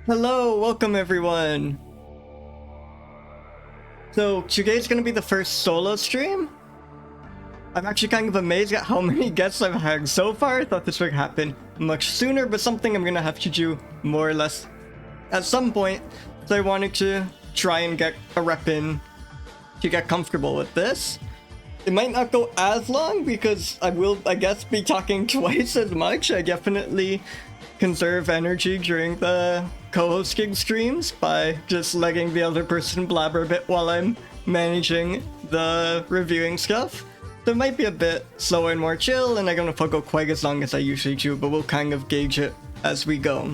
Hello, welcome everyone. So today's gonna be the first solo stream. I'm actually kind of amazed at how many guests I've had so far. I thought this would happen much sooner, but something I'm gonna have to do more or less at some point. So I wanted to try and get a rep in to get comfortable with this. It might not go as long because I will, I guess, be talking twice as much. I definitely conserve energy during the co-hosting streams by just letting the other person blabber a bit while I'm managing the reviewing stuff. So it might be a bit slower and more chill, and I don't know if I'll go quite as long as I usually do, but we'll kind of gauge it as we go.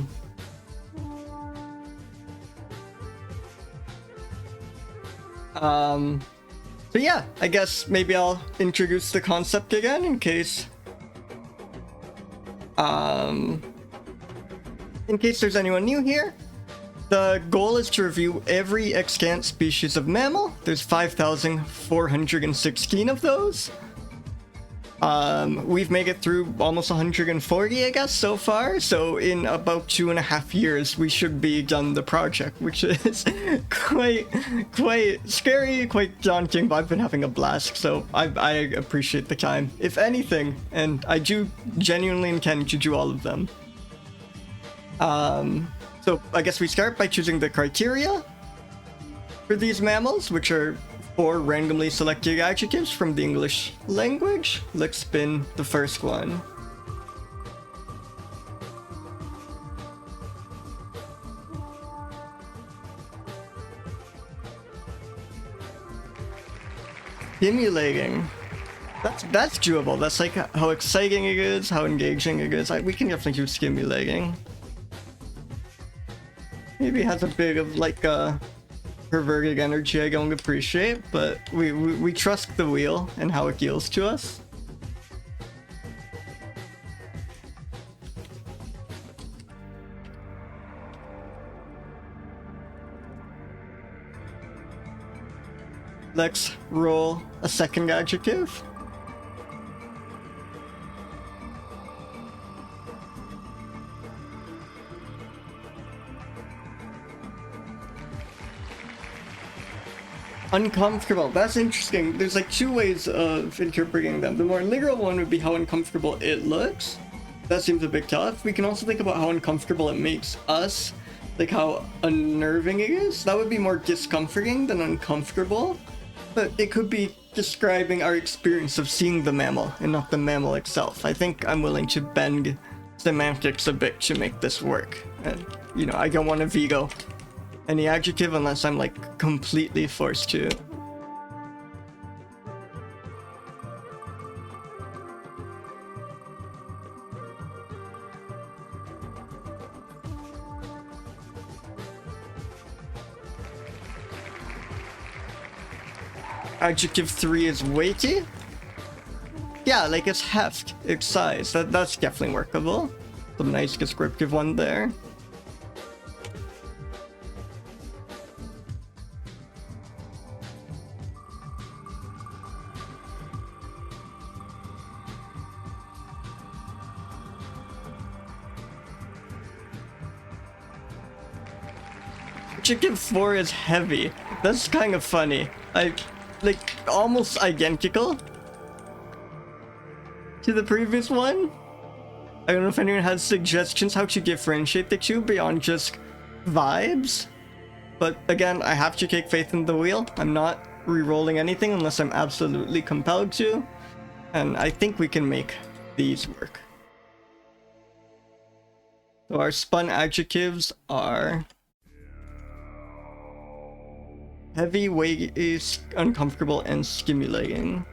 So yeah, I guess maybe I'll introduce the concept again in case there's anyone new here. The goal is to review every extant species of mammal. There's 5,416 of those. We've made it through almost 140, I guess, so far. So in about 2.5 years, we should be done the project, which is quite scary, quite daunting, but I've been having a blast. So I appreciate the time, if anything, and I do genuinely intend to do all of them. So I guess we start by choosing the criteria for these mammals, which are 4 randomly selected adjectives from the English language. Let's spin the first one. Stimulating. That's doable. That's like how exciting it is, how engaging it is. We can definitely do stimulating. Maybe has a bit of like a perverted energy I don't appreciate, but we trust the wheel and how it deals to us. Let's roll a second adjective. Uncomfortable. That's interesting. There's like 2 ways of interpreting them. The more literal one would be how uncomfortable it looks. That seems a bit tough. We can also think about how uncomfortable it makes us, like how unnerving it is. That would be more discomforting than uncomfortable, but it could be describing our experience of seeing the mammal and not the mammal itself. I think I'm willing to bend semantics a bit to make this work. And, you know, I don't want to veto any adjective unless I'm like completely forced to. Adjective 3 is weighty. Yeah, like its heft, its size. That's definitely workable. Some nice descriptive one there. Adjective 4 is heavy. That's kind of funny. Like almost identical to the previous one. I don't know if anyone has suggestions how to differentiate the two beyond just vibes. But again, I have to take faith in the wheel. I'm not re-rolling anything unless I'm absolutely compelled to. And I think we can make these work. So our spun adjectives are heavy, weighty, uncomfortable, and stimulating.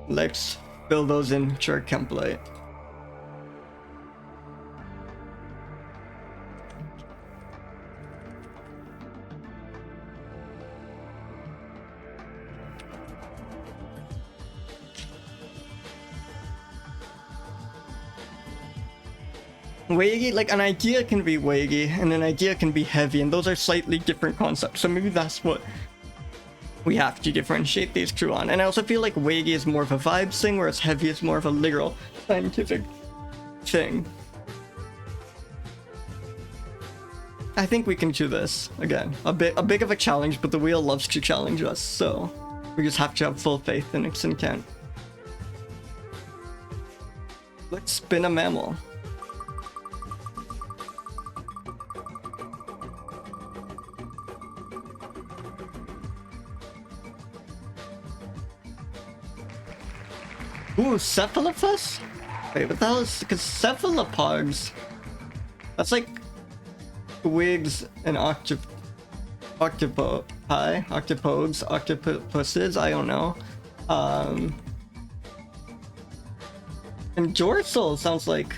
Let's fill those into our template. Weighty, like an idea can be weighty and an idea can be heavy, and those are slightly different concepts. So maybe that's what we have to differentiate these two on. And I also feel like weighty is more of a vibes thing, whereas heavy is more of a literal scientific thing. I think we can do this. Again, a big of a challenge, but the wheel loves to challenge us, so we just have to have full faith in its intent. Let's spin a mammal. Ooh, Cephalophus? Wait, what the hell is... Because cephalopods... That's like... Twigs and octopodes, octopuses, I don't know. And dorsal sounds like...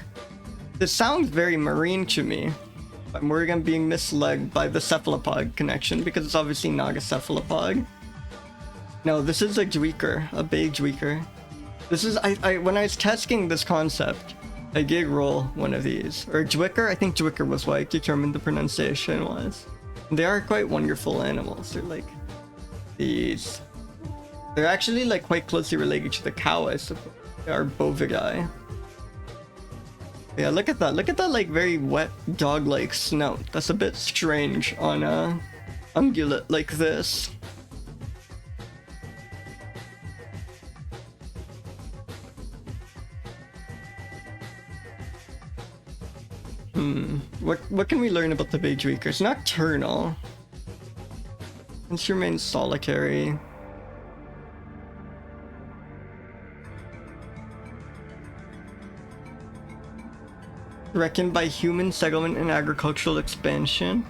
This sounds very marine to me. I'm worried I'm being misled by the cephalopod connection, because it's obviously not a cephalopod. No, this is a dweeker, a bay dweeker. This is, when I was testing this concept, I did roll one of these. Or dweeker, I think dweeker was what I determined the pronunciation was. They are quite wonderful animals. They're like these. They're actually like quite closely related to the cow, I suppose. They are bovidae. Yeah, look at that. Look at that like very wet dog-like snout. That's a bit strange on a ungulate like this. What can we learn about the bay dweekers? Nocturnal. It remains solitary. Reckoned by human settlement and agricultural expansion.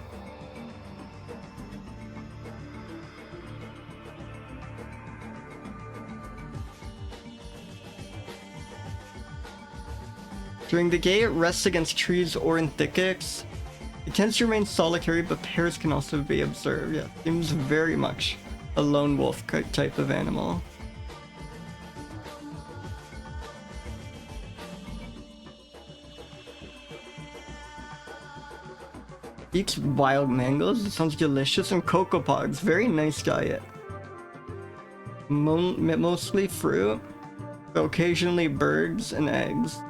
During the day, it rests against trees or in thickets. It tends to remain solitary, but pairs can also be observed. Yeah, seems very much a lone wolf type of animal. Eats wild mangoes. It sounds delicious. And cocoa pods. Very nice diet. Mostly fruit. Occasionally birds and eggs.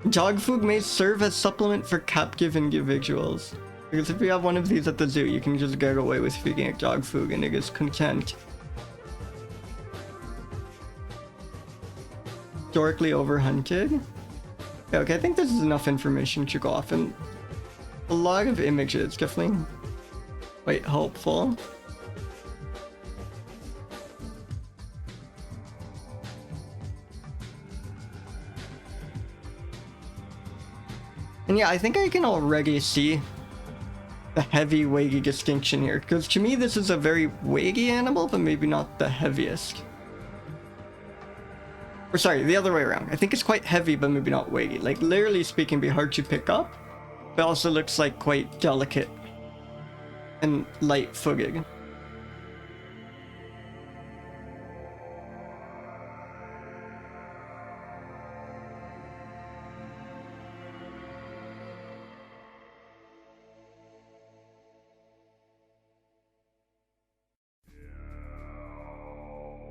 Dog food may serve as supplement for captive individuals. Because if you have one of these at the zoo, you can just get away with feeding it dog food and it is content. Historically overhunted. Okay, I think this is enough information to go off, and a lot of images, definitely quite helpful. And yeah, I think I can already see the heavy waggy distinction here, because to me this is a very waggy animal, but maybe not the heaviest. Or sorry, the other way around. I think it's quite heavy, but maybe not waggy. Like, literally speaking, be hard to pick up, but also looks like quite delicate and light-footed.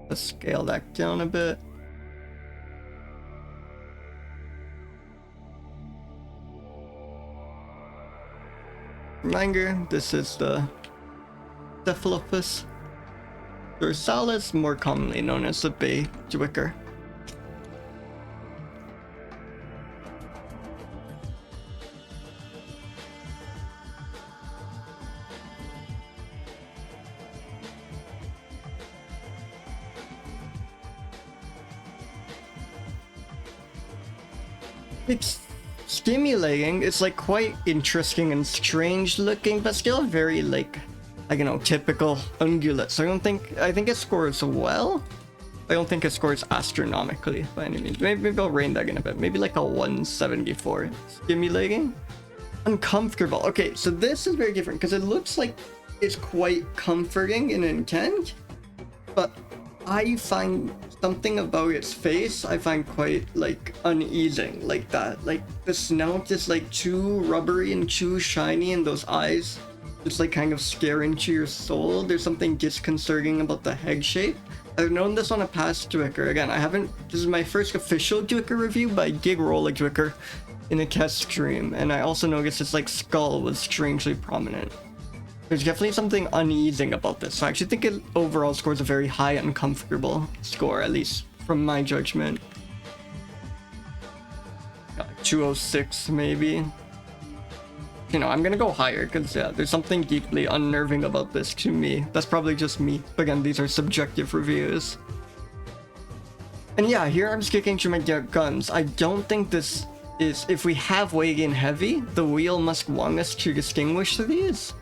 Let's scale that down a bit. Reminder, this is the Cephalophus dorsalis, more commonly known as the bay dweeker. It's stimulating. It's like quite interesting and strange looking, but still very like, I don't know, typical ungulate. So I think it scores well. I don't think it scores astronomically by any means. Maybe I'll rein that in a bit. Maybe like a 174. Stimulating. Uncomfortable. Okay, so this is very different because it looks like it's quite comforting in intent, but I find something about its face I find quite like uneasing, like that. Like the snout is like too rubbery and too shiny, and those eyes just like kind of scare into your soul. There's something disconcerting about the head shape. I've known this on a past dweeker. Again, this is my first official dweeker review, but I did roll a dweeker in a test stream, and I also noticed its like skull was strangely prominent. There's definitely something uneasing about this, so I actually think it overall scores a very high uncomfortable score, at least from my judgment. 206 maybe. You know, I'm gonna go higher because yeah, there's something deeply unnerving about this to me. That's probably just me. Again, these are subjective reviews. And yeah, here I'm just kicking through my guns. I don't think this is, if we have weight in heavy, the wheel must want us to distinguish these.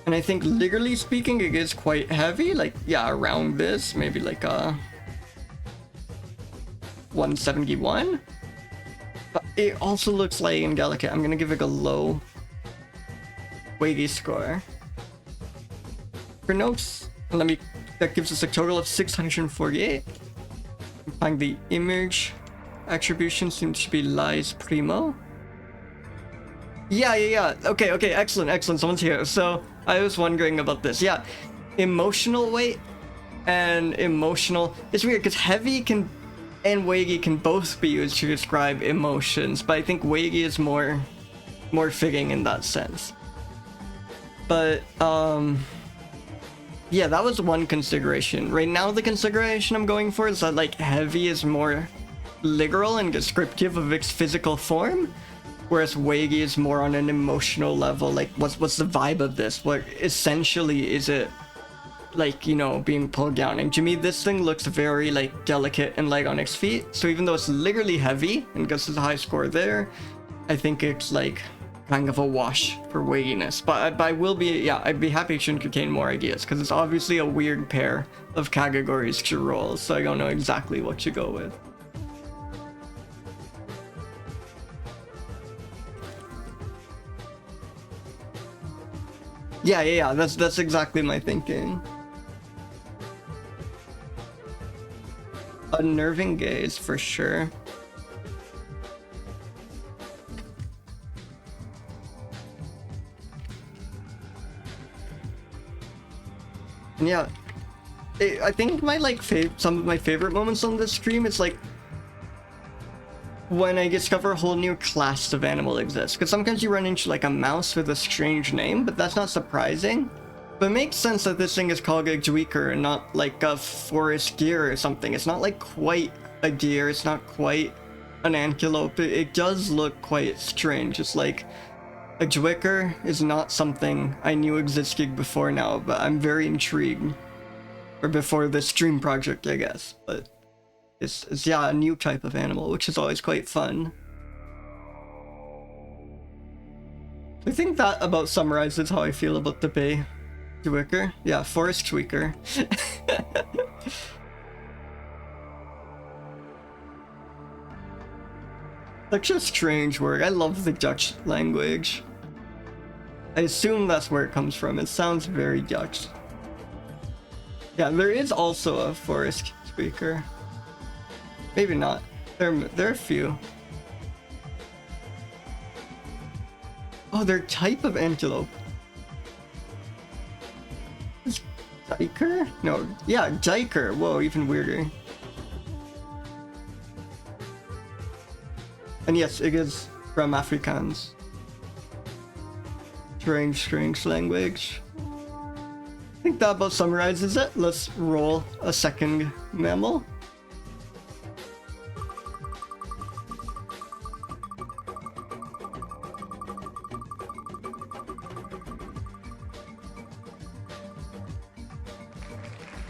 And I think literally speaking, it is quite heavy. Like, yeah, around this, maybe like a 171. But it also looks light and delicate. I'm gonna give it a low weighty score. For notes, that gives us a total of 648. Find the image attribution seems to be lies primo. Yeah. Okay, excellent. Someone's here. So I was wondering about this. Yeah, emotional weight and emotional. It's weird because heavy and weighty can both be used to describe emotions, but I think weighty is more fitting in that sense. But yeah, that was one consideration. Right now the consideration I'm going for is that like heavy is more literal and descriptive of its physical form, whereas weighty is more on an emotional level. Like what's the vibe of this? What essentially is it, like, you know, being pulled down? And to me this thing looks very like delicate and light on its feet, so even though it's literally heavy and gets a high score there, I think it's like kind of a wash for weightiness. But I will be, yeah, I'd be happy to entertain more ideas because it's obviously a weird pair of categories to roll, so I don't know exactly what to go with. Yeah, that's exactly my thinking. Unnerving gaze for sure. And yeah, I think my like some of my favorite moments on this stream is like when I discover a whole new class of animal exists. Because sometimes you run into like a mouse with a strange name, but that's not surprising. But it makes sense that this thing is called a duiker and not like a forest deer or something. It's not like quite a deer, it's not quite an antelope. It does look quite strange. It's like a duiker is not something I knew existed before now, but I'm very intrigued. Or before this stream project, I guess. But it's yeah, a new type of animal, which is always quite fun. I think that about summarizes how I feel about the bay duiker. Yeah, forest tweaker. Such a strange word. I love the Dutch language. I assume that's where it comes from. It sounds very Dutch. Yeah, there is also a forest tweaker. Maybe not. There are a few. Oh, they're type of antelope. Diker? No, yeah, diker. Whoa, even weirder. And yes, it is from Afrikaans. Strange language. I think that about summarizes it. Let's roll a second mammal.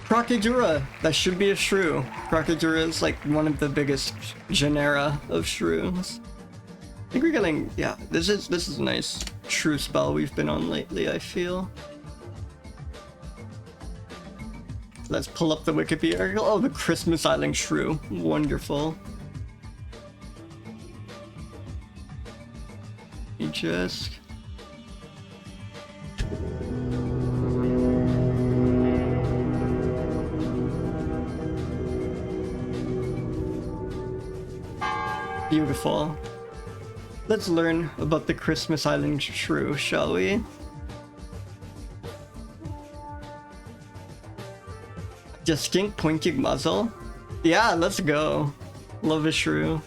Crocidura. That should be a shrew. Crocidura is like one of the biggest genera of shrews. I think we're getting, yeah, this is a nice shrew spell we've been on lately, I feel. Let's pull up the Wikipedia article. Oh, the Christmas Island shrew. Wonderful. You just... Beautiful. Let's learn about the Christmas Island shrew, shall we? Distinct pointed muzzle? Yeah, let's go. Love a shrew.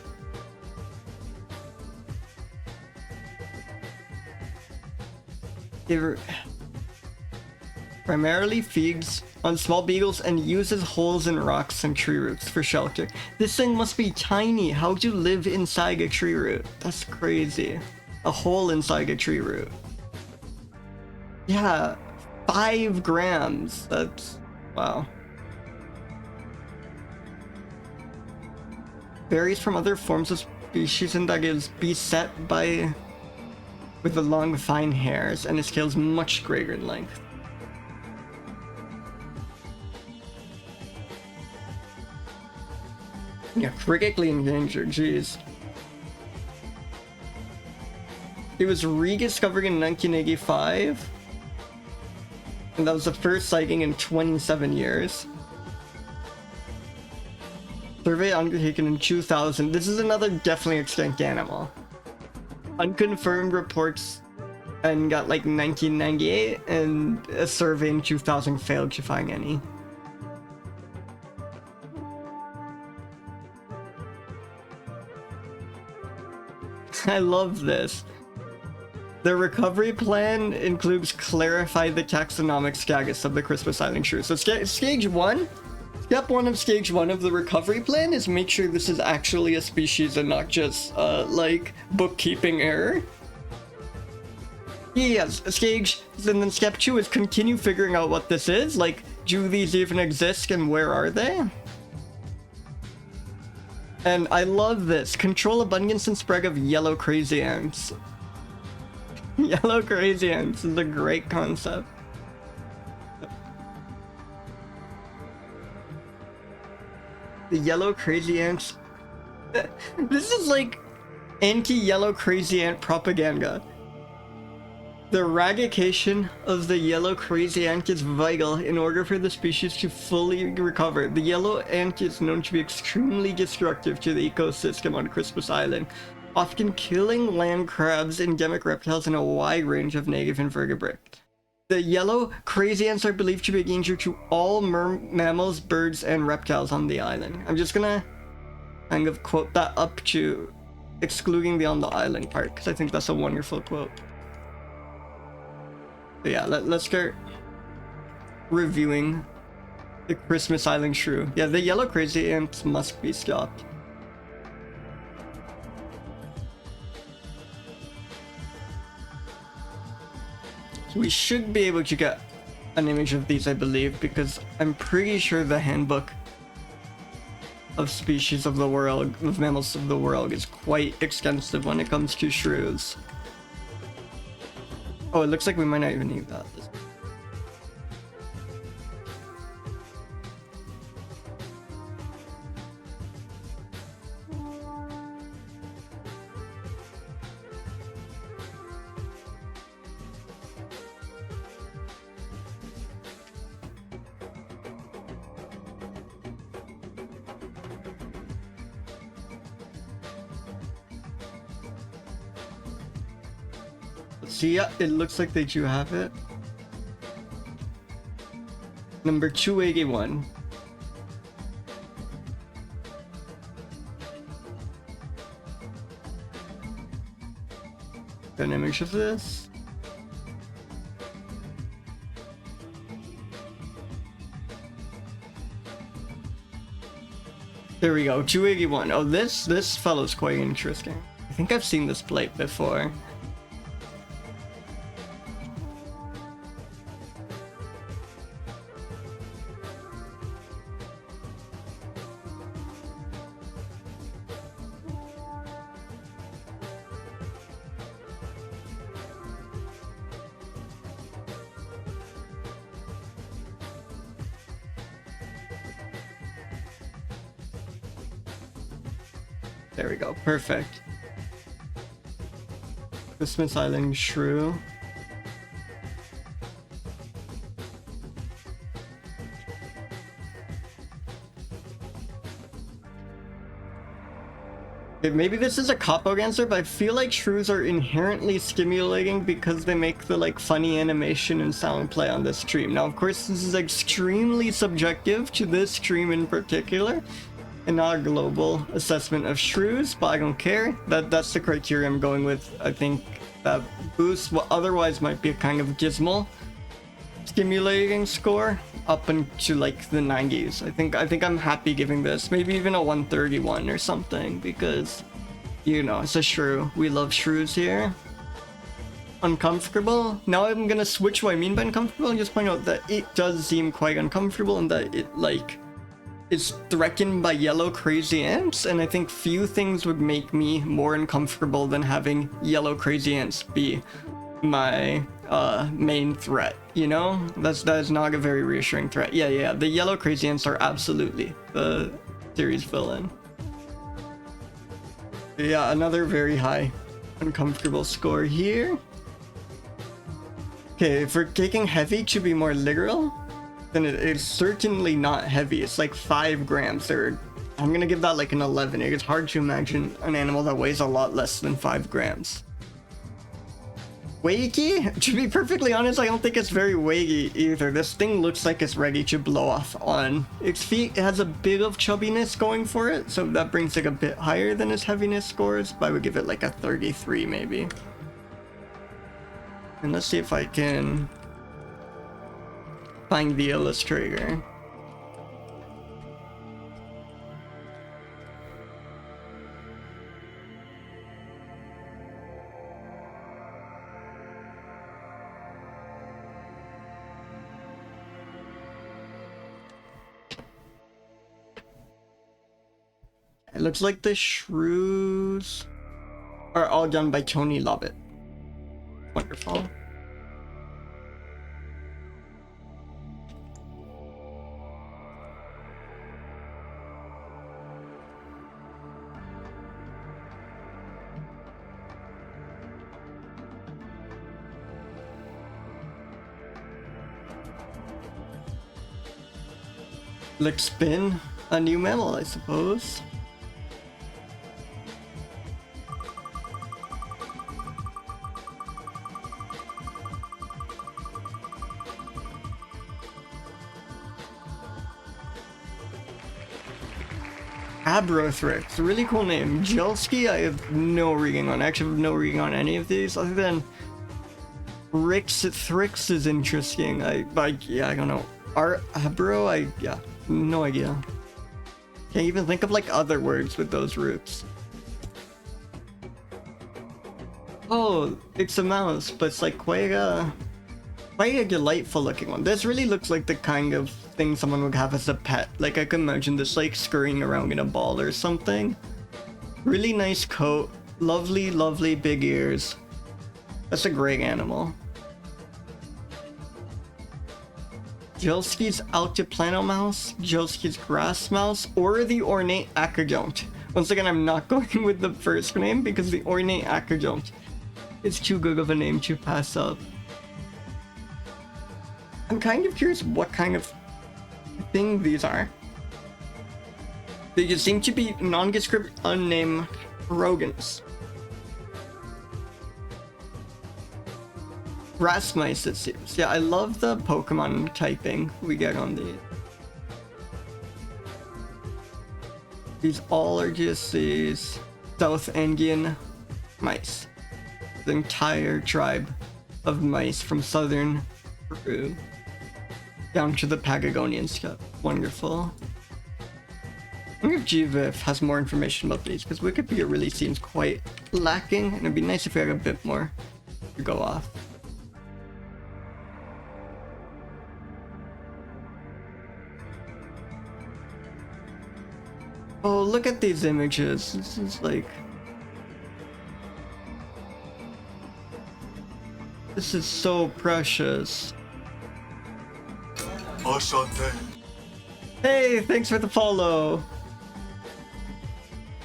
It primarily feeds on small beetles and uses holes in rocks and tree roots for shelter. This thing must be tiny. How do you live inside a tree root? That's crazy. A hole inside a tree root. Yeah, 5 grams. That's... wow. Varies from other forms of species in that it is beset by... with the long fine hairs, and its tail is much greater in length. Yeah, critically endangered, jeez. It was rediscovered in 1985, and that was the first sighting in 27 years. Survey undertaken in 2000. This is another definitely extinct animal. Unconfirmed reports and got like 1998, and a survey in 2000 failed to find any. I love this. The recovery plan includes clarify the taxonomic status of the Christmas Island shrew. So stage 1, step 1 of stage 1 of the recovery plan is make sure this is actually a species and not just like bookkeeping error. Yes, and then step 2 is continue figuring out what this is. Like, do these even exist and where are they? And I love this. Control abundance and spread of yellow crazy ants. Yellow crazy ants is a great concept. The yellow crazy ants. This is like anti-yellow crazy ant propaganda. The eradication of the yellow crazy ant is vital in order for the species to fully recover. The yellow ant is known to be extremely destructive to the ecosystem on Christmas Island, often killing land crabs, endemic reptiles, and a wide range of native invertebrates. The yellow crazy ants are believed to be a danger to all mammals, birds, and reptiles on the island. I'm just gonna kind of quote that up to excluding the on the island part, because I think that's a wonderful quote. But yeah, let's start reviewing the Christmas Island shrew. Yeah, the yellow crazy ants must be stopped. So we should be able to get an image of these, I believe, because I'm pretty sure the handbook of species of the world, of mammals of the world, is quite extensive when it comes to shrews. Oh, it looks like we might not even need that. So yeah, it looks like they do have it. Number 281. Got an image of this. There we go, 281. Oh, this fellow's quite interesting. I think I've seen this plate before. There we go, perfect. Christmas Island shrew. Okay, maybe this is a cop-out answer, but I feel like shrews are inherently stimulating because they make the like funny animation and sound play on this stream. Now, of course, this is extremely subjective to this stream in particular, and not a global assessment of shrews, but I don't care. That's the criteria I'm going with. I think that boosts what otherwise might be a kind of dismal stimulating score up into like the 90s. I think I'm happy giving this maybe even a 131 or something, because you know, it's a shrew. We love shrews here. Uncomfortable. Now I'm gonna switch what I mean by uncomfortable and just point out that it does seem quite uncomfortable and that it like is threatened by yellow crazy ants, and I think few things would make me more uncomfortable than having yellow crazy ants be my main threat, you know? That is not a very reassuring threat. Yeah, the yellow crazy ants are absolutely the series villain. Yeah, another very high uncomfortable score here. Okay, if we're taking heavy to be more literal, then it is certainly not heavy. It's like 5 grams. I'm gonna give that like an 11. It's hard to imagine an animal that weighs a lot less than 5 grams. Weighty? To be perfectly honest, I don't think it's very weighty either. This thing looks like it's ready to blow off on its feet. It has a bit of chubbiness going for it, so that brings it a bit higher than its heaviness scores, but I would give it like a 33 maybe. And let's see if I can find the illustrator. It looks like the shrews are all done by Tony Lovett. Wonderful. Lick spin, a new mammal, I suppose. Abrothrix, really cool name. Jelskii, I have no reading on. I actually have no reading on any of these other than Thrix is interesting. Yeah, I don't know. Abro, yeah, no idea. Can't even think of like other words with those roots. Oh, it's a mouse, but it's like quite a delightful looking one. This really looks like the kind of thing someone would have as a pet. Like I can imagine this like scurrying around in a ball or something. Really nice coat, lovely big ears. That's a great animal. Jelski's altiplano mouse, Jelski's grass mouse, or the ornate acrodont. Once again, I'm not going with the first name because the ornate acrodont is too good of a name to pass up. I'm kind of curious what kind of thing these are. They seem to be nondescript, unnamed rodents. Grass mice, it seems. Yeah, I love the Pokemon typing we get on these. These all are just these South Andean mice. The entire tribe of mice from southern Peru down to the Patagonian steppe. Wonderful. I wonder if GVIF has more information about these, because Wikipedia really seems quite lacking, and it'd be nice if we had a bit more to go off. Oh, look at these images. This is like... This is so precious. Osphranter. Hey, thanks for the follow.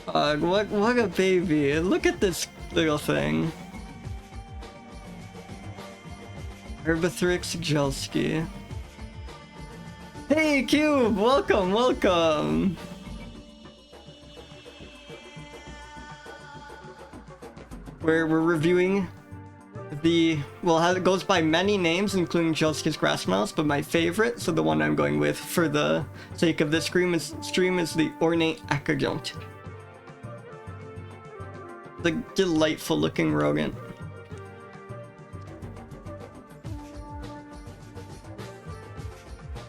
What a baby. Look at this little thing. Abrothrix jelskii. Hey, Cube! Welcome! We're reviewing Well, it goes by many names, including jelski's grass mouse, but my favorite, so the one I'm going with for the sake of this stream is the ornate acadont. The delightful looking rodent.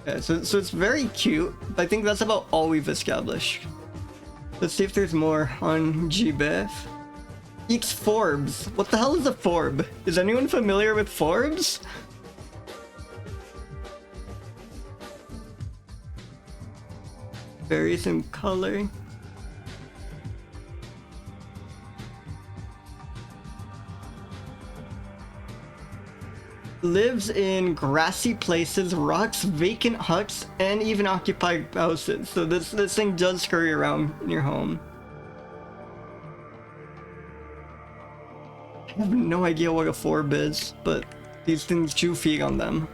Yeah, so it's very cute. I think that's about all we've established. Let's see if there's more on GBIF. Eeks Forbes. What the hell is a forb? Is anyone familiar with forbs? Varies in color. Lives in grassy places, rocks, vacant huts, and even occupied houses. So this thing does scurry around in your home. I have no idea what a forb is, but these things do feed on them.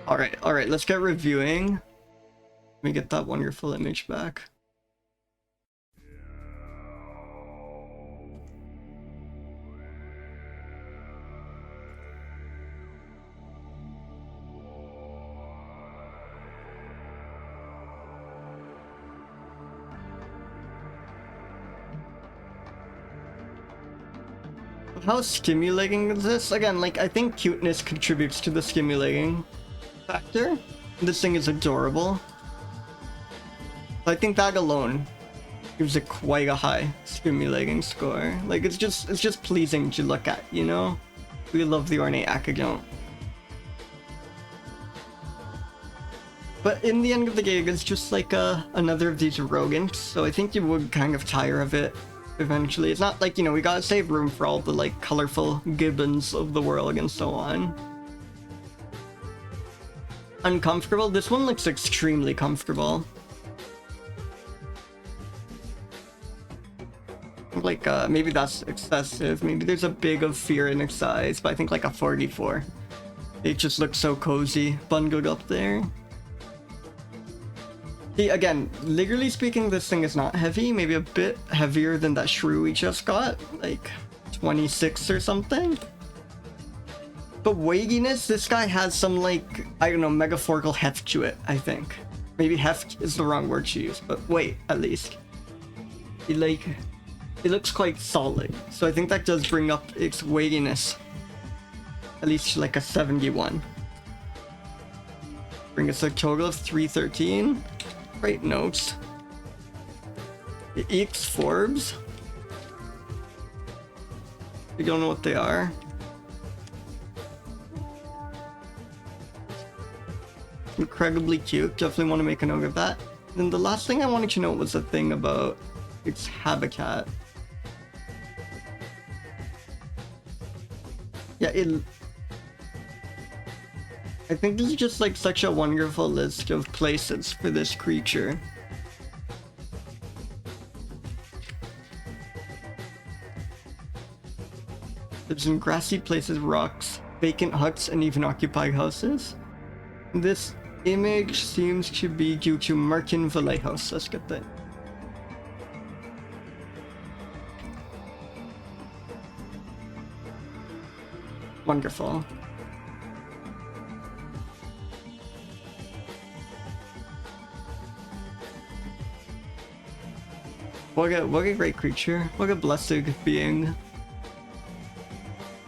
Alright, let's get reviewing. Let me get that wonderful image back. How stimulating is this? Again, like, I think cuteness contributes to the stimulating factor. This thing is adorable. I think that alone gives it quite a high stimulating score. Like, it's just pleasing to look at, you know? We love the ornate acadont. But in the end of the day, it's just like another of these rodents, so I think you would kind of tire of it eventually. It's not like, you know, we gotta save room for all the, like, colorful gibbons of the world and so on. Uncomfortable? This one looks extremely comfortable. Like, maybe that's excessive. Maybe there's a big of fear in its size, but I think like a 44. It just looks so cozy, bundled up there. See, again, literally speaking, this thing is not heavy. Maybe a bit heavier than that shrew we just got, like 26 or something. But weightiness, this guy has some, like, I don't know, metaphorical heft to it, I think. Maybe heft is the wrong word to use, but weight, at least. It looks quite solid, so I think that does bring up its weightiness. At least to like a 71. Bring us a total of 313. Great notes. The Eeks Forbes. We don't know what they are. Incredibly cute. Definitely want to make a note of that. And the last thing I wanted to know was a thing about its habitat. Yeah, I think this is just like such a wonderful list of places for this creature. Lives in grassy places, rocks, vacant huts, and even occupied houses. This image seems to be due to Martin Vallejos. Let's get that. Wonderful. What a great creature. What a blessed being.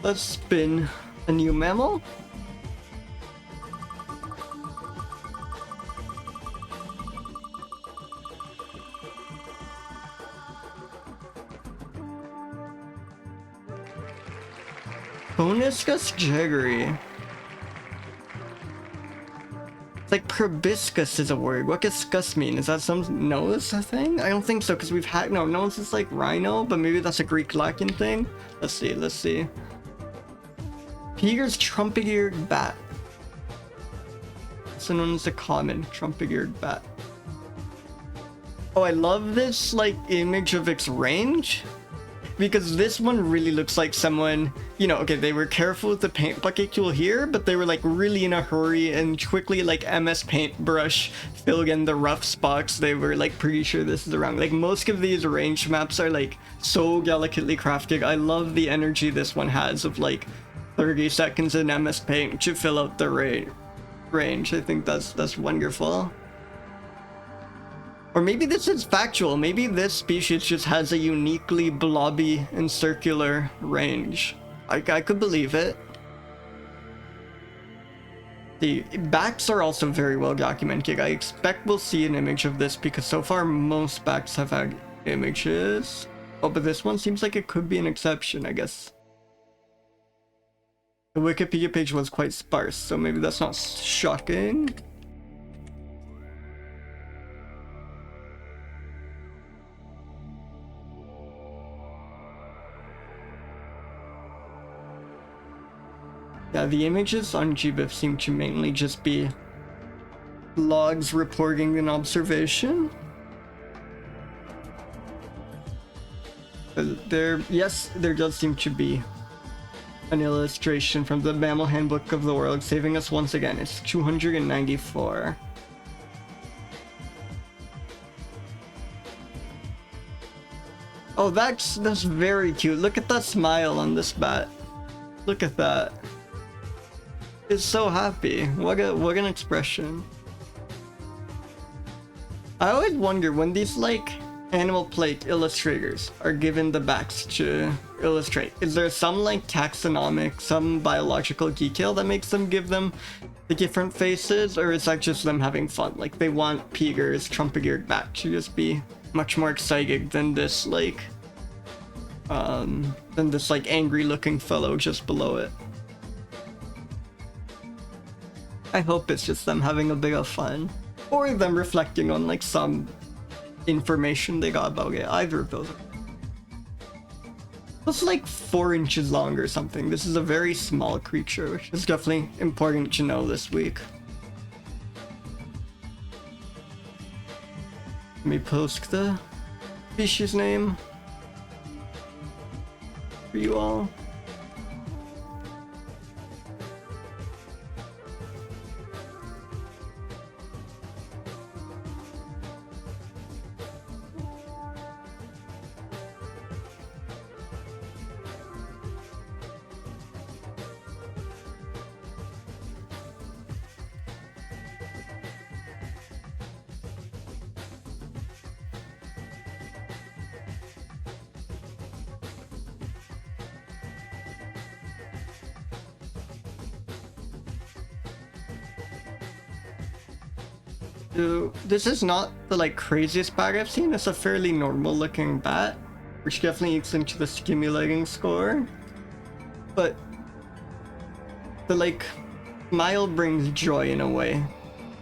Let's spin a new mammal. Phoniscus jagorii. It's like proboscis is a word. What does scus mean? Is that some nose thing? I don't think so, because we've had nose is like rhino, but maybe that's a Greek Latin thing. Let's see. Peter's trumpet-eared bat. Also known as the common trumpet-eared bat. Oh, I love this like image of its range. because this one really looks like someone, you know, okay, they were careful with the paint bucket tool here, but they were like really in a hurry and quickly like MS Paintbrush fill in the rough spots. They were like pretty sure this is around. Like most of these range maps are like so delicately crafted. I love the energy this one has of like 30 seconds in MS Paint to fill out the range. I think that's wonderful. Or maybe this is factual. Maybe this species just has a uniquely blobby and circular range. I could believe it. The backs are also very well documented. I expect we'll see an image of this because so far most backs have had images. Oh, but this one seems like it could be an exception, I guess. The Wikipedia page was quite sparse, so maybe that's not shocking. Yeah, the images on GBIF seem to mainly just be logs reporting an observation. Yes, there does seem to be an illustration from the Mammal Handbook of the World, saving us once again. It's 294. Oh, that's very cute. Look at that smile on this bat. Look at that. It's so happy. What an expression. I always wonder when these like animal plate illustrators are given the backs to illustrate, is there some like taxonomic, some biological detail that makes them give them the different faces, or is that just them having fun? Like they want Peter's trumpet-eared bat to just be much more excited than this like angry looking fellow just below it. I hope it's just them having a bit of fun, or them reflecting on like some information they got about it. Either of those. It's like 4 inches long or something. This is a very small creature, which is definitely important to know this week. Let me post the species name for you all. This is not the like craziest bat I've seen. It's a fairly normal looking bat, which definitely eats into the stimulating score. But the like smile brings joy in a way.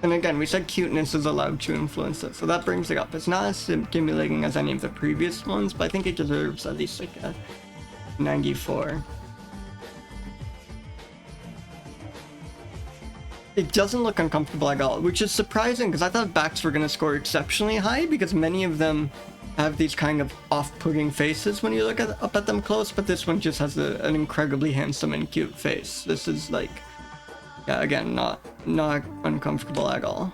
And again, we said cuteness is allowed to influence it, so that brings it up. It's not as stimulating as any of the previous ones, but I think it deserves at least like a 94. It doesn't look uncomfortable at all, which is surprising because I thought backs were going to score exceptionally high because many of them have these kind of off-putting faces when you look up at them close, but this one just has an incredibly handsome and cute face. This is like, yeah, again, not uncomfortable at all.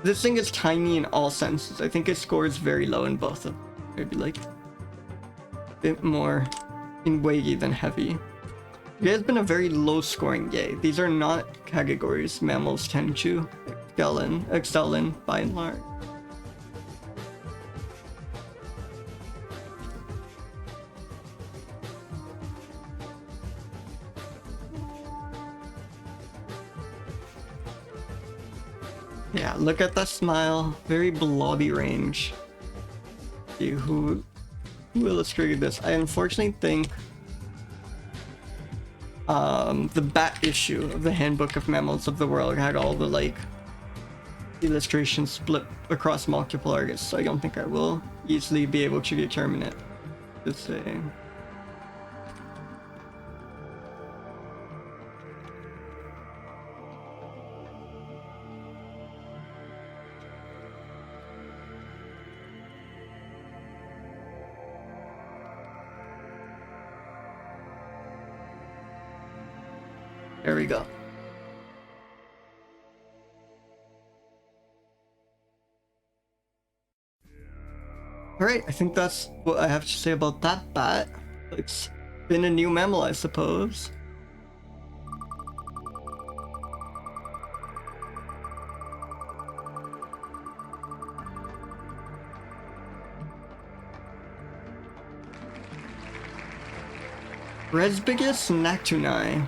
This thing is tiny in all senses. I think it scores very low in both of them. Maybe like a bit more in weighty than heavy. It has been a very low scoring day. These are not categories mammals tend to excel in by and large. Yeah, look at that smile. Very blobby range. See who illustrated this. I unfortunately think the bat issue of the Handbook of Mammals of the World had all the like illustrations split across multiple artists, so I don't think I will easily be able to determine it. Just saying. There we go. Alright, I think that's what I have to say about that bat. It's been a new mammal, I suppose. Presbytis Nactuni.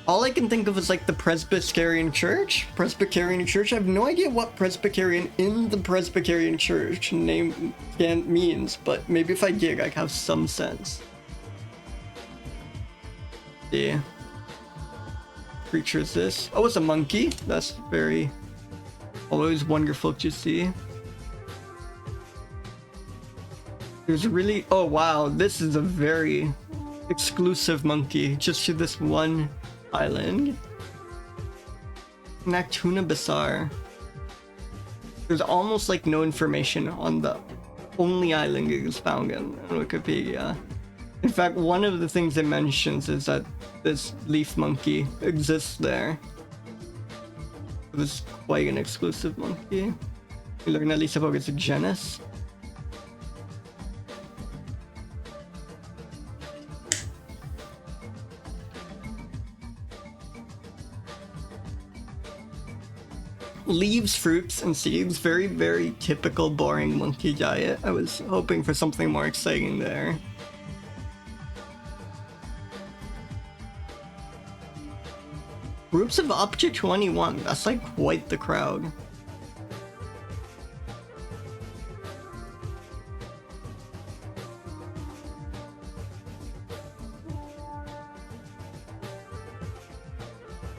All I can think of is like the Presbyterian Church. Presbyterian Church. I have no idea what Presbyterian in the Presbyterian Church name means, but maybe if I dig, I have some sense. Yeah. Creature is this? Oh, it's a monkey. That's very always wonderful to see. There's really, oh wow, this is a very exclusive monkey just to this one island. Nactuna Bizarre. There's almost like no information on the only island it is found in Wikipedia. In fact, one of the things it mentions is that this leaf monkey exists there. It was quite an exclusive monkey. We learn at least about its genus. Leaves, fruits, and seeds. Very, very typical boring monkey diet. I was hoping for something more exciting there. Groups of up to 21. That's like quite the crowd.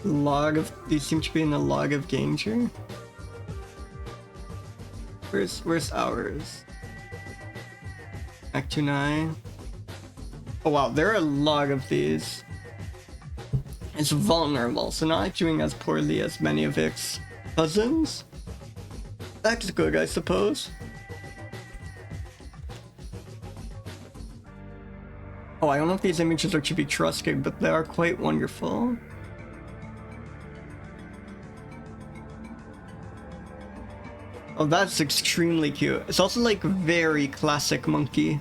Log of, these seem to be in the log of danger. Where's ours? Act 9. Oh wow, there are a log of these. It's vulnerable, so not doing as poorly as many of its cousins. That's good, I suppose. Oh, I don't know if these images are to be trusted, but they are quite wonderful. Oh, that's extremely cute. It's also like very classic monkey.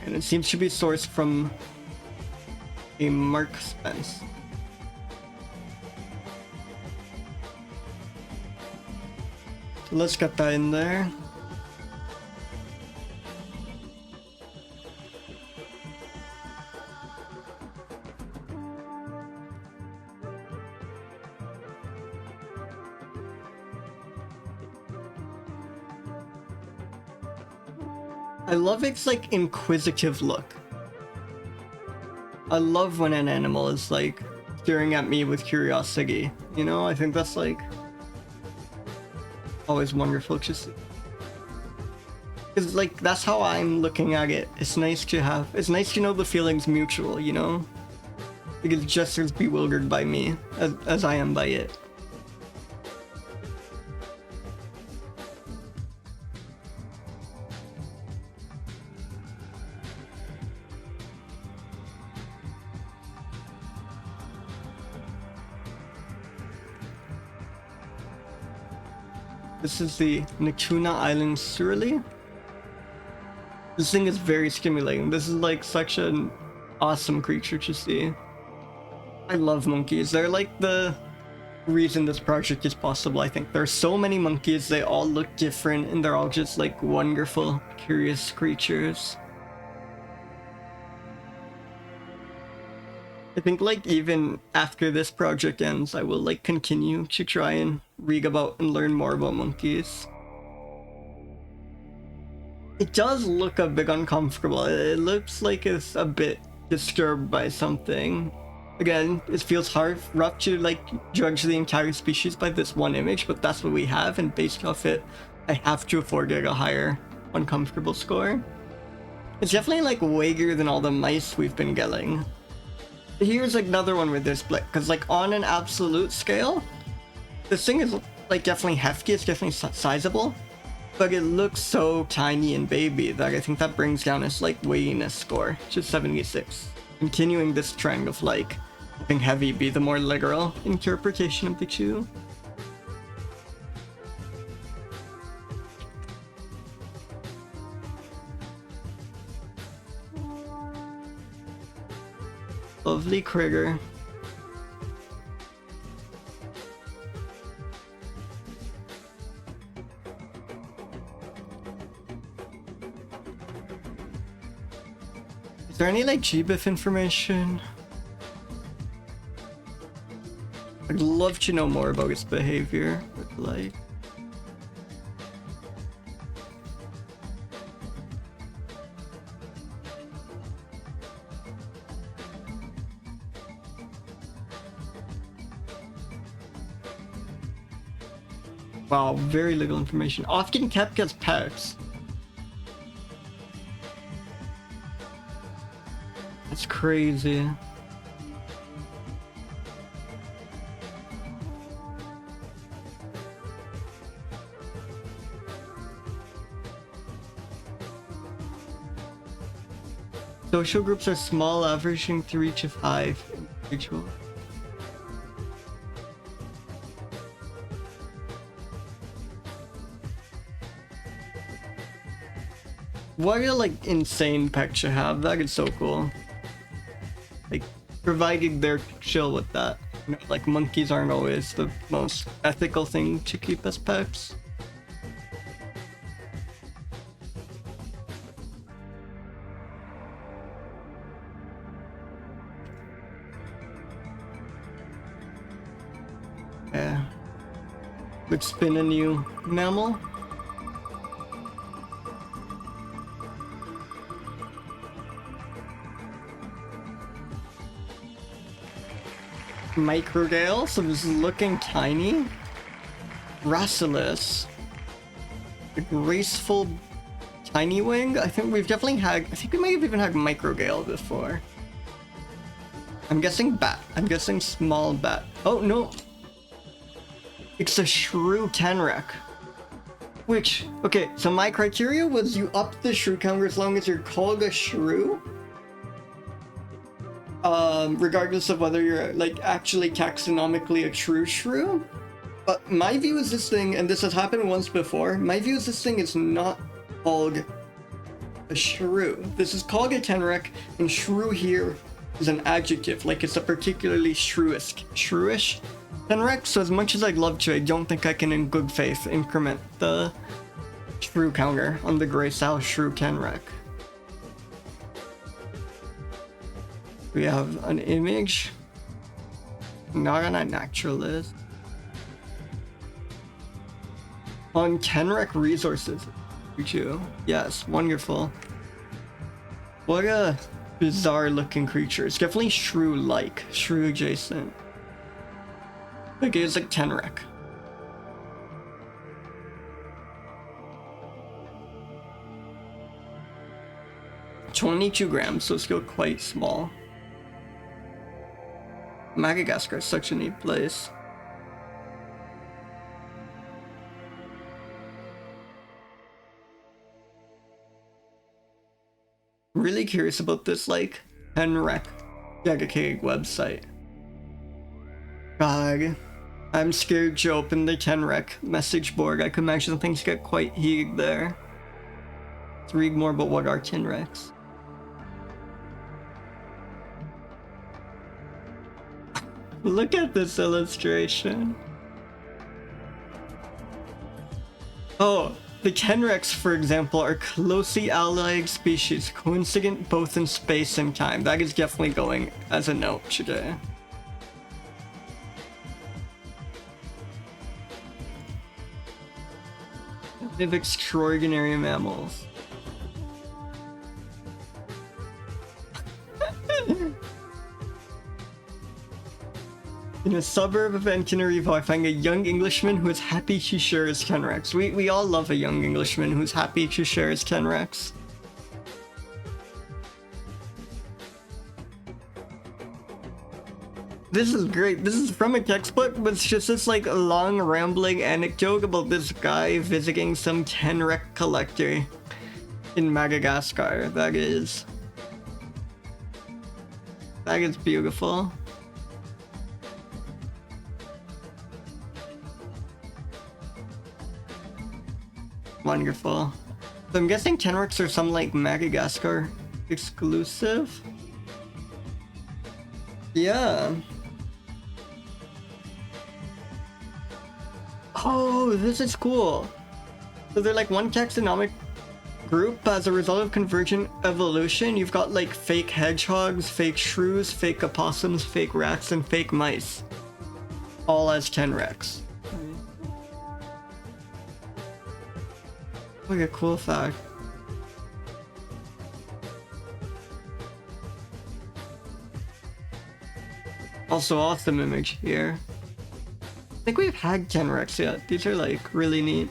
And it seems to be sourced from a Mark Spence. So let's get that in there. I love its like inquisitive look. I love when an animal is like staring at me with curiosity. You know, I think that's like always wonderful to see. Cause like that's how I'm looking at it. It's nice to know the feeling's mutual, you know? Because it's just as bewildered by me as I am by it. This is the Nactuna Island Surly. This thing is very stimulating. This is like such an awesome creature to see. I love monkeys. They're like the reason this project is possible, I think. There are so many monkeys, they all look different, and they're all just like wonderful, curious creatures. I think like even after this project ends, I will like continue to try and read about and learn more about monkeys. It does look a bit uncomfortable. It looks like it's a bit disturbed by something. Again, it feels rough to like judge the entire species by this one image, but that's what we have, and based off it, I have to afford it a higher uncomfortable score. It's definitely like wiggier than all the mice we've been getting. Here's another one with this split, because like on an absolute scale, this thing is like definitely hefty, it's definitely sizable, but it looks so tiny and baby that I think that brings down its like weightiness score to 76. Continuing this trend of like having heavy be the more literal interpretation of the two. Lovely critter. Is there any like GBIF information? I'd love to know more about its behavior. Like, wow, very little information. Often kept as pets. That's crazy. Social groups are small, averaging 3 to 5 individuals. What a like insane pet to have. That is so cool. Like, provided they're chill with that. You know, like monkeys aren't always the most ethical thing to keep as pets. Yeah. Let's spin a new mammal. Microgale, so this is looking tiny. Gracilis. The graceful tiny wing. I think we've definitely had, I think we might have even had Microgale before. I'm guessing bat. I'm guessing small bat. Oh no. It's a shrew tenrec. Which, okay, so my criteria was you up the shrew counter as long as you're called a shrew. Regardless of whether you're like actually taxonomically a true shrew. But my view is this thing, and this has happened once before, my view is this thing is not called a shrew. This is called a tenrec, and shrew here is an adjective, like it's a particularly shrewish tenrec. So as much as I'd love to, I don't think I can in good faith increment the shrew counter on the Grey Sow shrew tenrec. We have an image, not on a naturalist. On tenrec resources, too. Yes, wonderful. What a bizarre looking creature. It's definitely shrew-like, shrew adjacent. Like it's like tenrec. $22 grams, so it's still quite small. Madagascar is such a neat place. Really curious about this like tenrec jagorii website. God, I'm scared to open the tenrec message board. I can imagine things get quite heated there. Let's read more about what are tenrecs. Look at this illustration. Oh, the tenrecs, for example, are closely allied species, coincident both in space and time. That is definitely going as a note today. They have extraordinary mammals. In a suburb of Antananarivo, I find a young Englishman who is happy to share his tenrecs. We all love a young Englishman who's happy to share his tenrecs. This is great. This is from a textbook, but it's just this like long rambling anecdote about this guy visiting some tenrec collector in Madagascar. That is beautiful. Wonderful. So I'm guessing tenrecs are some like Madagascar exclusive. Yeah. Oh, this is cool. So they're like one taxonomic group. As a result of convergent evolution, you've got like fake hedgehogs, fake shrews, fake opossums, fake rats, and fake mice. All as tenrecs. Like a cool fact. Also awesome image here. I think we've had tenrecs yet. These are like really neat.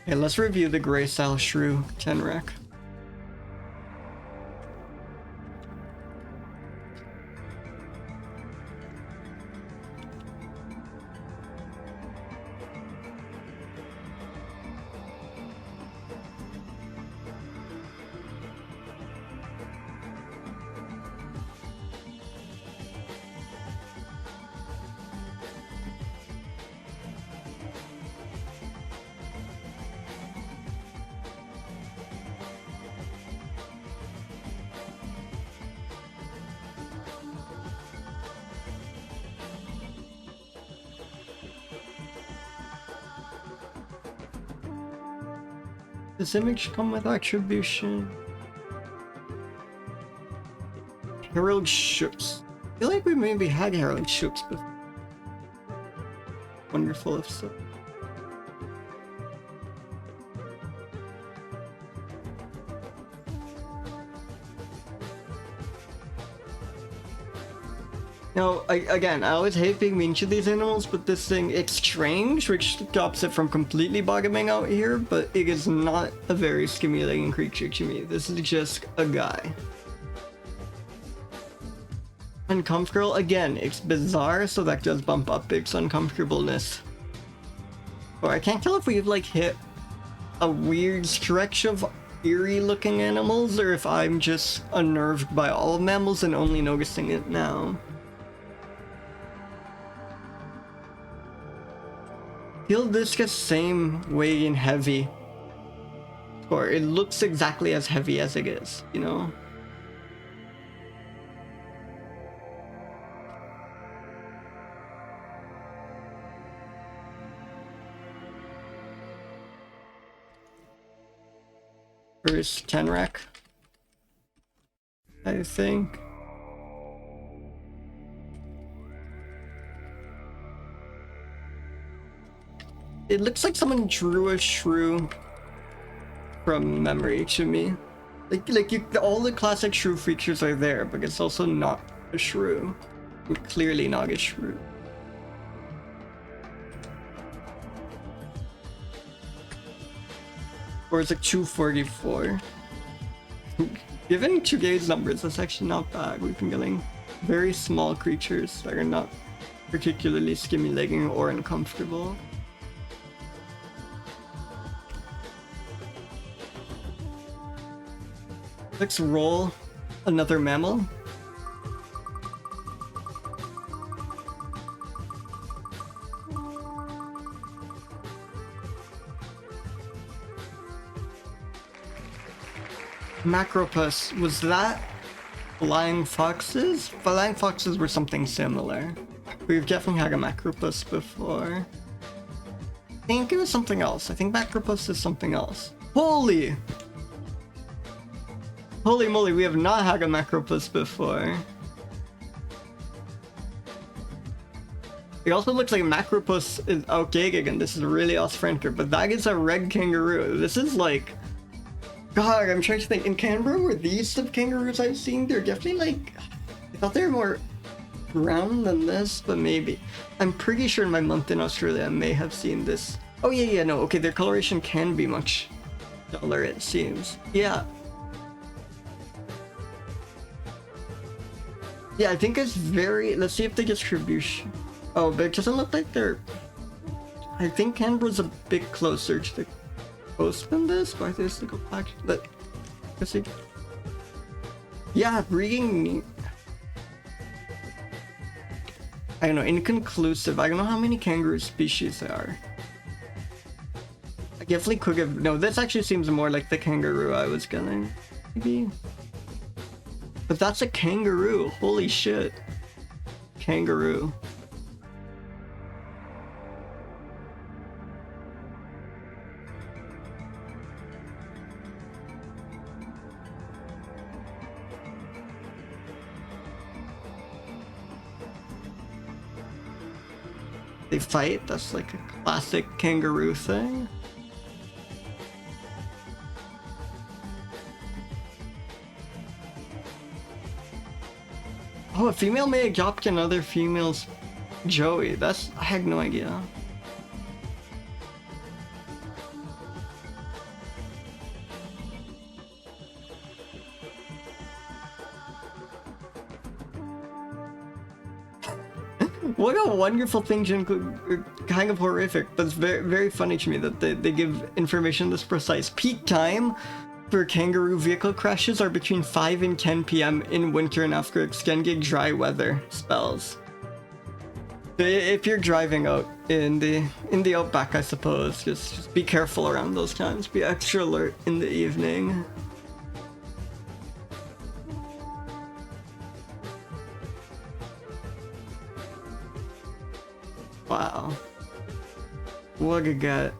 Okay, let's review the gracile shrew tenrec. Does image come with attribution? Herald ships. I feel like we maybe had herald ships before. Wonderful if so. Now, I always hate being mean to these animals, but this thing, it's strange, which stops it from completely bottoming out here, but it is not a very stimulating creature to me. This is just a guy. Uncomfortable, again, it's bizarre, so that does bump up its uncomfortableness. Or I can't tell if we've like hit a weird stretch of eerie looking animals, or if I'm just unnerved by all mammals and only noticing it now. Feel this gets same weight and heavy. Or it looks exactly as heavy as it is, you know? First tenrec, I think. It looks like someone drew a shrew from memory to me. All the classic shrew features are there, but it's also not a shrew. Clearly not a shrew. Or is it 244? Given today's numbers, that's actually not bad. We've been getting very small creatures that are not particularly stimulating or uncomfortable. Let's roll another mammal. Macropus, was that flying foxes? Flying foxes were something similar. We've definitely had a macropus before. I think it was something else. I think macropus is something else. Holy moly, we have not had a macropus before. It also looks like macropus is outdated and this is really Osphranter, but that is a red kangaroo. This is like... God, I'm trying to think. In Canberra, were these the kangaroos I've seen? They're definitely like... I thought they were more brown than this, but maybe. I'm pretty sure in my month in Australia I may have seen this. Oh yeah, no, okay, their coloration can be much duller, it seems. Yeah. Yeah, I think it's very... Let's see if the distribution... Oh, but it doesn't look like they're... I think Canberra's a bit closer to the coast than this, but I think it's to go back... Let's see. Yeah, breeding... I don't know, inconclusive. I don't know how many kangaroo species there are. I definitely could have... No, this actually seems more like the kangaroo I was getting. Maybe... But that's a kangaroo. Holy shit. Kangaroo. They fight? That's like a classic kangaroo thing. Oh, a female may adopt another female's joey. That's... I had no idea. What a wonderful thing to include. Kind of horrific, but it's very, very funny to me that they give information this precise. Peak time for kangaroo vehicle crashes are between 5 and 10 p.m. in winter and after extended dry weather spells. If you're driving out in the outback, I suppose, just be careful around those times. Be extra alert in the evening. Wow. What a gut.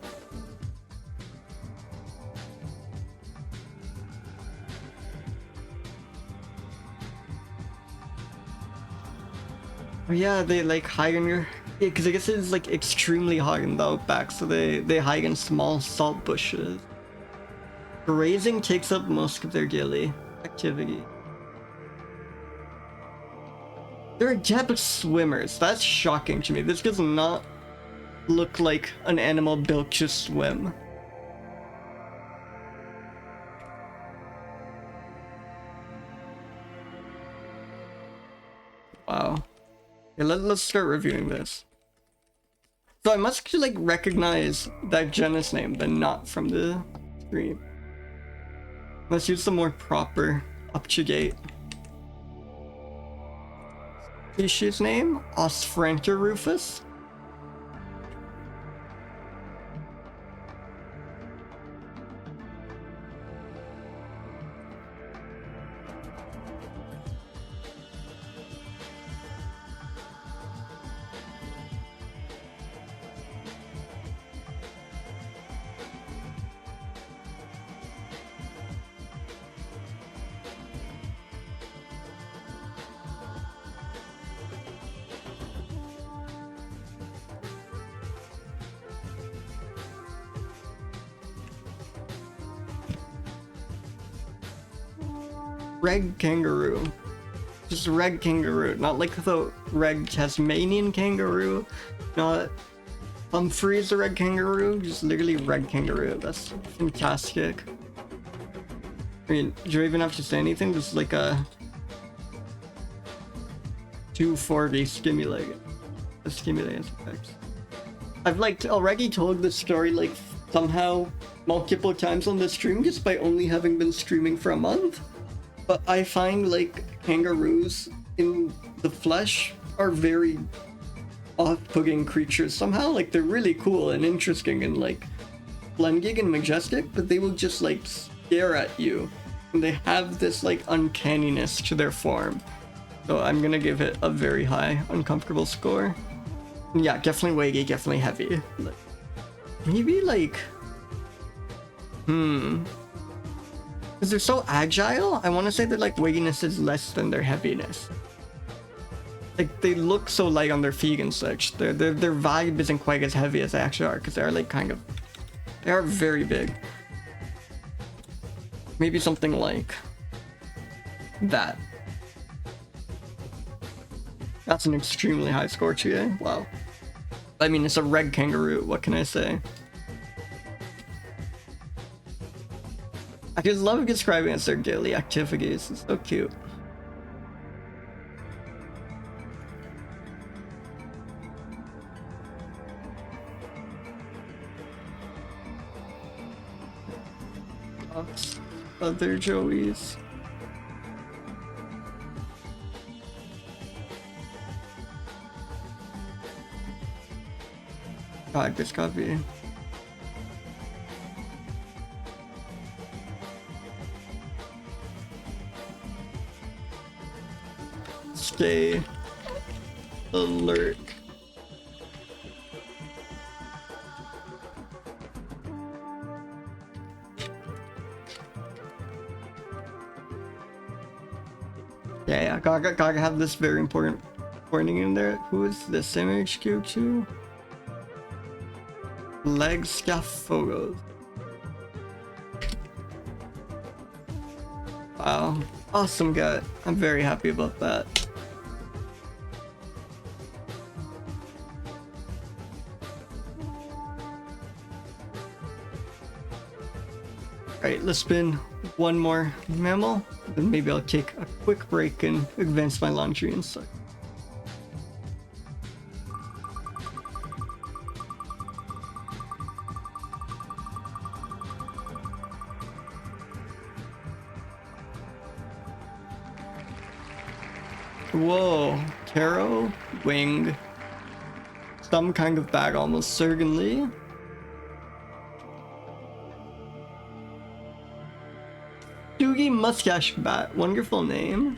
Oh yeah, they like hide in your... Yeah, because I guess it's like extremely hot in the outback, so they hide in small salt bushes. Grazing takes up most of their daily activity. They're adept swimmers. That's shocking to me. This does not look like an animal built to swim. Wow. Okay, let's start reviewing this. So I must like recognize that genus name, but not from the screen. Let's use the more proper, up-to-date species name. Osphranter rufus. Red kangaroo. Just red kangaroo, not like the red Tasmanian kangaroo, not Humphrey's the red kangaroo, just literally red kangaroo. That's fantastic. I mean, do you even have to say anything? Just like a 240 stimulating effects. I've like already told this story like somehow multiple times on the stream just by only having been streaming for a month. But I find like kangaroos in the flesh are very off-putting creatures somehow. Like they're really cool and interesting and like splendid and majestic, but they will just like stare at you. And they have this like uncanniness to their form. So I'm gonna give it a very high uncomfortable score. Yeah, definitely weighty, definitely heavy. Like, maybe like... Because they're so agile, I want to say that like weightiness is less than their heaviness. Like they look so light on their feet and such. Their vibe isn't quite as heavy as they actually are, because they're like kind of... They are very big. Maybe something like that. That's an extremely high score, Chie. Wow. I mean, it's a red kangaroo, what can I say? just love describing as their daily activities. It's so cute. Other joeys. God, this gotta be. Stay alert. Yeah, gotta have this very important warning in there. Who is this image Q2? Leg scapholos. Wow, awesome gut. I'm very happy about that. Alright, let's spin one more mammal, then maybe I'll take a quick break and advance my laundry inside. Whoa, tarot, wing, some kind of bag, almost certainly. Doogie Mustache Bat, wonderful name.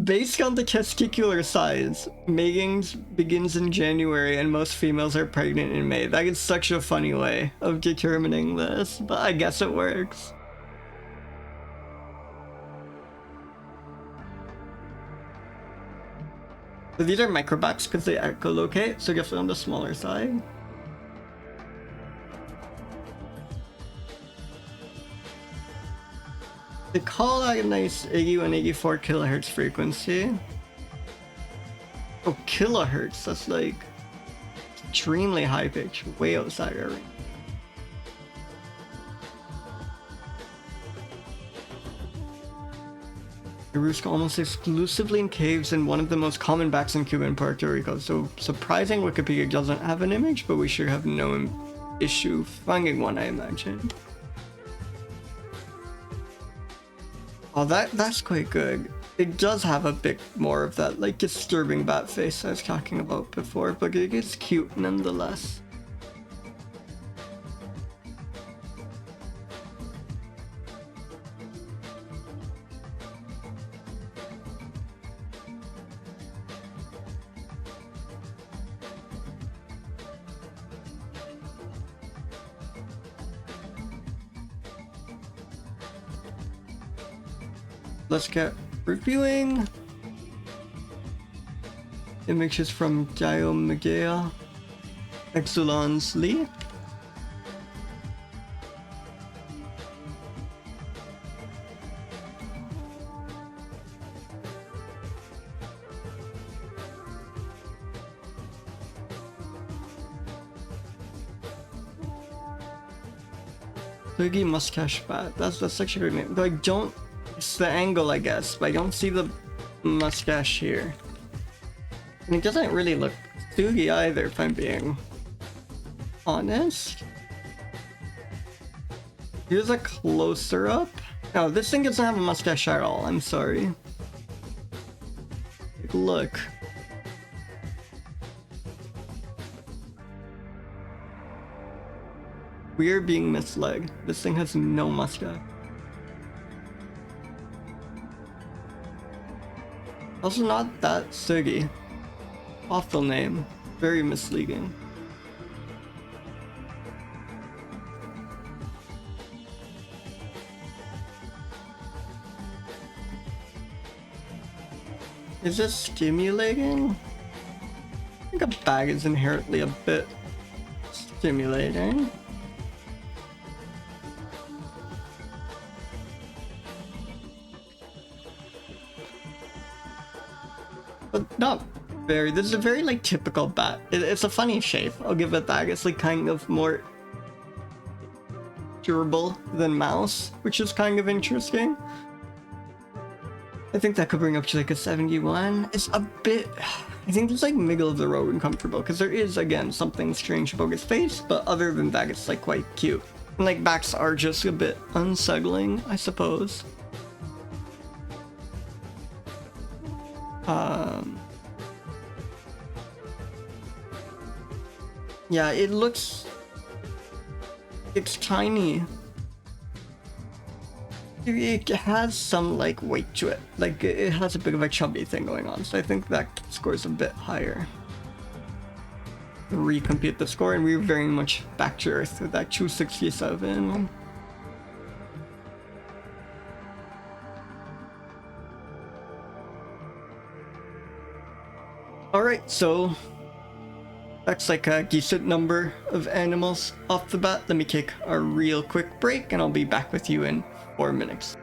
Based on the testicular size, mating begins in January and most females are pregnant in May. That is such a funny way of determining this, but I guess it works. So these are microbats because they echolocate, so definitely on the smaller side. They call out a nice 81, 84 kilohertz frequency. Oh, kilohertz, that's like extremely high pitch, way outside our range. They roost almost exclusively in caves and one of the most common bats in Cuba and Puerto Rico. So surprising Wikipedia doesn't have an image, but we should have no issue finding one, I imagine. Oh, that's quite good. It does have a bit more of that like disturbing bat face I was talking about before, but it is cute nonetheless. Let's get reviewing images from Diomegea Exulans Lee. Twiggy Mustache Bat. That's such a good name. Though I don't. It's the angle, I guess, but I don't see the mustache here. And it doesn't really look Thugi either, if I'm being honest. Here's a closer up. No, this thing doesn't have a mustache at all. I'm sorry. Look. We are being misled. This thing has no mustache. Also not that Sugi. Awful name. Very misleading. Is this stimulating? I think a bag is inherently a bit stimulating. not very, this is a very like typical bat. It's a funny shape, I'll give it that. It's like kind of more durable than mouse, which is kind of interesting. I think that could bring up to like a 71. It's a bit, I think it's like middle of the road and comfortable, because there is again something strange about his face, but other than that it's like quite cute. And like bats are just a bit unsettling, I suppose. Yeah, it's tiny. It has some like weight to it, like it has a bit of a chubby thing going on, so I think that scores a bit higher. Recompute the score, and we're very much back to earth with that 267. Alright, so that's like a decent number of animals off the bat. Let me take a real quick break and I'll be back with you in 4 minutes.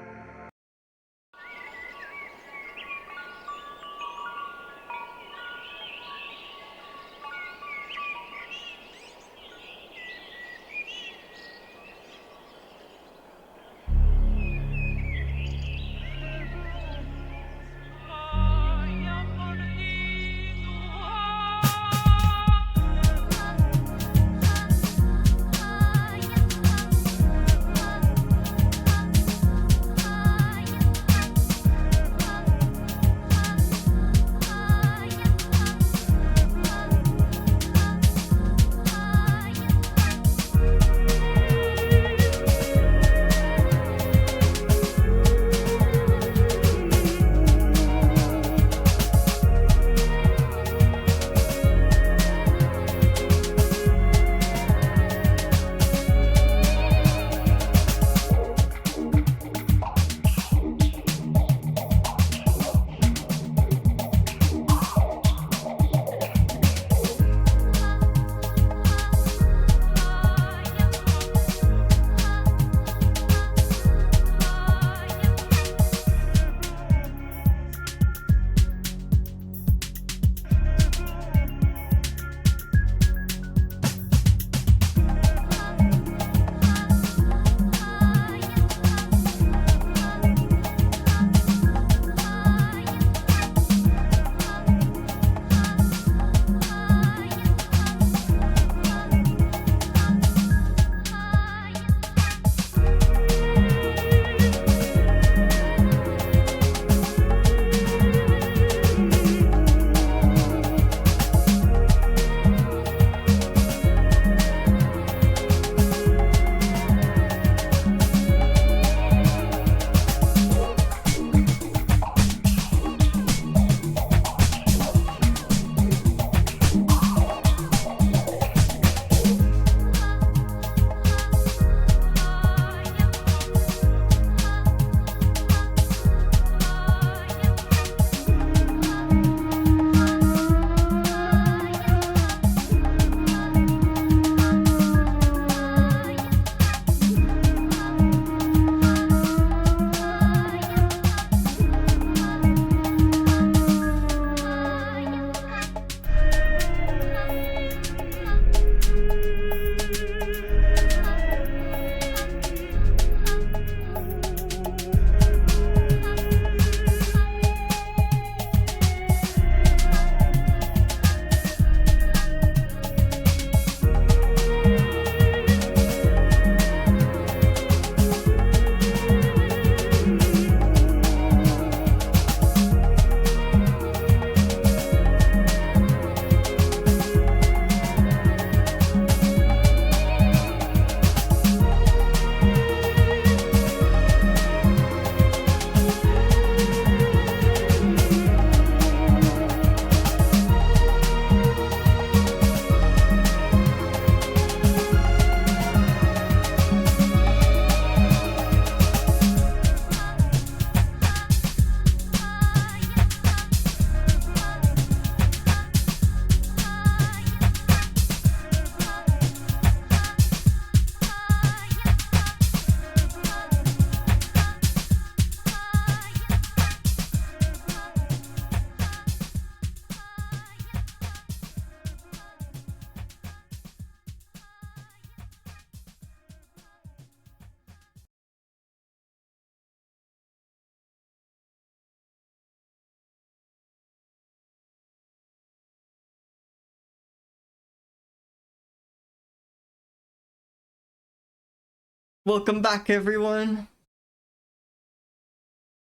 Welcome back, everyone.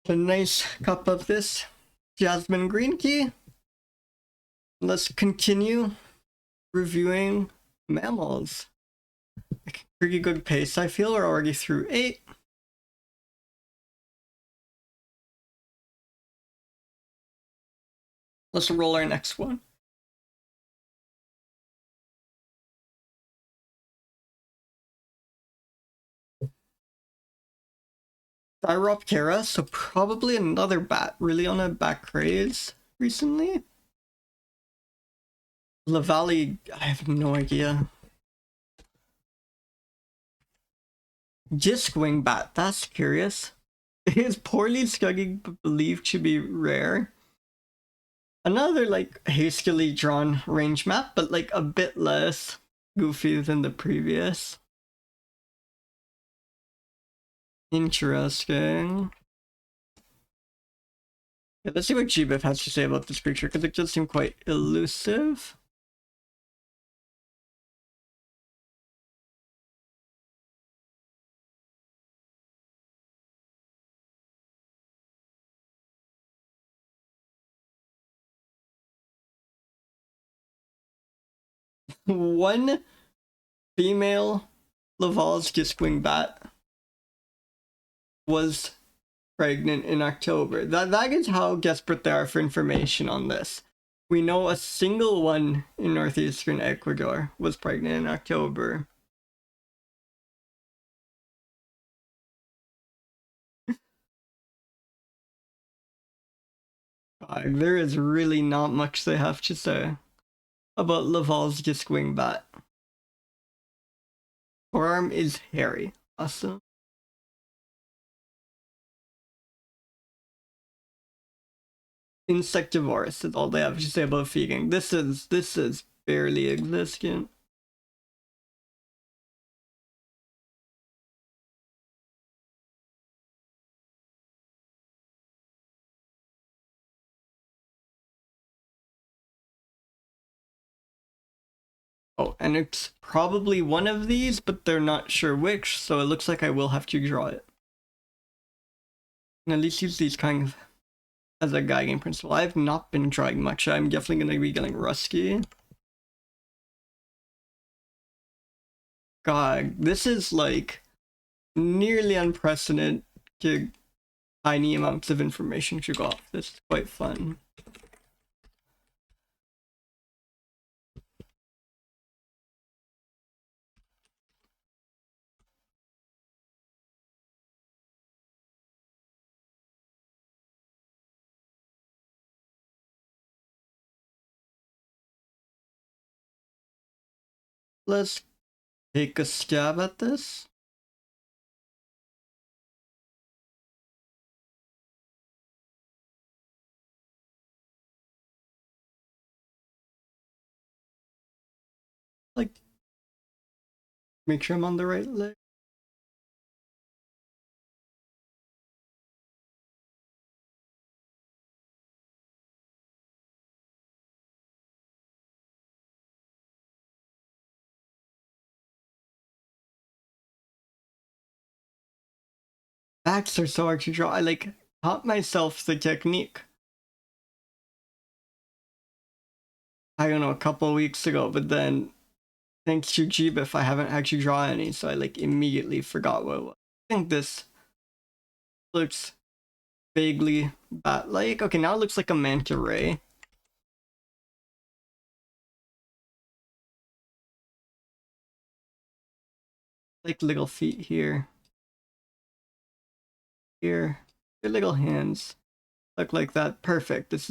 A nice cup of this jasmine green tea. Let's continue reviewing mammals. Pretty good pace, I feel. We're already through 8. Let's roll our next one. Thyroptera, so probably another bat. Really on a bat craze recently. Lavalley, I have no idea. Disc-wing bat, that's curious. It is poorly studied but believed to be rare. Another like hastily drawn range map, but like a bit less goofy than the previous. Interesting. Yeah, let's see what GBIF has to say about this creature, because it does seem quite elusive. One female Laval's disc-wing bat was pregnant in October. That is how desperate they are for information on this. We know a single one in northeastern Ecuador was pregnant in October. There is really not much they have to say about Laval's disc-wing bat. Forearm is hairy. Awesome. Insectivorous is all they have to say about feeding. This is barely existent. Oh, and it's probably one of these, but they're not sure which, so it looks like I will have to draw it. And at least use these kind of as a guiding principle. I've not been drawing much. I'm definitely going to be getting rusty. God, this is like nearly unprecedented tiny amounts of information to go off. This is quite fun. Let's take a stab at this. Like, make sure I'm on the right leg. Backs are so hard to draw. I like taught myself the technique. I don't know, a couple weeks ago, but then thanks to GBIF, I haven't actually drawn any, so I like immediately forgot what it was. I think this looks vaguely bat-like. Okay, now it looks like a manta ray. Like little feet here. Here. Their little hands look like that. Perfect. This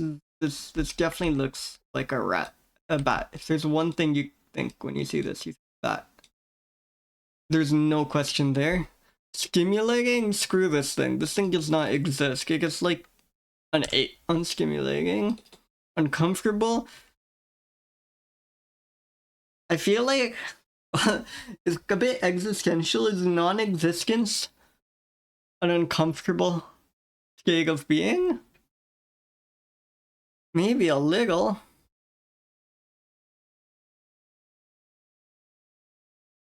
definitely looks like a bat. If there's one thing you think when you see this, you think that. There's no question there. Stimulating? Screw this thing. This thing does not exist. It gets like an 8 on stimulating. Uncomfortable? I feel like it's a bit existential. Is non-existence an uncomfortable state of being? Maybe a little.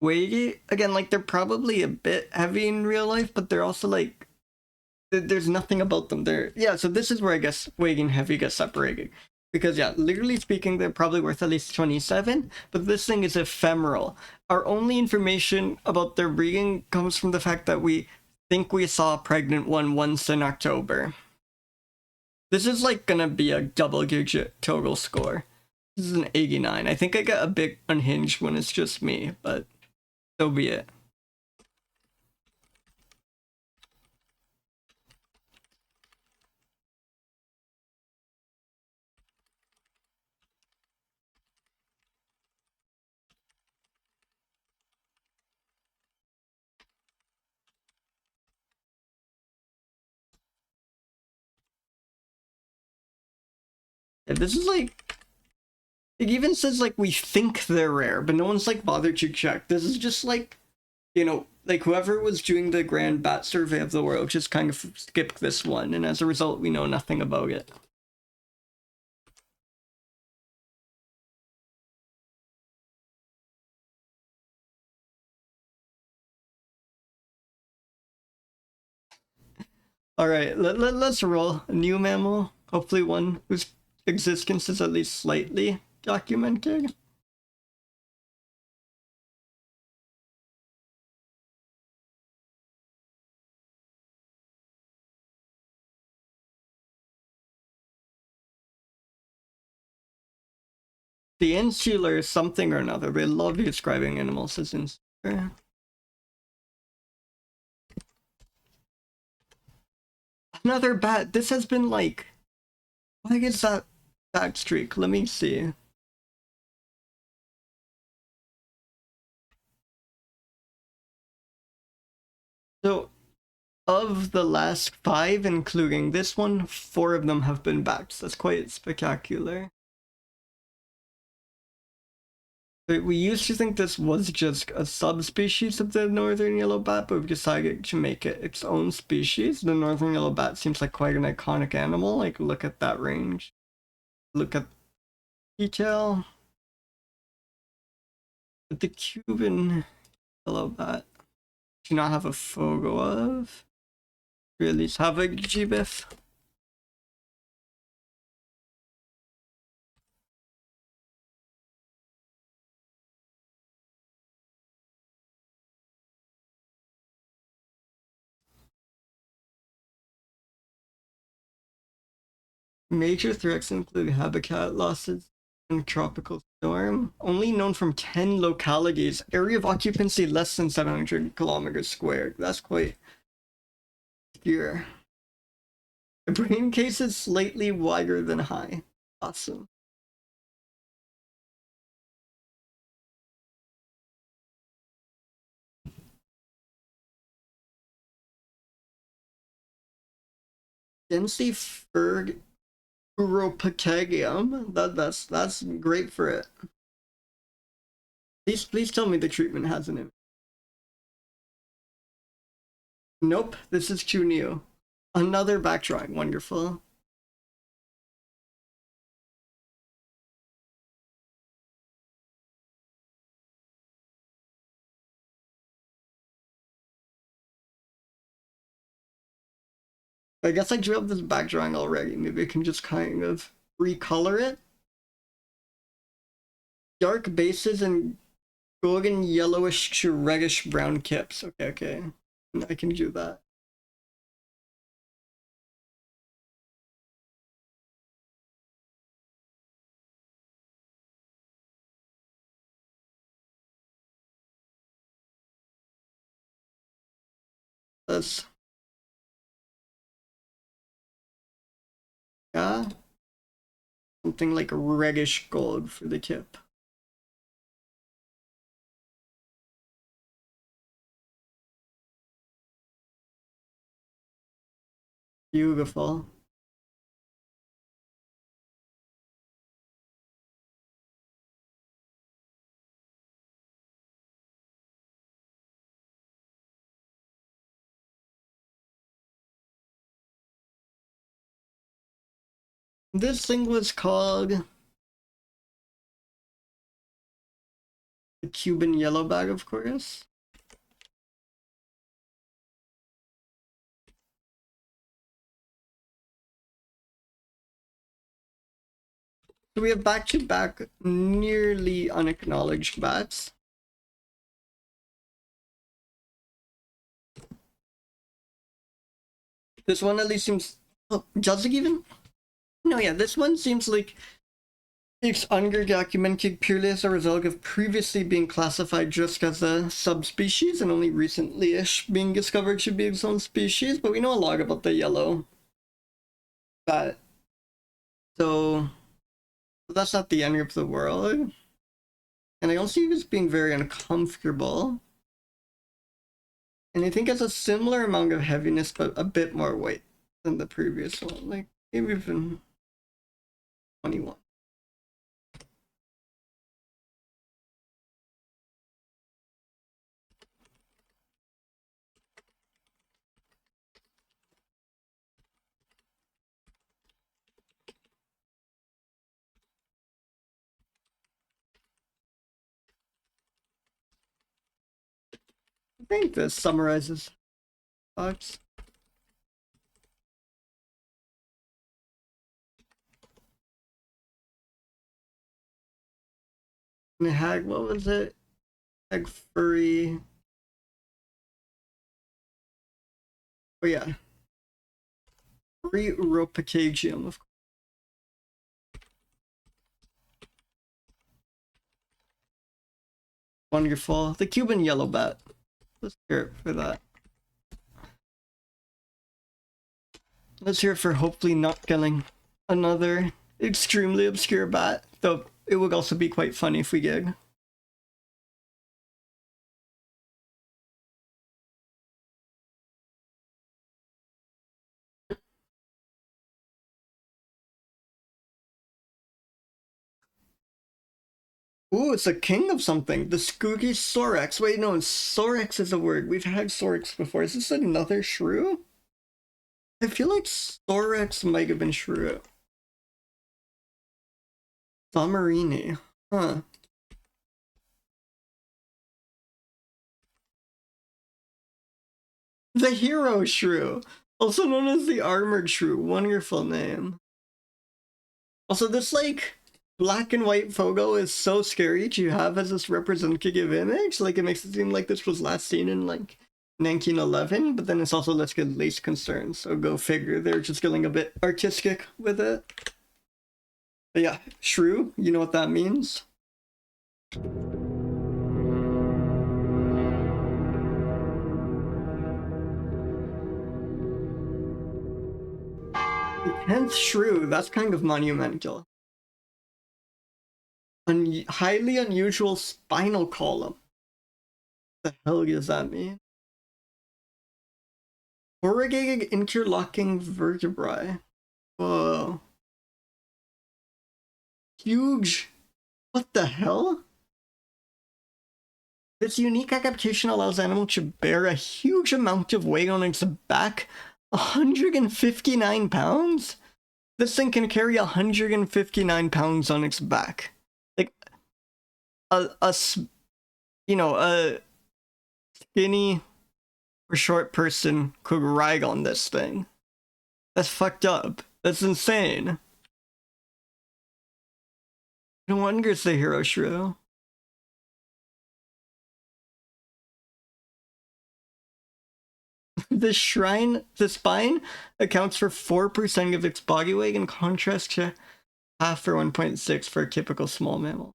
weighty. Again, like they're probably a bit heavy in real life, but they're also like there's nothing about them there. Yeah, so this is where I guess weighty and heavy get separated. Because yeah, literally speaking, they're probably worth at least 27, but this thing is ephemeral. Our only information about their breeding comes from the fact that we think we saw a pregnant one once in October. This is like gonna be a double-digit total score. This is an 89. I think I got a bit unhinged when it's just me, but so be it. Yeah, this is like, it even says like we think they're rare, but no one's like bothered to check. This is just like, you know, like whoever was doing the grand bat survey of the world just kind of skipped this one, and as a result we know nothing about it. Alright, let's roll a new mammal, hopefully one whose existence is at least slightly documented. The insular is something or another, but I love describing animals as insular. Another bat. This has been like, what is that bat streak? Let me see. So, of the last 5, including this one, 4 of them have been bats. That's quite spectacular. But we used to think this was just a subspecies of the northern yellow bat, but we've decided to make it its own species. The northern yellow bat seems like quite an iconic animal. Like, look at that range. Look at detail. But the Cuban yellow bat do not have a photo of. We at least have a GBIF. Major threats include habitat losses and tropical storm. Only known from 10 localities. Area of occupancy less than 700 kilometers squared. That's quite obscure. The brain case is slightly wider than high. Awesome. Densely furred Uropatagium. That's great for it. Please tell me the treatment has an image. Nope, this is too new. Another back drawing, wonderful. I guess I drew up this back drawing already. Maybe I can just kind of recolor it. Dark bases and golden yellowish to reddish brown tips. Okay. I can do that. That's, yeah, something like a reddish gold for the tip. Beautiful. This thing was called Cuban yellow bag, of course. So we have back-to-back nearly unacknowledged bats. This one at least seems... Oh, jelskii even? No, yeah, this one seems like it's underdocumented purely as a result of previously being classified just as a subspecies and only recently-ish being discovered to be its own species, but we know a lot about the yellow bat. So that's not the end of the world. And I don't see this being very uncomfortable. And I think it's a similar amount of heaviness, but a bit more weight than the previous one. Like, maybe even 21. I think this summarizes thoughts. And the hag, what was it? Hag furry. Oh yeah. Furry ropacagium, of course. Wonderful. The Cuban yellow bat. Let's hear it for that. Let's hear it for hopefully not getting another extremely obscure bat, though it would also be quite funny if we did. Ooh, it's a king of something. The Skooky Sorex. Wait, no, Sorex is a word. We've had Sorex before. Is this another shrew? I feel like Sorex might have been shrew. Samarini. Huh. The Hero Shrew. Also known as the Armored Shrew. Wonderful name. Also, this, like, black and white photo is so scary to have as this representative image. Like, it makes it seem like this was last seen in, like, 1911, but then it's also let's get least concerned, so go figure. They're just getting a bit artistic with it. But yeah, shrew, you know what that means? The 10th shrew, that's kind of monumental. Highly unusual spinal column. What the hell does that mean? Corrugated interlocking vertebrae. Whoa. Huge. What the hell? This unique adaptation allows animals to bear a huge amount of weight on its back. 159 pounds? This thing can carry 159 pounds on its back. Like, a skinny or short person could ride on this thing. That's fucked up. That's insane. No wonder it's the Hero Shrew. The spine accounts for 4% of its body weight, in contrast to half or 1.6 for a typical small mammal.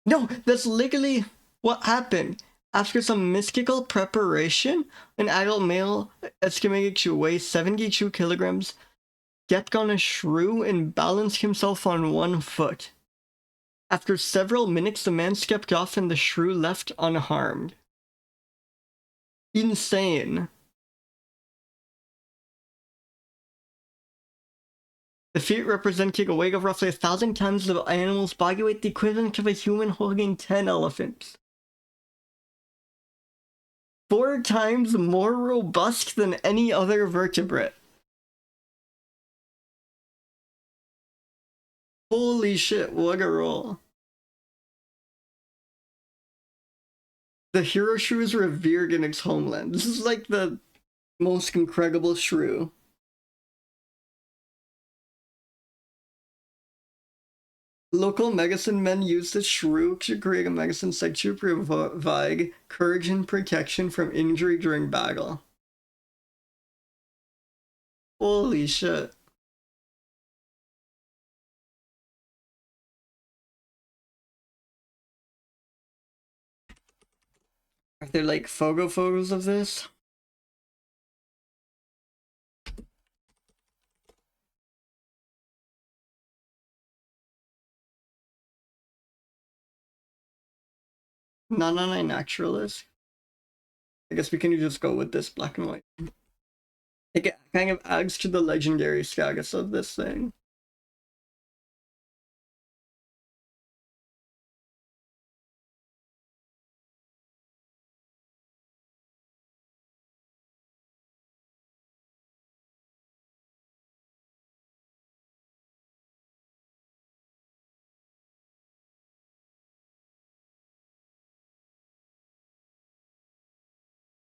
No, that's literally what happened. After some mystical preparation, an adult male estimated to weigh 72 kilograms stepped on a shrew and balanced himself on one foot. After several minutes, the man stepped off and the shrew left unharmed. Insane. The feet represented a weight of roughly 1,000 times the animal's body weight, the equivalent of a human holding 10 elephants. 4 times more robust than any other vertebrate. Holy shit, what a roll. The hero shrew is revered in its homeland. This is like the most incredible shrew. Local medicine men use the shrew to create a medicine said to provide courage and protection from injury during battle. Holy shit. Are there like photos of this? None on a naturalist. I guess we can just go with this black and white. It kind of adds to the legendary status of this thing.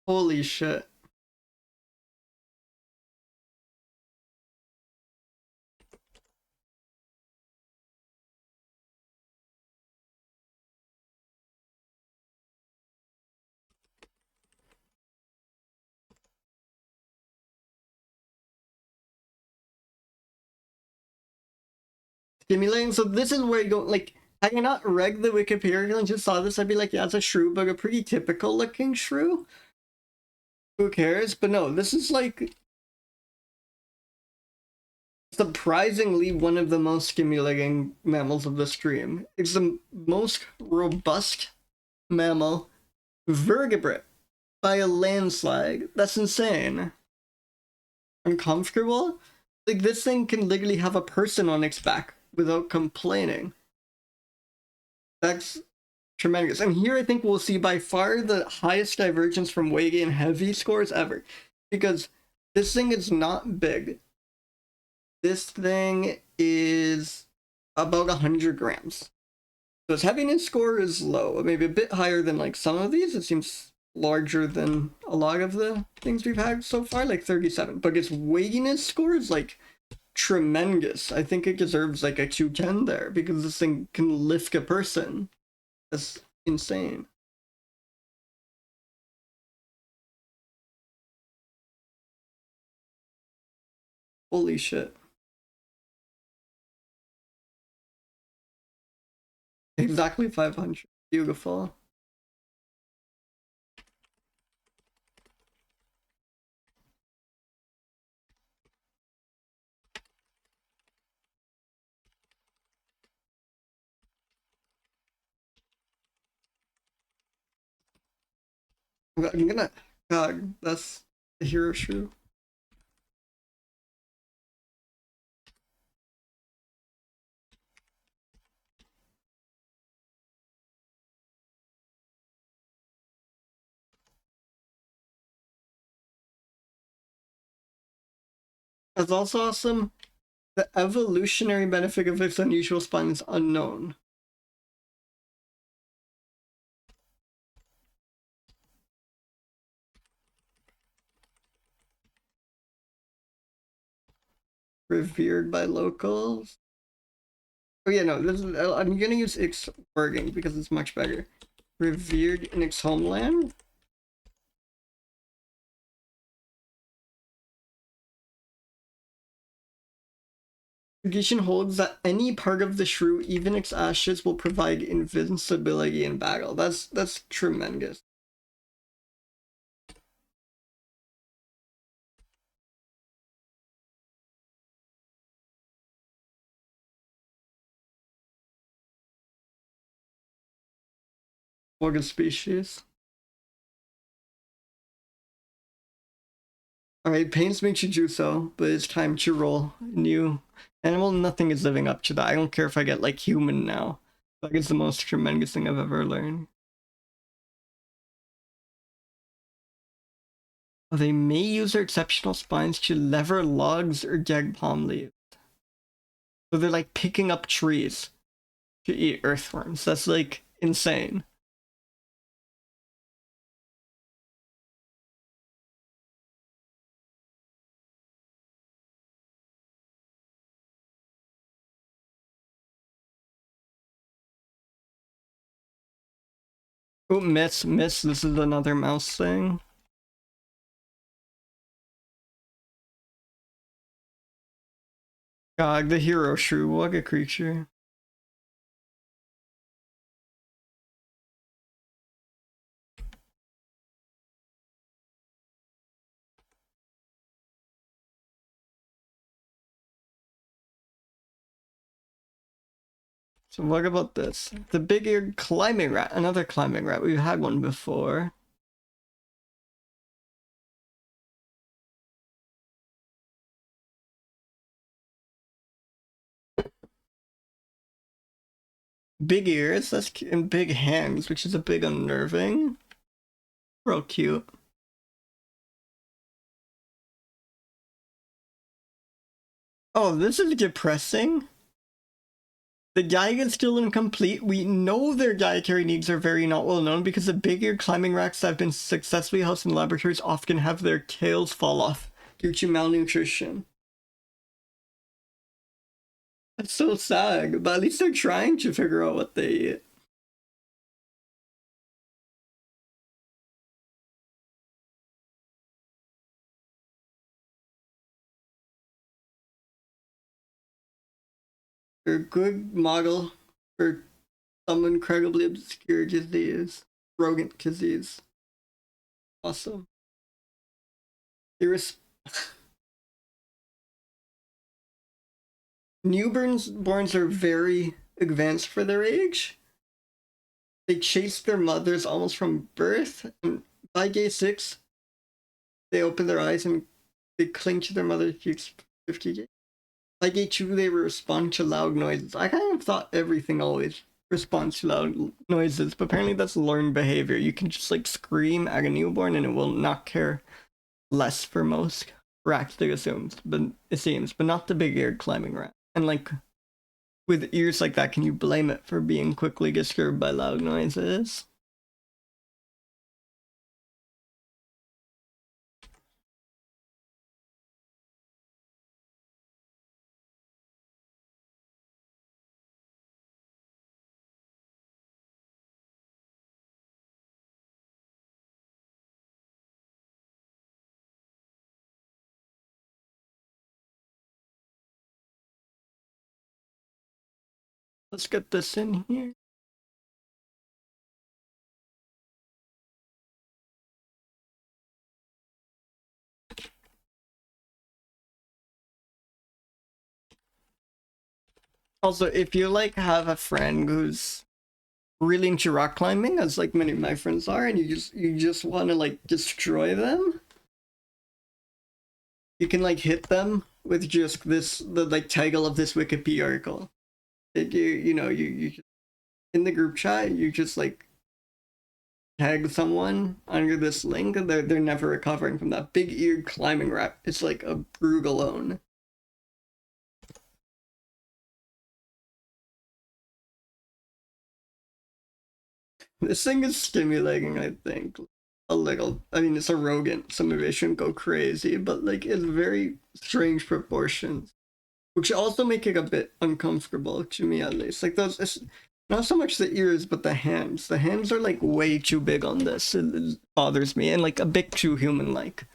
Holy shit. Stimulating, so this is where you go, like, had I not read the Wikipedia and just saw this, I'd be like, yeah, it's a shrew, but a pretty typical looking shrew. Who cares? But no, this is like surprisingly one of the most stimulating mammals of the stream. It's the most robust mammal vertebrate by a landslide. That's insane. Uncomfortable? Like, this thing can literally have a person on its back without complaining. That's tremendous. And here I think we'll see by far the highest divergence from weight and heavy scores ever. Because this thing is not big. This thing is about 100 grams. So its heaviness score is low. Maybe a bit higher than like some of these. It seems larger than a lot of the things we've had so far, like 37. But its weightiness score is like tremendous. I think it deserves like a 210 there because this thing can lift a person. That's insane. Holy shit. Exactly 500. Beautiful. I'm gonna. God, that's the hero shrew. That's also awesome. The evolutionary benefit of its unusual spine is unknown. Revered by locals. Oh yeah, no, this is, I'm gonna use its wording because it's much better. Revered in its homeland. Tradition holds that any part of the shrew, even its ashes, will provide invincibility in battle. That's tremendous. Organ species. Alright, pains makes you do so, but it's time to roll new animal. Nothing is living up to that. I don't care if I get like human now. Like, it's the most tremendous thing I've ever learned. They may use their exceptional spines to lever logs or dead palm leaves. So they're like picking up trees to eat earthworms. That's like insane. Oh, miss. This is another mouse thing. God, the hero shrew, what a creature. So what about this? The big-eared climbing rat, another climbing rat. We've had one before. Big ears, that's cute, and big hands, which is a bit unnerving. Real cute. Oh, this is depressing. The gag is still incomplete. We know their dietary needs are very not well known because the big-eared climbing rats that have been successfully housed in laboratories often have their tails fall off due to malnutrition. That's so sad, but at least they're trying to figure out what they eat. They're a good model for some incredibly obscure disease. Rodent disease. Awesome. Newborns are very advanced for their age. They chase their mothers almost from birth, and by day 6, they open their eyes and they cling to their mother's cheeks for 50 days. By day 2, they respond to loud noises. I kind of thought everything always responds to loud noises, but apparently that's learned behavior. You can just like scream at a newborn and it will not care less for most rats, it seems, but not the big-eared climbing rat. And like, with ears like that, can you blame it for being quickly disturbed by loud noises? Let's get this in here. Also, if you like have a friend who's really into rock climbing, as like many of my friends are, and you just want to like destroy them, you can like hit them with just the like title of this Wikipedia article. You in the group chat, you just like tag someone under this link, and they're never recovering from that. Big-eared climbing rat. It's like a brugalone. This thing is stimulating, I think. A little. I mean, it's a rodent, so maybe I shouldn't go crazy, but like, it's very strange proportions. Which also make it a bit uncomfortable, to me at least. Like, it's not so much the ears, but the hands. The hands are like way too big on this. It bothers me, and like a bit too human-like.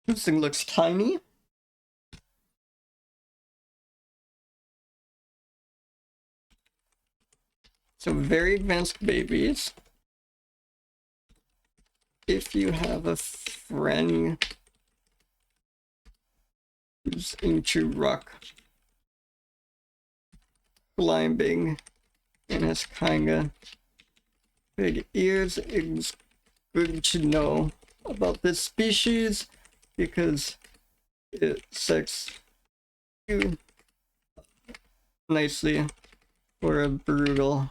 This thing looks tiny. So very advanced babies. If you have a friend who's into rock climbing and has kinda big ears, it's good to know about this species because it sets you nicely for a brutal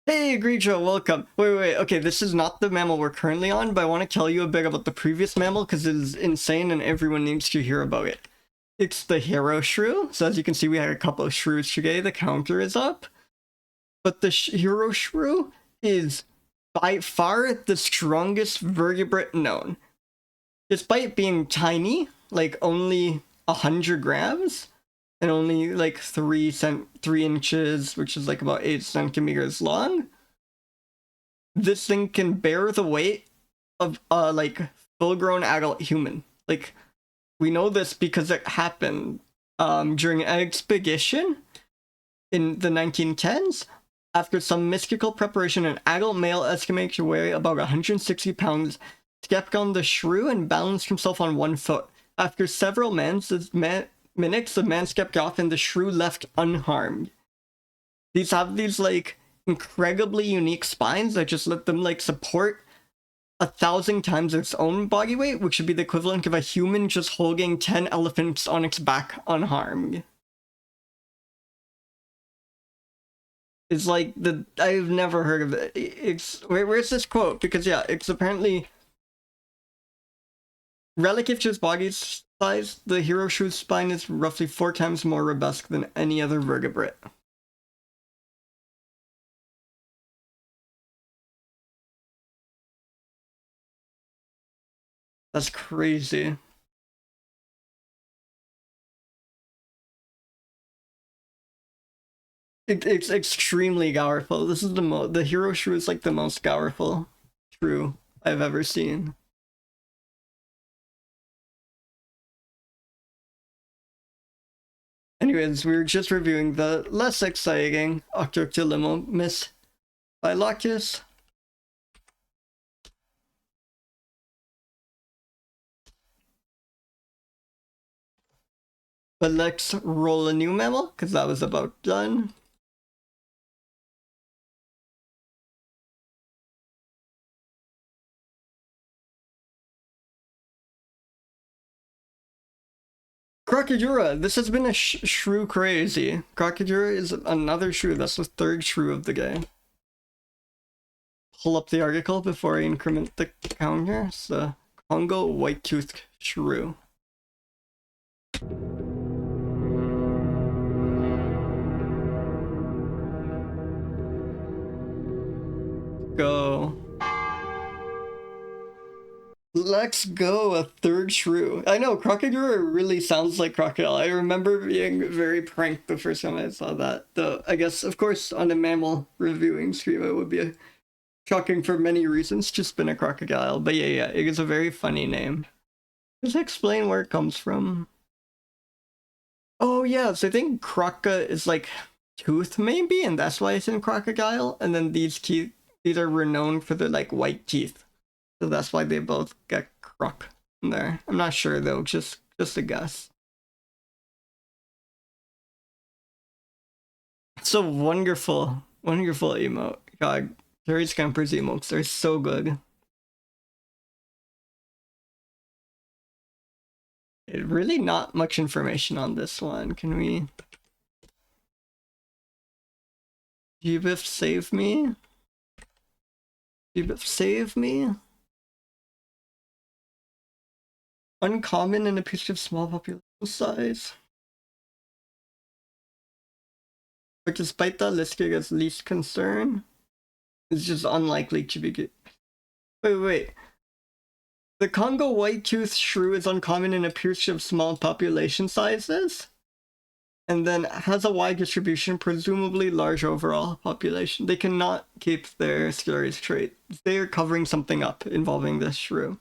Hey, Egregio, welcome. Wait, okay, this is not the mammal we're currently on, but I want to tell you a bit about the previous mammal because it is insane and everyone needs to hear about it. It's the hero shrew. So as you can see, we had a couple of shrews today. The counter is up. But the hero shrew is by far the strongest vertebrate known. Despite being tiny, like only 100 grams, and only like 3 inches, which is like about 8 centimeters long, this thing can bear the weight of like full-grown adult human. Like, we know this because it happened during an expedition in the 1910s. After some mystical preparation, an adult male estimated to weigh about 160 pounds stepped on the shrew and balanced himself on one foot. After several minutes, the man stepped off and the shrew left unharmed. These have these like incredibly unique spines that just let them like support 1,000 times its own body weight, which would be the equivalent of a human just holding 10 elephants on its back unharmed. It's like I've never heard of it. Where's this quote? Because yeah, it's apparently relative to its body size, the hero shrew's spine is roughly 4 times more robust than any other vertebrate. That's crazy. It's extremely powerful. This is the hero shrew is like the most powerful shrew I've ever seen. Anyways, we were just reviewing the less exciting Ototylomys phyllotis. But let's roll a new mammal, because that was about done. Crocidura! This has been a shrew crazy. Crocidura is another shrew. That's the 3rd shrew of the game. Pull up the article before I increment the counter. It's the Congo white-toothed shrew. Go. Let's go, a 3rd shrew. I know, Crocidura really sounds like crocodile. I remember being very pranked the first time I saw that. Though, I guess, of course, on a mammal reviewing stream, it would be shocking for many reasons, just been a crocodile. But yeah, it is a very funny name. Just explain where it comes from. Oh yeah, so I think croca is like tooth maybe, and that's why it's in crocodile. And then these teeth, these are renowned for their like white teeth. So that's why they both get croc in there. I'm not sure though, just a guess. It's a wonderful emote. God, Terry Scamper's emotes, they're so good. Really not much information on this one. Can we... GBIF save me? GBIF save me? Uncommon and appears to have small population size. But despite that, listed as least concern, it's just unlikely to be good. Wait. The Congo white-toothed shrew is uncommon and appears to have small population sizes, and then has a wide distribution, presumably large overall population. They cannot keep their Scarius trait. They are covering something up involving this shrew.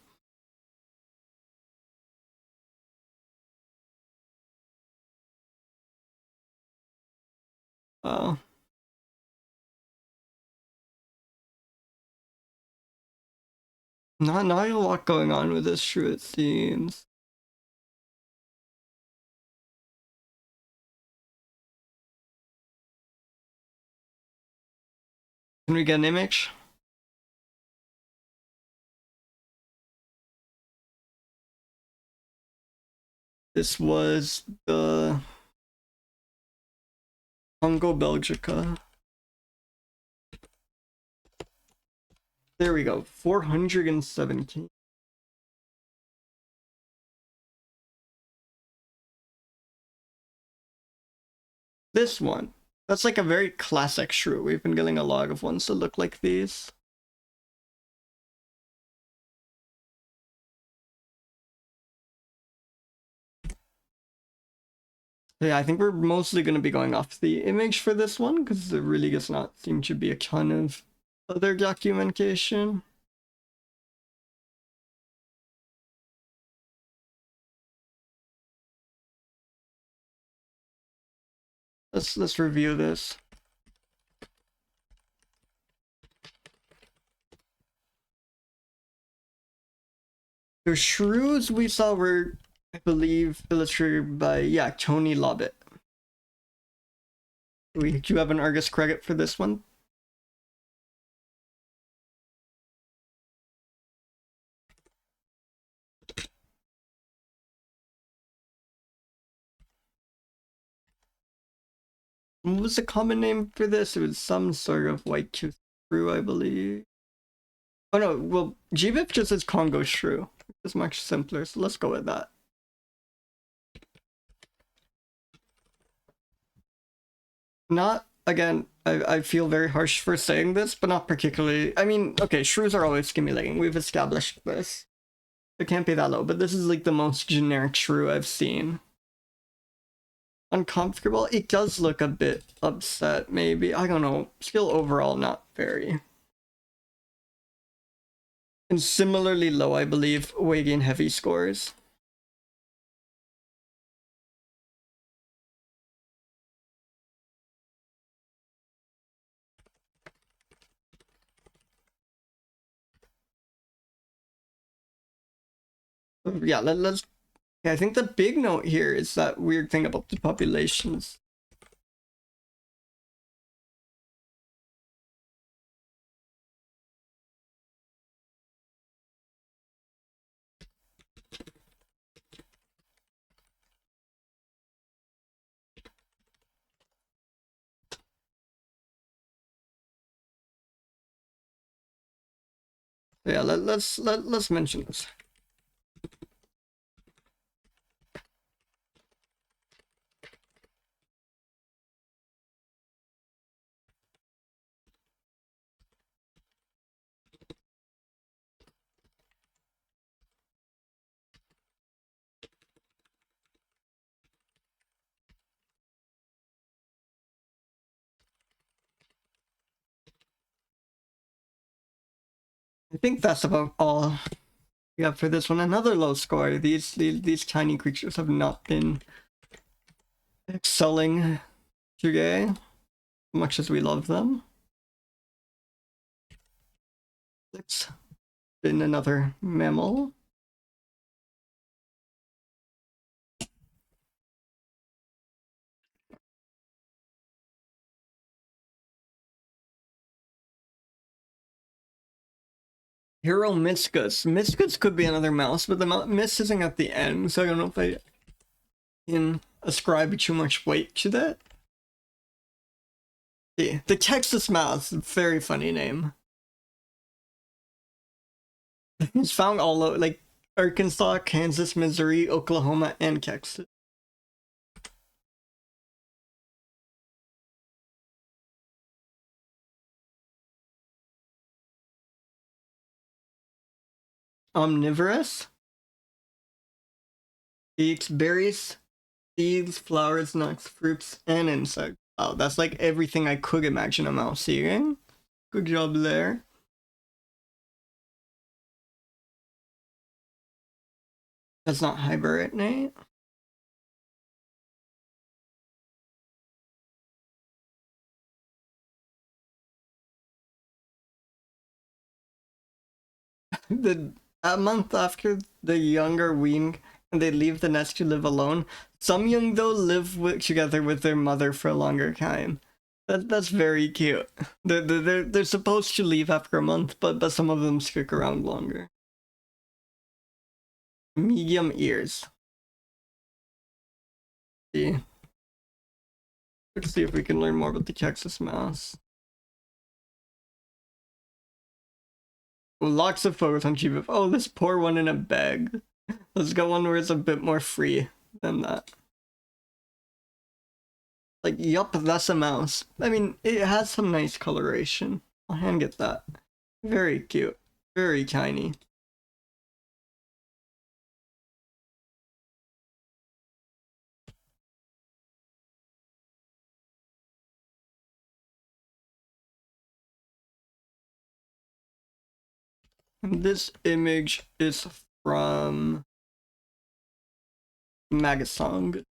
Oh. Not a lot going on with this shrew, it seems. Can we get an image? This was the congobelgica. There we go, 417. This one, that's like a very classic shrew. We've been getting a lot of ones that look like these. Yeah, I think we're mostly going to be going off the image for this one because there really does not seem to be a ton of other documentation. Let's review this. The shrews we saw were, I believe, illustrated by, yeah, Tony Lobbit. Do you have an Argus credit for this one? What was the common name for this? It was some sort of white-toothed shrew, I believe. Oh no, well, GBIF just says Congo shrew. It's much simpler, so let's go with that. Not, again, I feel very harsh for saying this, but not particularly. I mean, okay, shrews are always stimulating. We've established this. It can't be that low, but this is like the most generic shrew I've seen. Uncomfortable? It does look a bit upset, maybe. I don't know. Skill overall, not very. And similarly low, I believe, weighty and heavy scores. Yeah, let's... Yeah, I think the big note here is that weird thing about the populations. Yeah, let's mention this. I think that's about all we have for this one. Another low score. These tiny creatures have not been excelling today, much as we love them. It's been another mammal. Peromyscus. Myscus could be another mouse, but the mys isn't at the end, so I don't know if I can ascribe too much weight to that. The Texas mouse, very funny name. It's found all over, like Arkansas, Kansas, Missouri, Oklahoma, and Texas. Omnivorous. Eats berries, seeds, flowers, nuts, fruits, and insects. Oh, that's like everything I could imagine a mouse eating. Good job there. Does not hibernate. A month after the younger wean and they leave the nest to live alone. Some young though live together with their mother for a longer time. That's very cute. They're supposed to leave after a month, but some of them stick around longer. Medium ears. See. Let's see if we can learn more about the Texas mouse. Lots of photos on GBIF. Oh, this poor one in a bag. Let's go one where it's a bit more free than that. Like, yup, that's a mouse. I mean, it has some nice coloration. I'll hand get that. Very cute. Very tiny. And this image is from Magasong.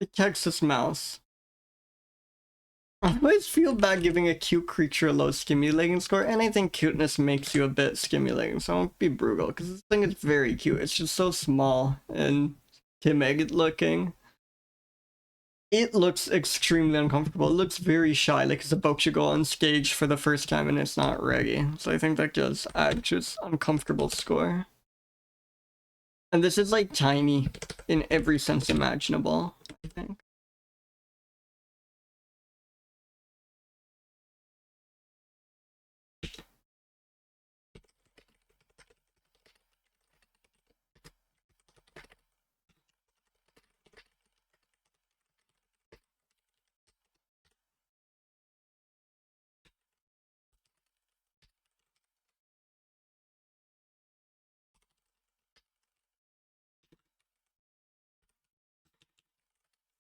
The Texas mouse. I always feel bad giving a cute creature a low stimulating score, and I think cuteness makes you a bit stimulating, so I won't be brutal, because this thing is very cute. It's just so small and timid looking. It looks extremely uncomfortable. It looks very shy, like it's about to go on stage for the first time and it's not ready. So I think that does add just uncomfortable score. And this is like tiny in every sense imaginable, I think.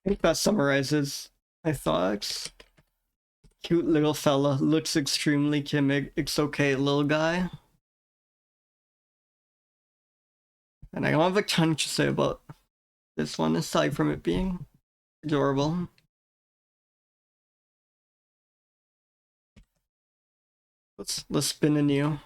I think that summarizes my thoughts. Cute little fella, looks extremely timid. It's okay, little guy. And I don't have a ton to say about this one, aside from it being adorable. Let's spin anew.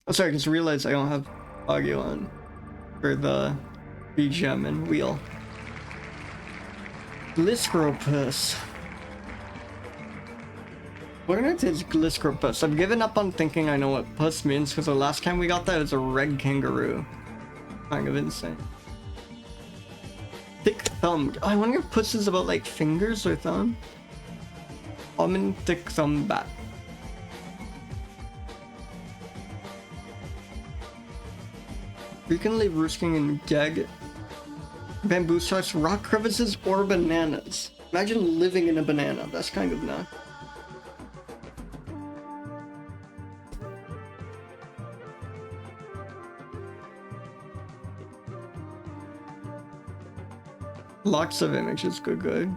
Oh, sorry, I just realized I don't have audio on for the BGM and wheel. Glischropus. What is Glischropus? I've given up on thinking I know what pus means because the last time we got that it was a red kangaroo. Kind of insane. Thick-thumbed. Oh, I wonder if puss is about like fingers or thumb. Common thick-thumb bat. Frequently roosting in dead bamboo stalks, rock crevices, or bananas. Imagine living in a banana. That's kind of nuts. Lots of images, good.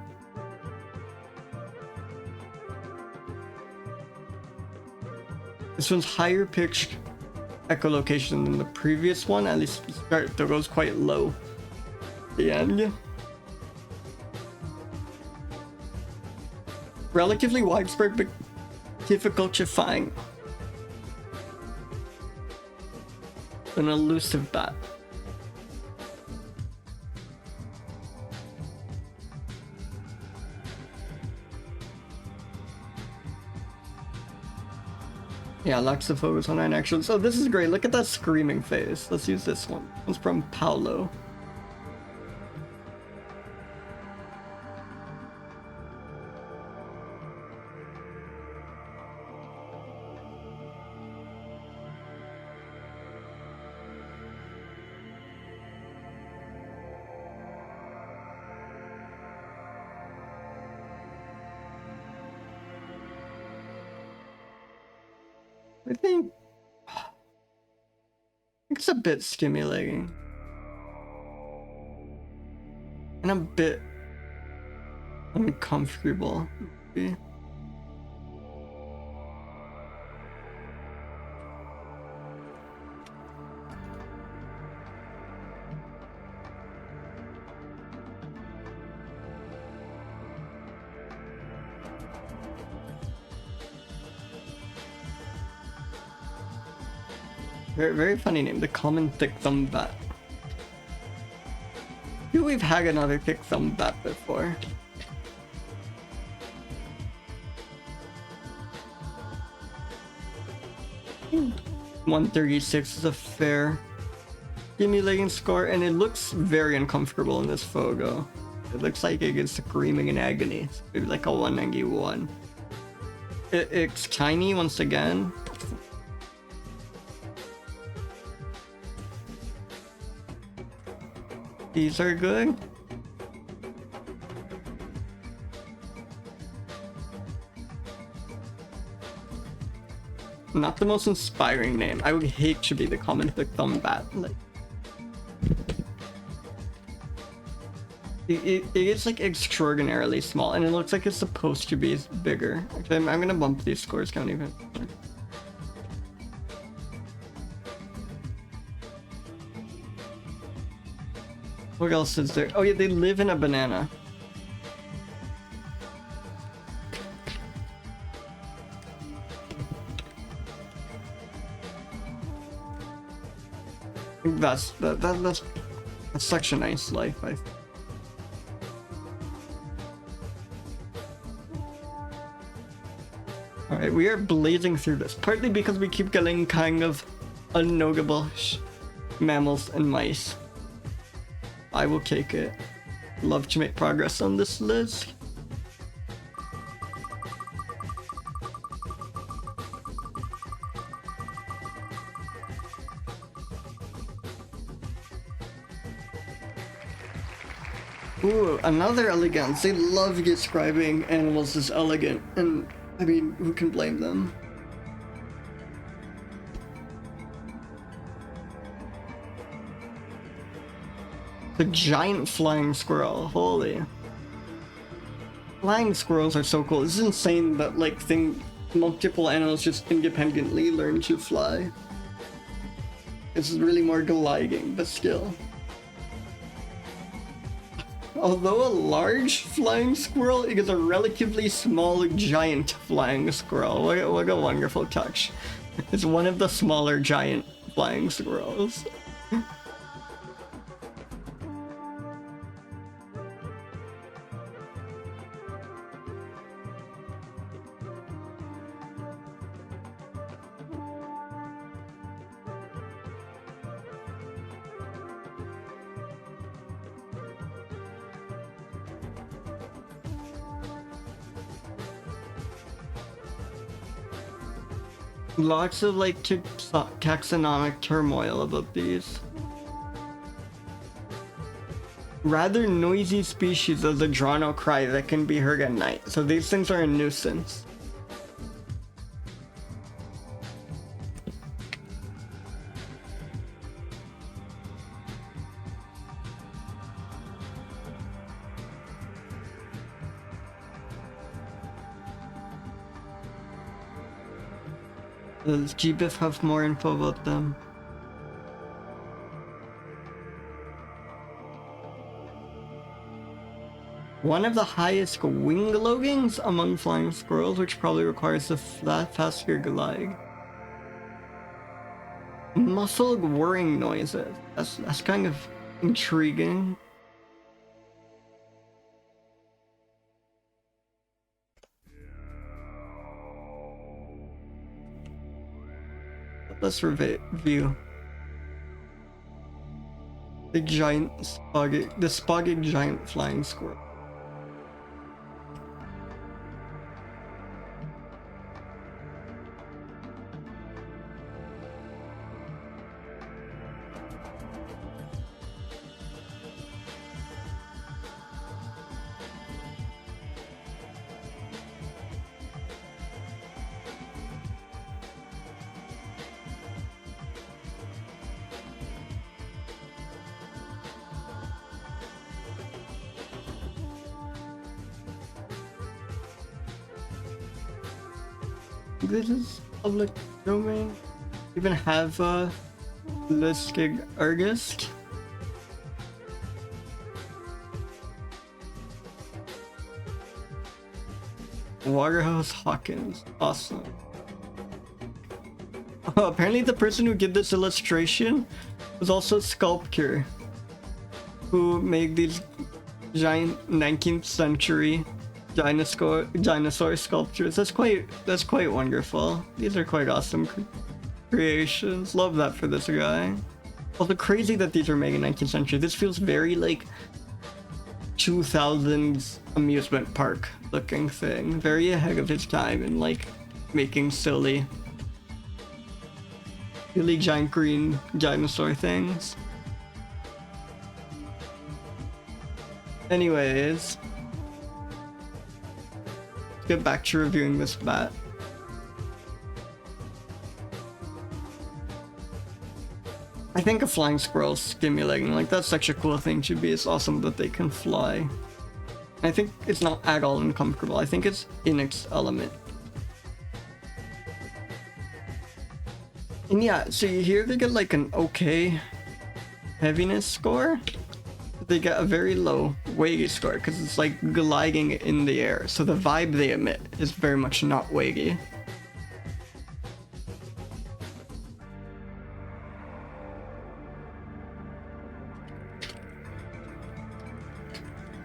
This one's higher pitched echolocation than the previous one, at least the start that goes quite low at the end. Relatively widespread but difficult to find. An elusive bat. Yeah, lots of photos on 9 actually. So this is great. Look at that screaming face. Let's use this one. It's from Paolo. I think it's a bit stimulating and a bit uncomfortable. Maybe. Very, very funny name, the common thick-thumbed bat. Feel we've had another thick-thumbed bat before. Hmm. 136 is a fair accumulating score, and it looks very uncomfortable in this photo. It looks like it gets screaming in agony. Maybe like a 191. It's tiny once again. These are good. Not the most inspiring name. I would hate to be the common thick-thumbed bat. Like, it is like extraordinarily small, and it looks like it's supposed to be bigger. Actually, I'm gonna bump these scores down even. What else is there? Oh yeah, they live in a banana. That's such a nice life, I think. Alright, we are blazing through this, partly because we keep getting kind of unknowable mammals and mice. I will take it. Love to make progress on this list. Ooh, another elegans. They love describing animals as elegant, and I mean, who can blame them? The giant flying squirrel, holy. Flying squirrels are so cool. This is insane that like multiple animals just independently learn to fly. This is really more gliding, but still. Although a large flying squirrel, it is a relatively small giant flying squirrel. What a wonderful touch. It's one of the smaller giant flying squirrels. Lots of like taxonomic turmoil about these. Rather noisy species of the drawn-out cry that can be heard at night, so these things are a nuisance. Does GBIF have more info about them? One of the highest wing logings among flying squirrels, which probably requires a faster glide. Muffled whirring noises. That's kind of intriguing. Let's review the spotted giant flying squirrel. This is public domain. Even have a listed artist. Waterhouse Hawkins, awesome. Oh, apparently the person who did this illustration was also a sculptor who made these giant 19th century dinosaur sculptures. That's quite wonderful. These are quite awesome creations. Love that for this guy. Also crazy that these are made in 19th century. This feels very like 2000s amusement park looking thing. Very ahead of its time and like making silly giant green dinosaur things. Anyways, let's get back to reviewing this bat. I think a flying squirrel's stimulating. Like, that's such a cool thing to be. It's awesome that they can fly. I think it's not at all uncomfortable. I think it's in its element. And yeah, so you hear they get like an okay heaviness score. They get a very low weighty score because it's like gliding in the air. So the vibe they emit is very much not weighty.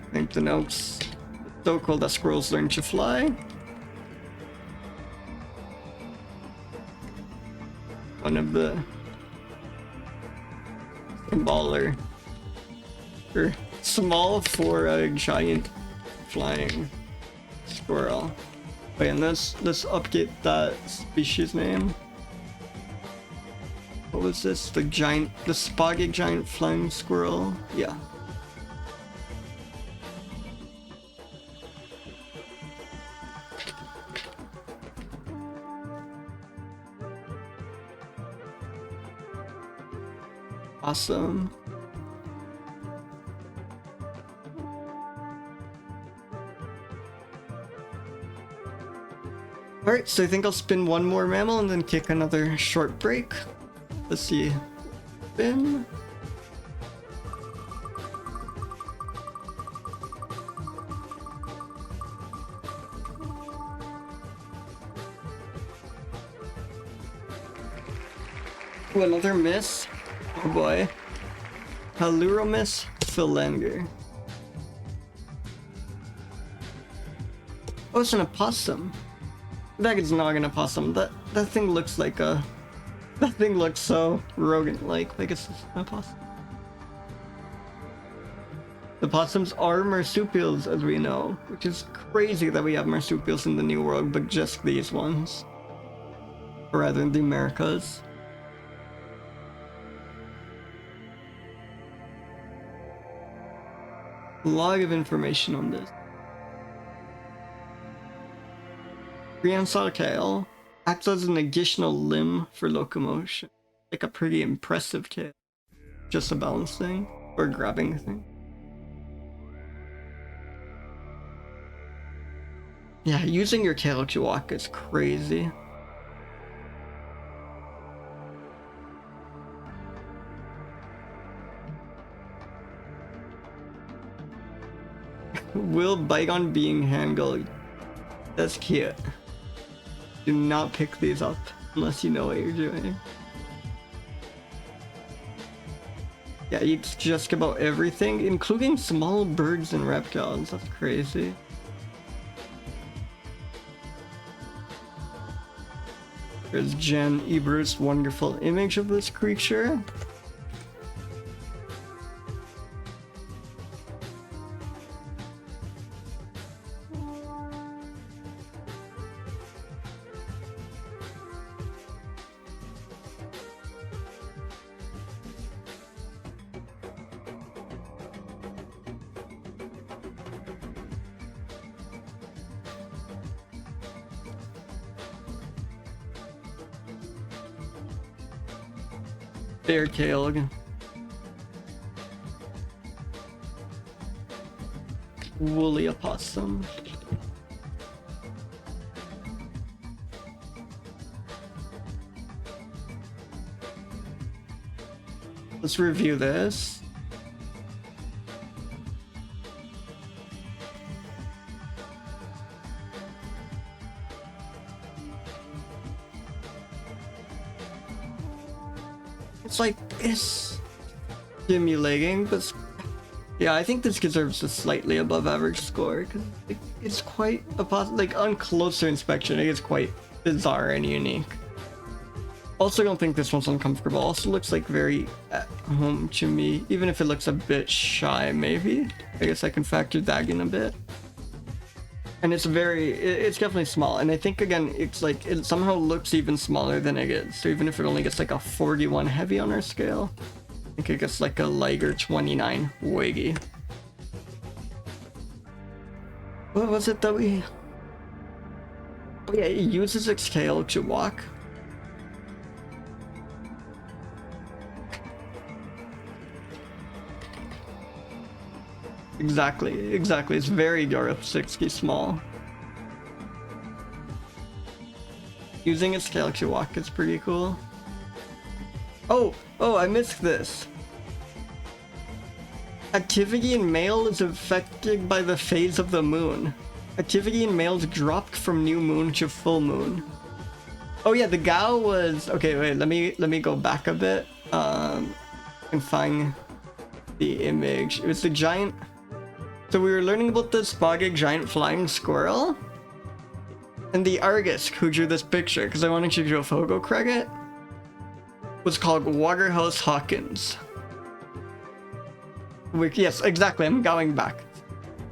I think the notes. So cool that squirrels learn to fly. One of the baller or small for a giant flying squirrel. Wait, and let's update that species name. What was this? The spotted giant flying squirrel? Yeah. Awesome. Alright, so I think I'll spin one more mammal and then take another short break. Let's see. Spin. Ooh, another miss. Oh boy. Caluromys philander. Oh, it's an opossum. That is not an opossum. That thing looks like a... That thing looks so rodent-like. Like it's an opossum. The possums are marsupials, as we know. Which is crazy that we have marsupials in the New World, but just these ones. Or rather, in the Americas. A lot of information on this. Prehensile tail acts as an additional limb for locomotion. Like a pretty impressive tail. Just a balancing or grabbing thing. Yeah, using your tail to walk is crazy. Will bite on being handled. That's cute. Do not pick these up unless you know what you're doing. Yeah, eats just about everything, including small birds and reptiles. That's crazy. There's Jen Ebert's wonderful image of this creature. Bear tail again. Woolly opossum. Let's review this. It's like, it's stimulating, but yeah, I think this deserves a slightly above average score, because it's quite a like on closer inspection, it is quite bizarre and unique. Also don't think this one's uncomfortable. Also looks like very at home to me, even if it looks a bit shy maybe. I guess I can factor that in a bit. And it's definitely small, and I think again it's like it somehow looks even smaller than it is. So even if it only gets like a 41 heavy on our scale, I think it gets like a lighter 29 wiggy. What was it that we... Oh yeah, it uses its tail to walk. Exactly. It's very Dorsalis small. Using its tail to walk is pretty cool. Oh, I missed this. Activity in male is affected by the phase of the moon. Activity in males dropped from new moon to full moon. Oh yeah, the Gao was... Okay, wait, let me go back a bit. And find the image. It was the giant... So we were learning about the spotted giant flying squirrel. And the artist who drew this picture, because I wanted to do a photo credit, was called Waterhouse Hawkins. Yes, exactly, I'm going back.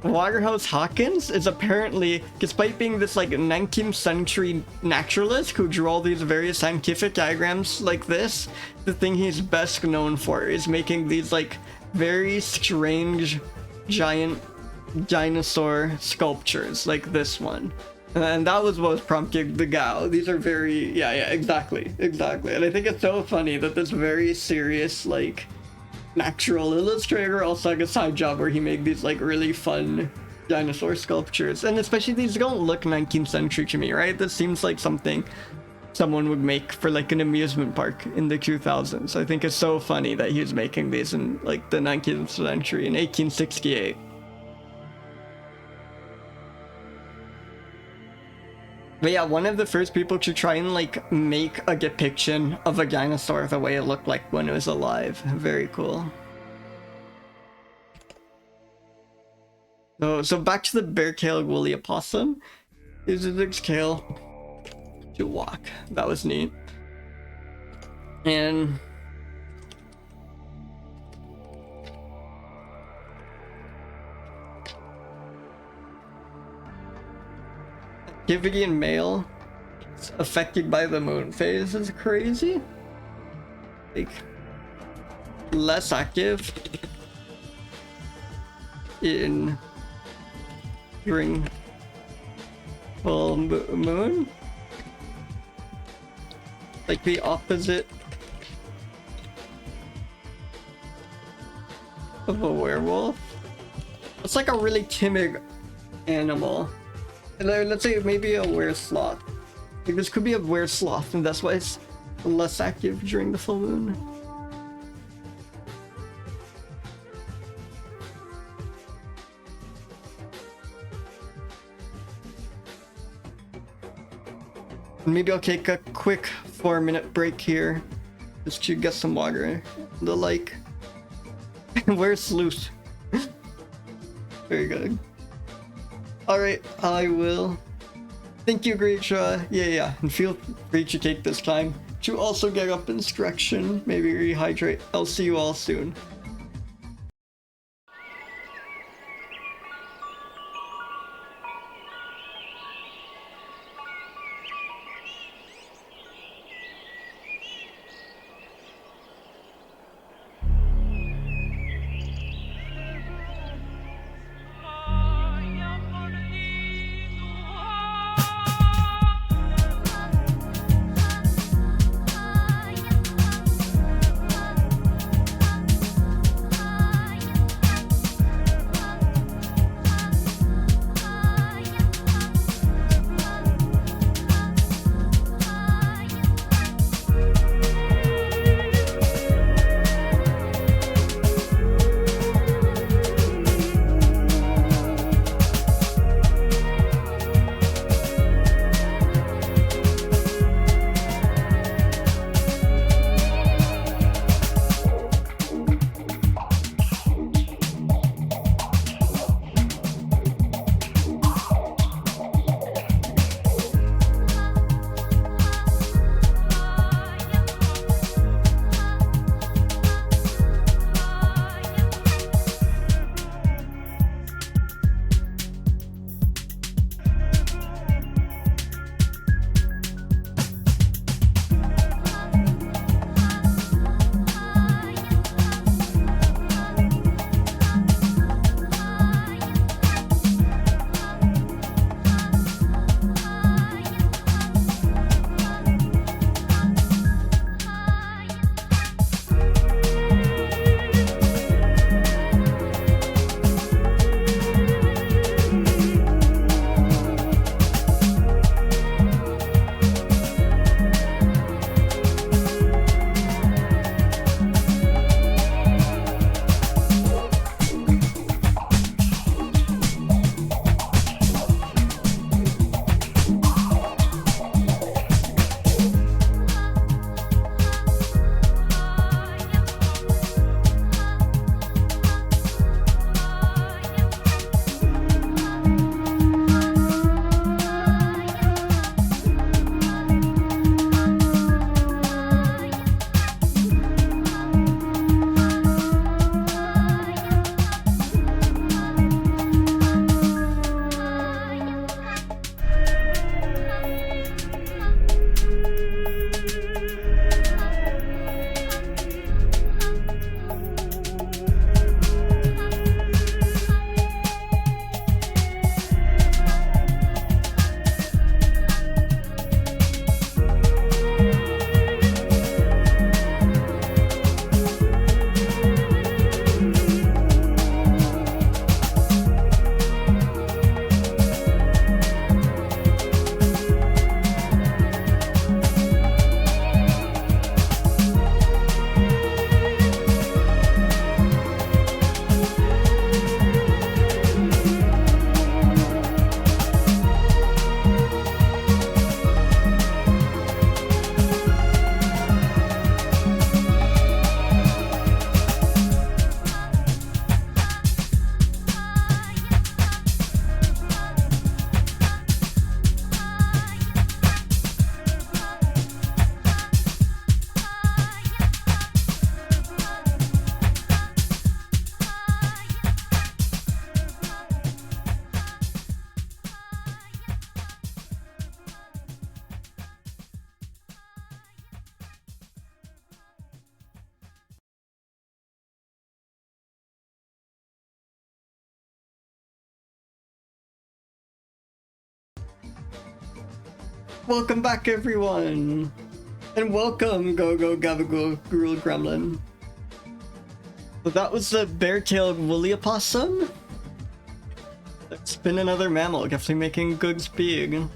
Waterhouse Hawkins is apparently, despite being this like 19th century naturalist who drew all these various scientific diagrams like this, the thing he's best known for is making these like very strange giant dinosaur sculptures like this one. And that was what was prompting the Gao. These are very, yeah, exactly. And I think it's so funny that this very serious, like, natural illustrator also had a side job where he made these, like, really fun dinosaur sculptures. And especially these don't look 19th century to me, right? This seems like something someone would make for, like, an amusement park in the 2000s. I think it's so funny that he was making these in, like, the 19th century in 1868. But yeah, one of the first people to try and like make a depiction of a dinosaur the way it looked like when it was alive. Very cool. So back to the bare-tailed woolly opossum. Uses its tail to walk. That was neat. And activity in male is affected by the moon phase is crazy. Like, less active in during full moon. Like the opposite of a werewolf. It's like a really timid animal. Let's say maybe a weresloth. Like this could be a weresloth, and that's why it's less active during the full moon. Maybe I'll take a quick 4-minute break here, just to get some water and the like. Where's Sleuth? Very good. Alright, I will. Thank you, Grisha. Yeah. And feel free to take this time to also get up and stretching, maybe rehydrate. I'll see you all soon. Welcome back, everyone! And welcome, Go-Go Gabagool Gruel Gremlin. So that was the bare-tailed woolly opossum. It's been another mammal, definitely making good speed.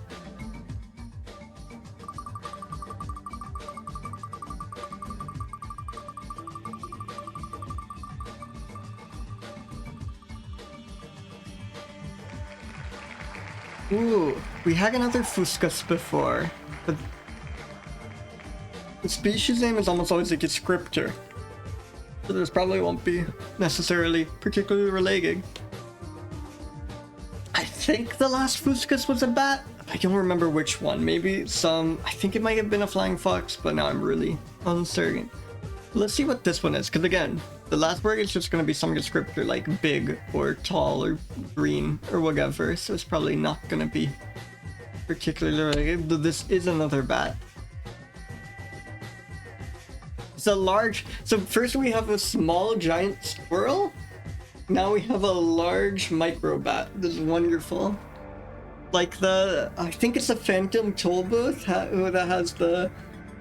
Ooh, we had another fuscus before, but the species name is almost always a descriptor, so this probably won't be necessarily particularly related. I think the last fuscus was a bat. I don't remember which one. Maybe some. I think it might have been a flying fox, but now I'm really uncertain. Let's see what this one is, because again, the last word is just going to be some descriptor like big or tall or green or whatever, so it's probably not going to be particularly related, though this is another bat. It's a large... So first we have a small giant squirrel, now we have a large microbat. This is wonderful. Like the... I think it's a phantom toll booth that has the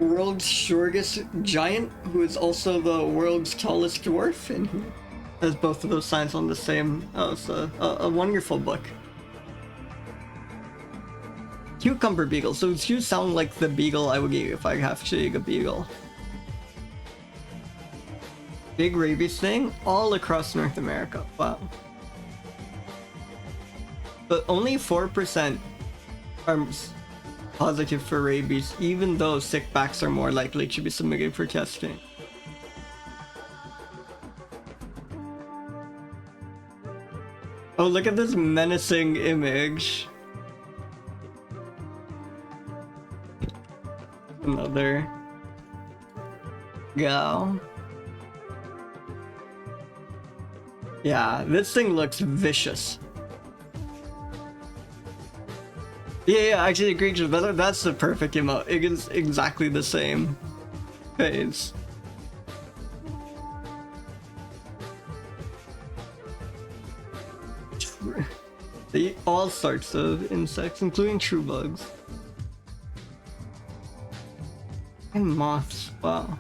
world's shortest giant, who is also the world's tallest dwarf, and he has both of those signs on the same. Oh, it's a wonderful book. Cucumber beagle. So you sound like the beagle I would eat if I have to eat a beagle. Big rabies thing all across North America. Wow. But only 4% are positive for rabies, even though sick backs are more likely to be submitted for testing. Oh, look at this menacing image. Another gal. Yeah, this thing looks vicious. Yeah, I actually agree with that. That's the perfect emote. It is exactly the same phase. They eat all sorts of insects, including true bugs. And moths, wow.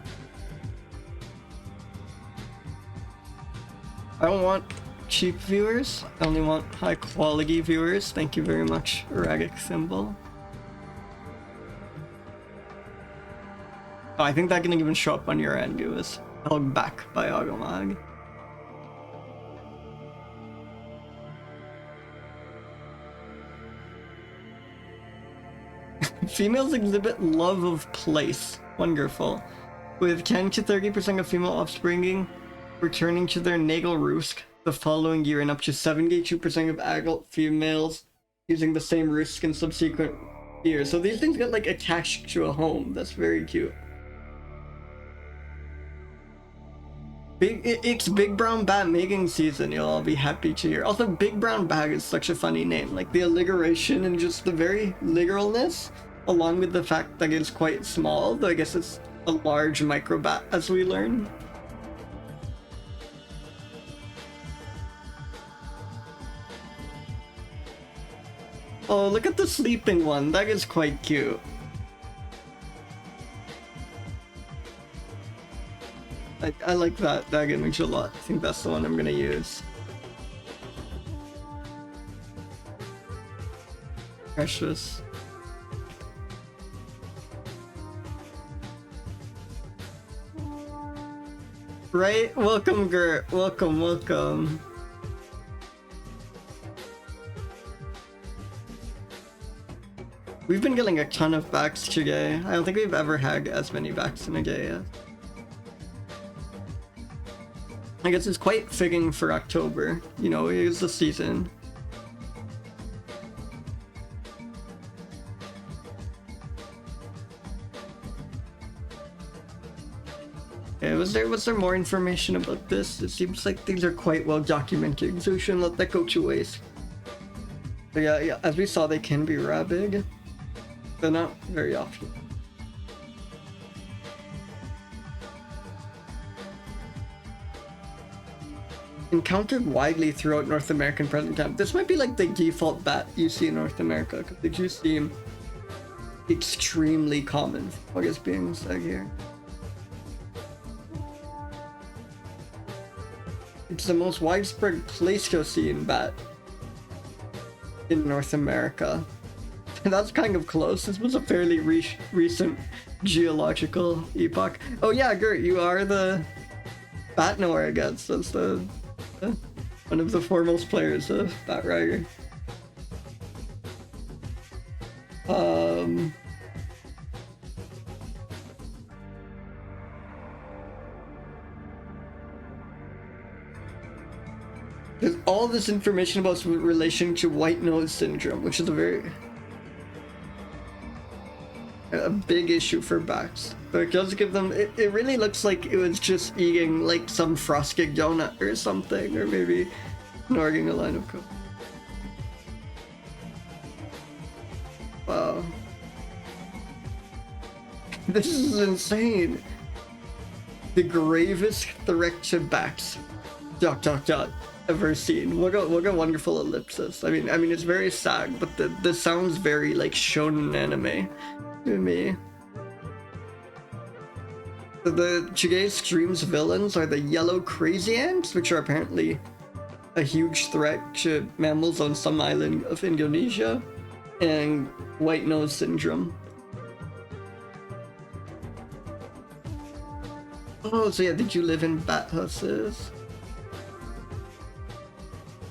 I don't want cheap viewers, I only want high quality viewers. Thank you very much, erratic symbol. Oh, I think that can even show up on your end. It was held back by Automag. Females exhibit love of place. Wonderful. With 10 to 30% of female offspring returning to their natal roost the following year, and up to 72% of adult females using the same roost in subsequent years. So these things get like attached to a home. That's very cute. It's Big Brown Bat mating season, you'll all be happy to hear. Also, Big Brown Bat is such a funny name. Like the alliteration and just the very literalness, along with the fact that it's quite small, though I guess it's a large microbat as we learn. Oh, look at the sleeping one. That is quite cute. I like that image a lot. I think that's the one I'm gonna use. Precious. Right? Welcome, Gert. Welcome, welcome. We've been getting a ton of backs today. I don't think we've ever had as many backs in a day yet. I guess it's quite fitting for October. You know, it is the season. Okay, was there more information about this? It seems like things are quite well documented, so we shouldn't let that go to waste. But yeah, as we saw, they can be rabid. But not very often. Encountered widely throughout North American present time. This might be like the default bat you see in North America, because they do seem extremely common, I guess, being said here. It's the most widespread Pleistocene bat in North America. And that's kind of close. This was a fairly recent geological epoch. Oh yeah, Gert, you are the bat knower, I guess. That's the one of the foremost players of Bat Rider. There's all this information about relation to white nose syndrome, which is a big issue for bats. But it does give them, it really looks like it was just eating like some frosted donut or something, or maybe snorting a line of coke. Wow. This is insane. The gravest threat to bats. ... ever seen. What a wonderful ellipsis. I mean it's very sad, but this sounds very like shonen anime to me. The Chugay Stream's villains are the yellow crazy ants, which are apparently a huge threat to mammals on some island of Indonesia, and white nose syndrome. Oh, so yeah, did you live in bat houses?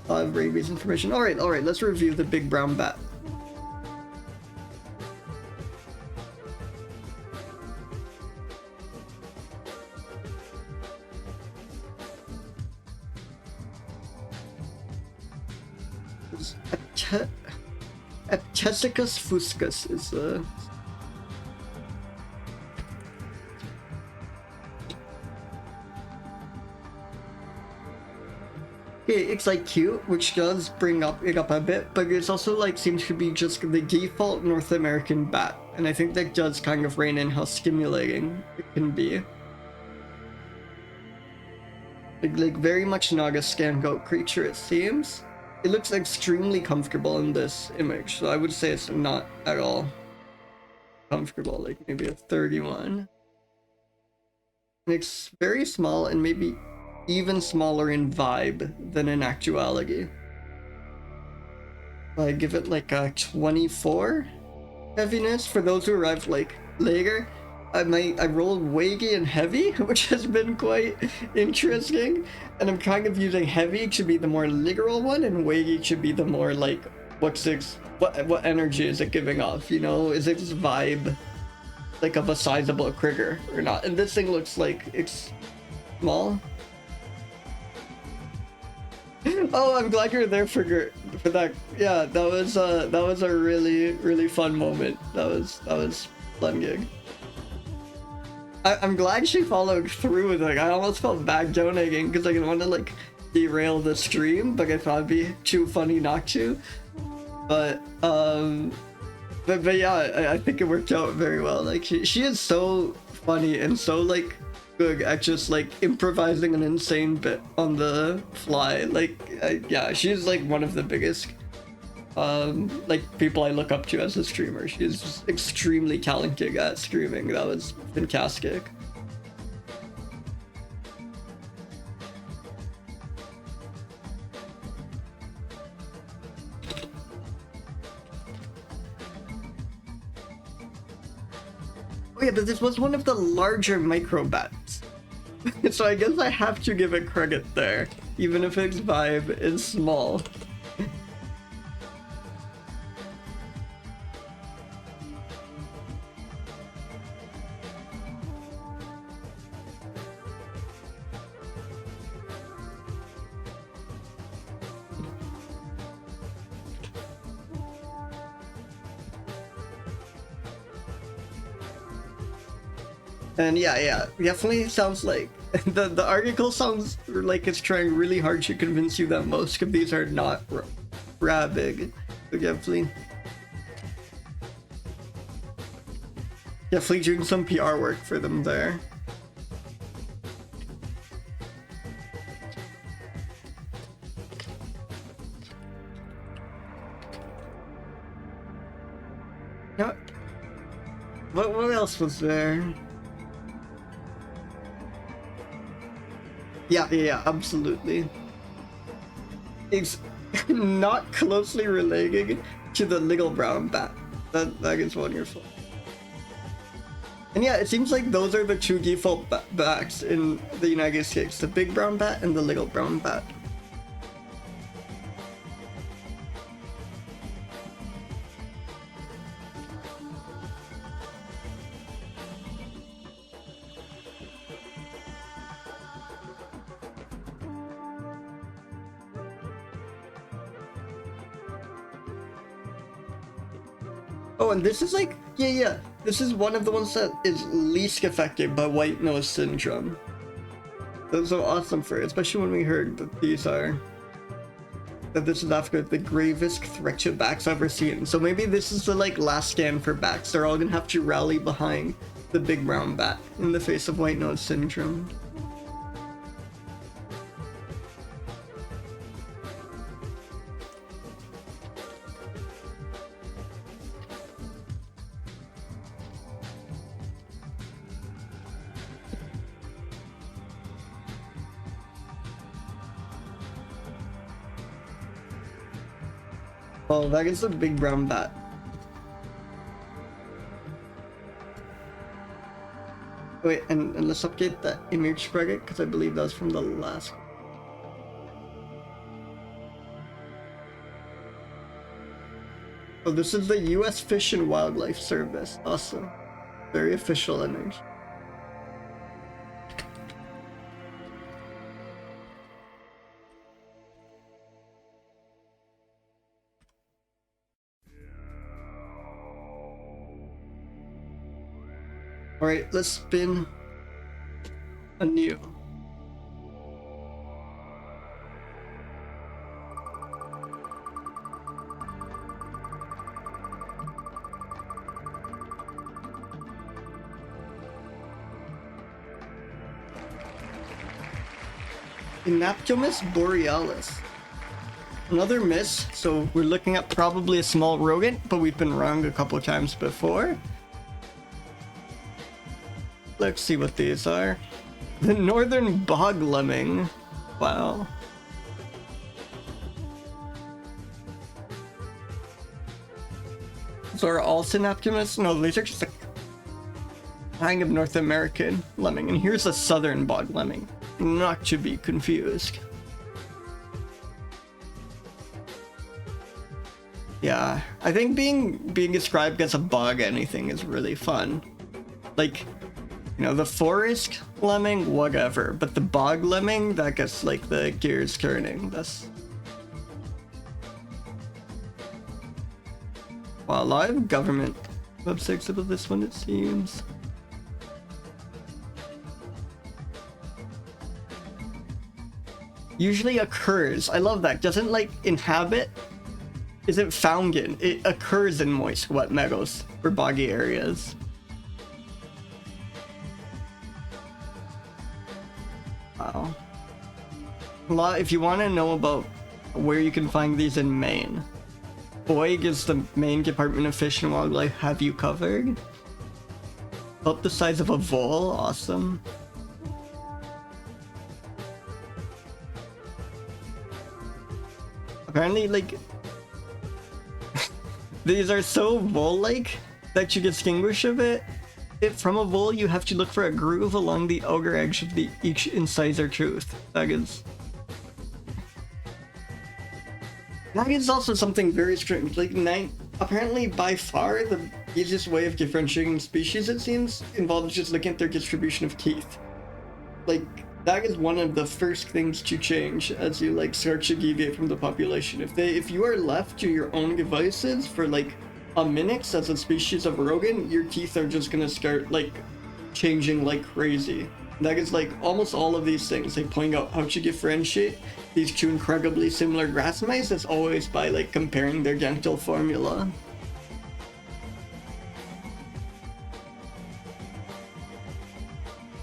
I have rabies information. Alright, let's review the big brown bat. Eptesicus fuscus is the... It's like cute, which does bring it up a bit, but it's also like seems to be just the default North American bat, and I think that does kind of rein in how stimulating it can be. Like very much not a scan goat creature, it seems. It looks extremely comfortable in this image, so I would say it's not at all comfortable, like maybe a 31. And it's very small and maybe even smaller in vibe than in actuality. I give it like a 24 heaviness. For those who arrived like later, I rolled Waggy and Heavy, which has been quite interesting, and I'm kind of using Heavy to be the more literal one, and Waggy to be the more like what energy is it giving off, you know? Is its vibe like of a sizable critter or not? And this thing looks like it's small. Oh, I'm glad you're there for that. Yeah, that was a really fun moment. That was fun gig. I'm glad she followed through with it. I almost felt bad donating because I didn't want to like derail the stream, but I thought it'd be too funny not to. But yeah, I think it worked out very well. Like she is so funny and so like good at just like improvising an insane bit on the fly. Like yeah, she's like one of the biggest like people I look up to as a streamer. She's just extremely talented at streaming. That was fantastic. Oh yeah, but this was one of the larger microbats. So I guess I have to give it credit there, even if its vibe is small. And yeah, definitely sounds like the article sounds like it's trying really hard to convince you that most of these are not big. So definitely doing some PR work for them there. What else was there? Yeah, absolutely. It's not closely related to the little brown bat. That is wonderful. And yeah, it seems like those are the two default bats in the United States, the big brown bat and the little brown bat. Oh, and this is like, yeah. This is one of the ones that is least affected by white nose syndrome. That's so awesome for it, especially when we heard that this is after the gravest threat to bats I've ever seen. So maybe this is the like last stand for bats. They're all gonna have to rally behind the big brown bat in the face of white nose syndrome. Oh, that is the big brown bat. Wait, and let's update that image spread because I believe that was from the last one. Oh, this is the US Fish and Wildlife Service. Awesome. Very official image. Alright, let's spin anew. Synaptomys borealis. Another miss, so we're looking at probably a small rodent, but we've been wrong a couple times before. Let's see what these are. The northern bog lemming. Wow. So are all Synaptomys? No, these are just a kind of North American lemming. And here's a southern bog lemming. Not to be confused. Yeah, I think being described as a bog anything is really fun. Like, you know, the forest lemming, whatever, but the bog lemming, that gets like the gears turning. That's... Wow, a lot of government websites about this one, it seems. Usually occurs. I love that. Doesn't like inhabit. Isn't found in. It occurs in moist, wet meadows or boggy areas. Wow. A lot. If you want to know about where you can find these in Maine, Boyd is the Maine Department of Fish and Wildlife. Have you covered? About the size of a vole. Awesome. Apparently, like, these are so vole-like that you distinguish of it. From a vole, you have to look for a groove along the outer edge of each incisor tooth. That is also something very strange. Like, apparently, by far, the easiest way of differentiating species, it seems, involves just looking at their distribution of teeth. Like, that is one of the first things to change as you like start to deviate from the population. If you are left to your own devices for like a minute as a species of rodent, your teeth are just gonna start like changing like crazy. That is like almost all of these things. They point out how to differentiate these two incredibly similar grass mice is always by like comparing their dental formula.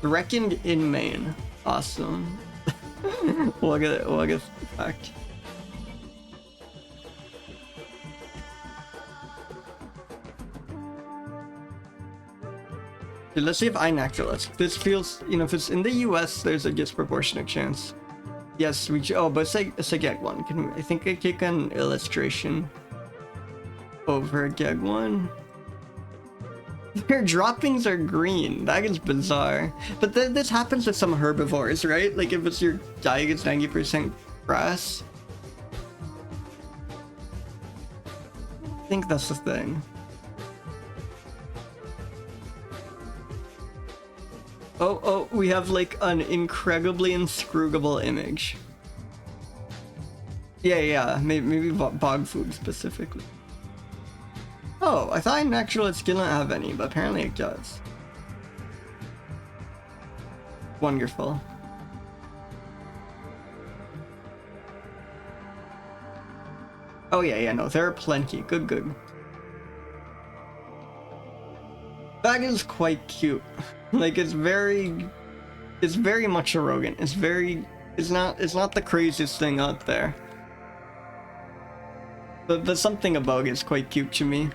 Reckoned in Maine. Awesome. What a fact. Okay, let's see if I naturalist. This feels, you know, if it's in the US, there's a disproportionate chance. Yes, oh, but it's a gag one. I think I take an illustration over a gag one. Their droppings are green. That is bizarre. But this happens with some herbivores, right? Like if it's your diet is 90% grass. I think that's the thing. Oh, we have like an incredibly inscrutable image. Yeah, maybe bog food specifically. Oh, I thought naturalist didn't have any, but apparently it does. Wonderful. Oh yeah, no, there are plenty. Good. That is quite cute. Like it's very much arrogant. It's not the craziest thing out there. But there's something about it is quite cute to me.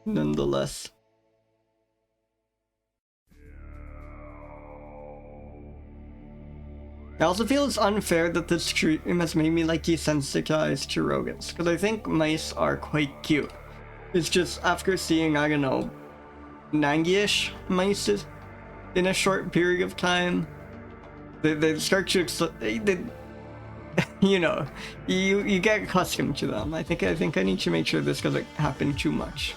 Nonetheless. I also feel it's unfair that this stream has made me like desensitized to rodents, because I think mice are quite cute. It's just after seeing, I don't know, 90-ish mice in a short period of time, they start to you know, you get accustomed to them. I think I need to make sure this doesn't happen too much.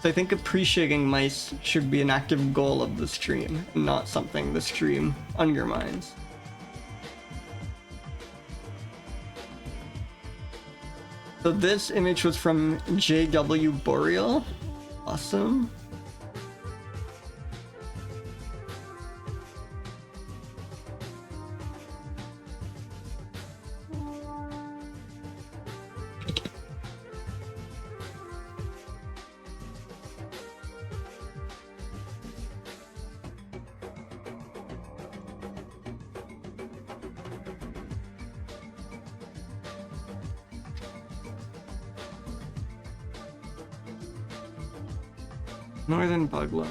So I think appreciating mice should be an active goal of the stream, not something the stream undermines. So this image was from JW Boreal. Awesome. Northern bugler.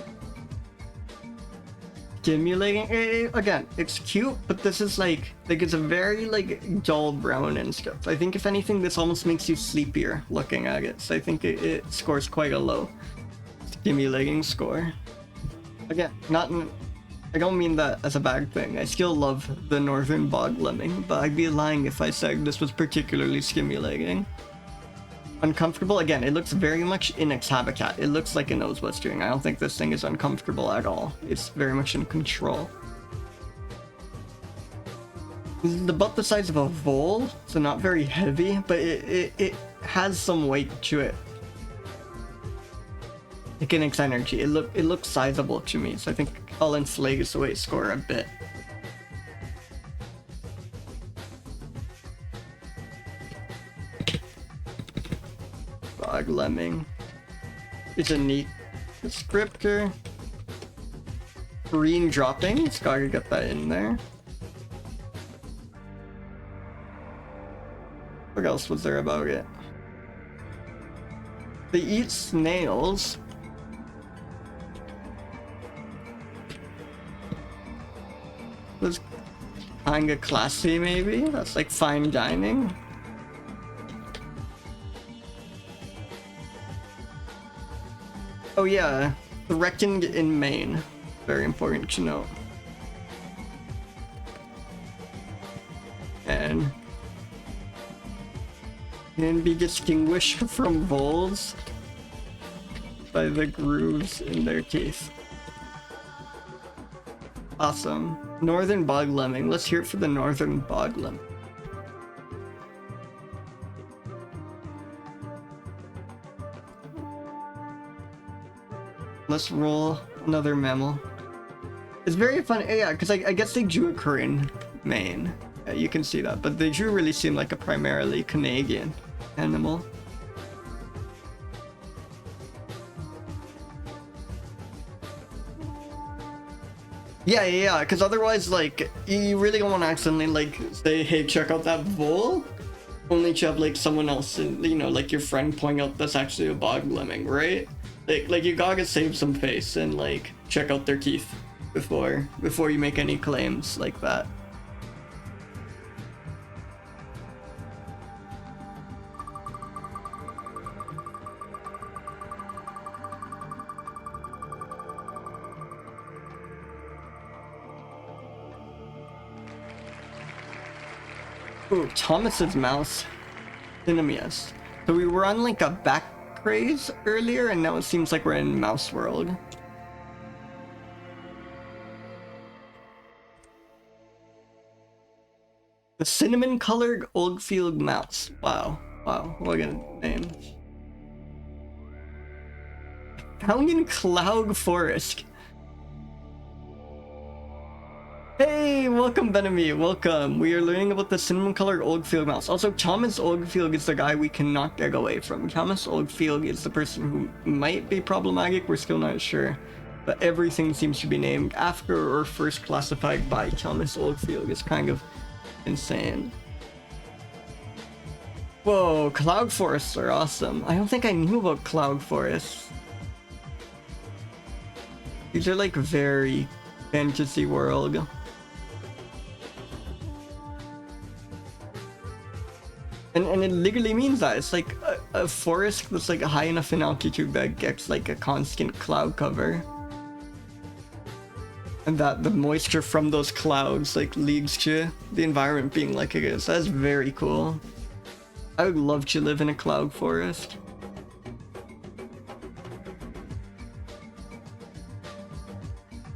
Stimulating. Again, it's cute, but this is like it's a very like dull brown and stuff. I think if anything, this almost makes you sleepier looking at it. So I think it scores quite a low stimulating score. Again, I don't mean that as a bad thing. I still love the northern bog lemming, but I'd be lying if I said this was particularly stimulating. Uncomfortable? Again, it looks very much in its habitat. It looks like a nose blistering. I don't think this thing is uncomfortable at all. It's very much in control. This is about the size of a vole, so not very heavy, but it has some weight to it. Like in its energy. It looks sizable to me, so I think I'll inflate its weight score a bit. Bog lemming. It's a neat descriptor. Green droppings, gotta get that in there. What else was there about it? They eat snails. That's kinda classy, maybe? That's like fine dining. Oh yeah, reckoned in Maine. Very important to note. And can be distinguished from voles by the grooves in their teeth. Awesome. Northern bog lemming. Let's hear it for the northern bog lemming. Let's roll another mammal. It's very fun, yeah, because I guess they do occur in Maine. Yeah, you can see that, but they do really seem like a primarily Canadian animal. Yeah, because otherwise, like, you really don't want to accidentally, like, say, hey, check out that vole, only to have, like, someone else, you know, like your friend point out that's actually a bog lemming, right? Like you gotta save some face and like check out their teeth before you make any claims like that. Ooh, Thomas's mouse. Synaptomys. So we were on like a back craze earlier, and now it seems like we're in mouse world. The cinnamon colored Oldfield mouse. Wow. Wow. What a name. Found in Cloud Forest. Hey, welcome Benami, welcome. We are learning about the cinnamon colored Oldfield mouse. Also, Thomas Oldfield is the guy we cannot get away from. Thomas Oldfield is the person who might be problematic, we're still not sure. But everything seems to be named after or first classified by Thomas Oldfield. It's kind of insane. Whoa, cloud forests are awesome. I don't think I knew about cloud forests. These are like very fantasy world. And it literally means that it's like a forest that's like high enough in altitude that gets like a constant cloud cover, and that the moisture from those clouds like leads to the environment being like it is. That's very cool. I would love to live in a cloud forest.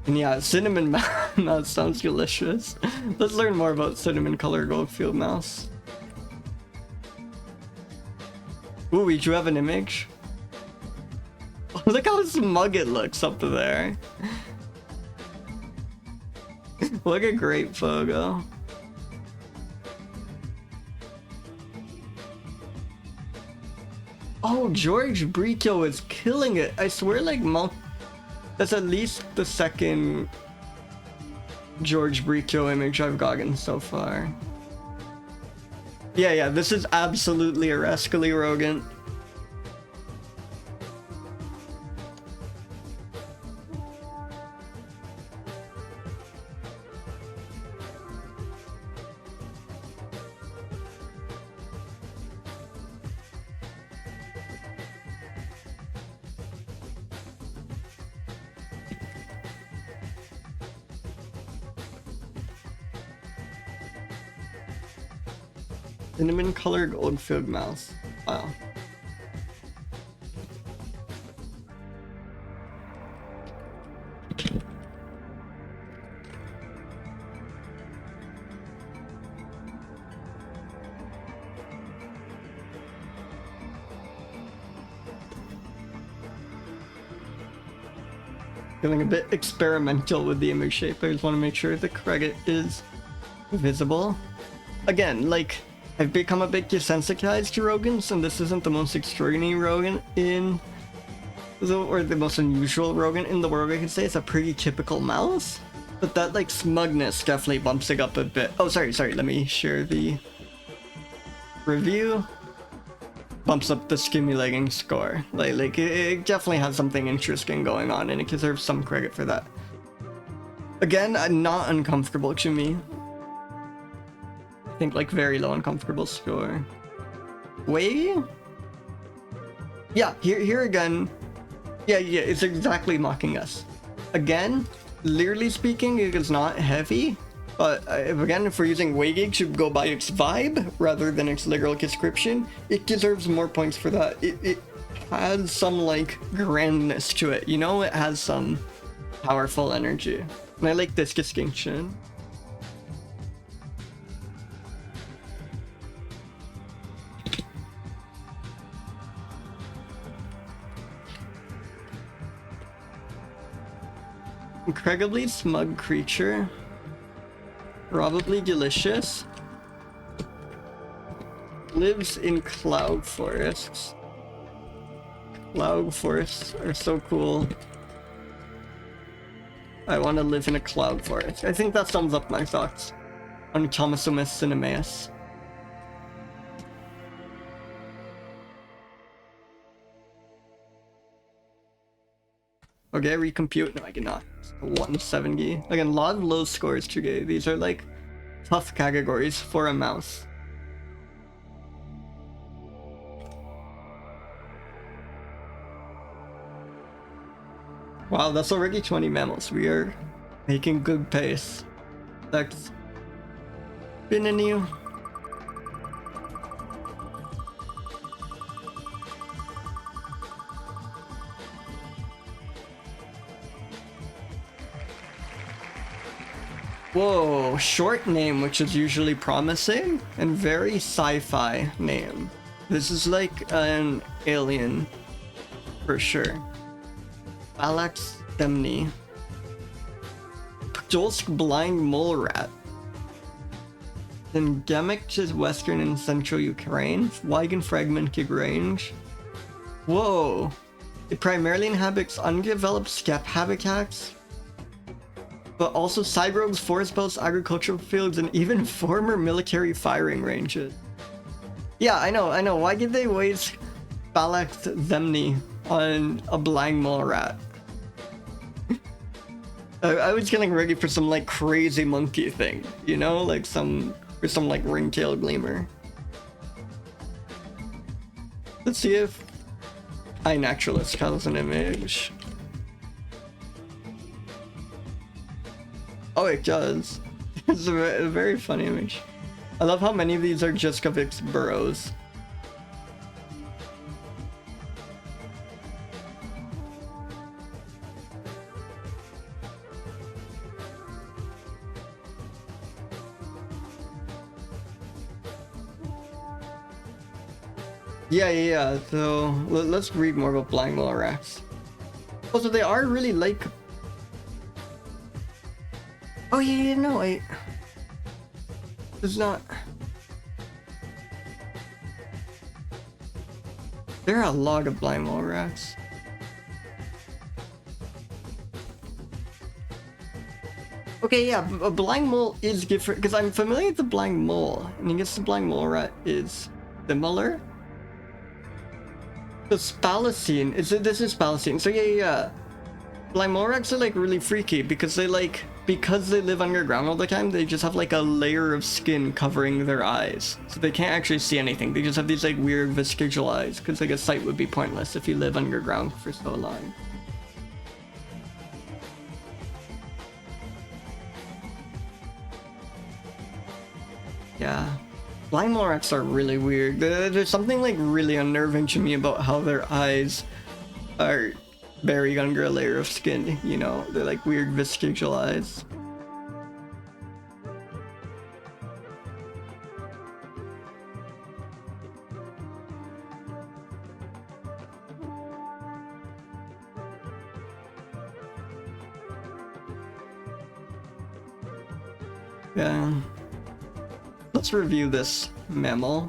And yeah, cinnamon mouse sounds delicious. Let's learn more about cinnamon colored Oldfield mouse. Ooh, we do have an image. Oh, look how smug it looks up there. Look a great photo. Oh, George Bricchio is killing it. I swear, like, that's at least the second George Bricchio image I've gotten so far. Yeah, this is absolutely a rascally rodent. Cinnamon colored Oldfield mouse. Wow. Feeling a bit experimental with the image shape. I just want to make sure the credit is visible. Again, like, I've become a bit desensitized to rodents, and this isn't the most extraordinary rodent in or the most unusual rodent in the world, I could say. It's a pretty typical mouse, but that like smugness definitely bumps it up a bit. Oh, sorry, let me share the review. Bumps up the stimulating score. Like it definitely has something interesting going on, and it deserves some credit for that. Again, not uncomfortable to me. I think like very low uncomfortable score. Wait? Yeah, here again. Yeah, it's exactly mocking us. Again, literally speaking, it is not heavy, but if we're using weighting to go by its vibe rather than its literal description, it deserves more points for that. It has some like grandness to it, you know? It has some powerful energy. And I like this distinction. Incredibly smug creature. Probably delicious. Lives in cloud forests. Cloud forests are so cool. I want to live in a cloud forest. I think that sums up my thoughts on Thomasomus cinemaeus. Okay, recompute. No, I cannot. 170. Again, a lot of low scores today. These are like tough categories for a mouse. Wow, that's already 20 mammals. We are making good pace. That's been a new. Whoa, short name, which is usually promising, and very sci-fi name. This is like an alien, for sure. Alex Demny. Jolsk blind mole rat. Endemic to western and central Ukraine. Wagon fragmented range. Whoa. It primarily inhabits undeveloped steppe habitats, but also side roads, forest belts, agricultural fields, and even former military firing ranges. Yeah, I know. Why did they waste Balax Zemni on a blind mole rat? I was getting ready for some like crazy monkey thing, you know, like some like ringtail gleamer. Let's see if iNaturalist has an image. Oh, it does. It's a very funny image. I love how many of these are Jelskie's burrows. Yeah. So let's read more about blind mole rats. Also, they are really like. Oh yeah, no, wait. There's not. There are a lot of blind mole rats. Okay, yeah, a blind mole is different because I'm familiar with the blind mole, and I guess the blind mole rat is similar. The spalacine this is spalacine. So yeah. Blind mole rats are like really freaky because they live underground all the time. They just have like a layer of skin covering their eyes, so they can't actually see anything. They just have these like weird vestigial eyes because like a sight would be pointless if you live underground for so long. Yeah. Blind mole rats are really weird. There's something like really unnerving to me about how their eyes are buried under a layer of skin, you know? They're like weird vestigial eyes. Yeah. Let's review this mammal.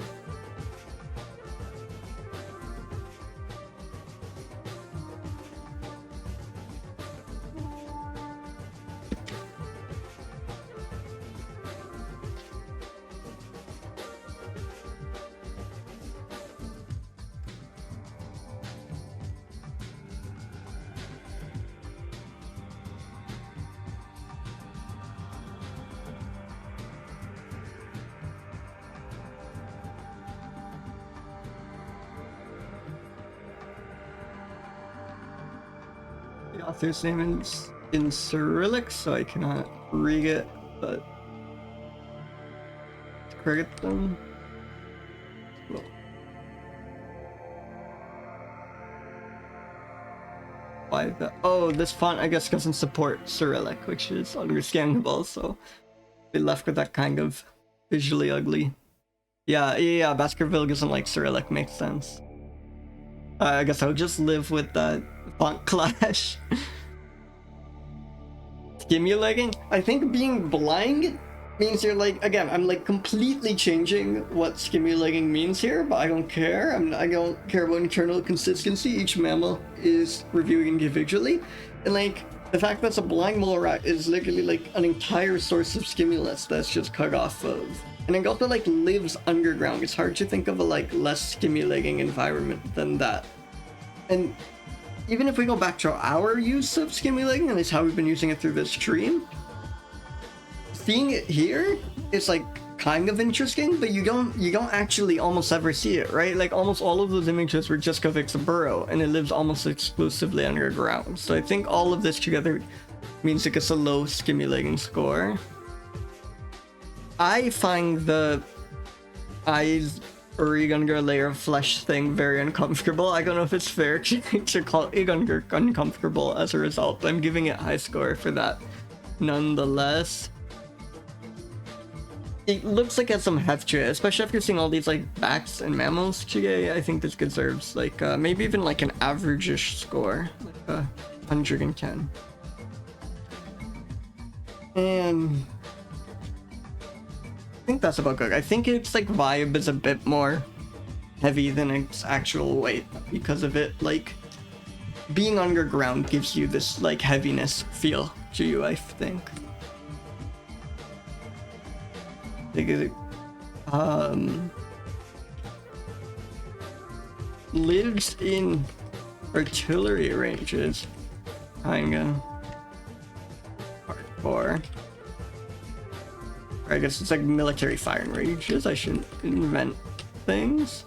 The author's name is in Cyrillic, so I cannot read it, but credit them. Well. Why the? Oh, this font I guess doesn't support Cyrillic, which is understandable. So they left with that kind of visually ugly. Yeah. Baskerville doesn't like Cyrillic. Makes sense. I guess I'll just live with that font clash. Stimulating? I think being blind means you're like, again, I'm like completely changing what stimulating means here, but I don't care. I don't care about internal consistency. Each mammal is reviewed individually. And like, the fact that it's a blind mole rat is literally like an entire source of stimulus that's just cut off of. And it also like lives underground. It's hard to think of a like less stimulating environment than that. And even if we go back to our use of stimulating, and it's how we've been using it through this stream, seeing it here is like kind of interesting, but you don't actually almost ever see it, right? Like almost all of those images were just because it's a burrow and it lives almost exclusively underground. So I think all of this together means it gets a low stimulating score. I find the eyes Igungar layer of flesh thing very uncomfortable. I don't know if it's fair to call Igungar uncomfortable as a result, but I'm giving it high score for that nonetheless. It looks like it has some heft to it, especially after seeing all these like bats and mammals today. I think this deserves like maybe even like an average-ish score, like 110. And I think that's about good. I think its like vibe is a bit more heavy than its actual weight because of it like being underground gives you this like heaviness feel to you, I think. Lives in artillery ranges, kinda hardcore. I guess it's like military firing ranges. I shouldn't invent things.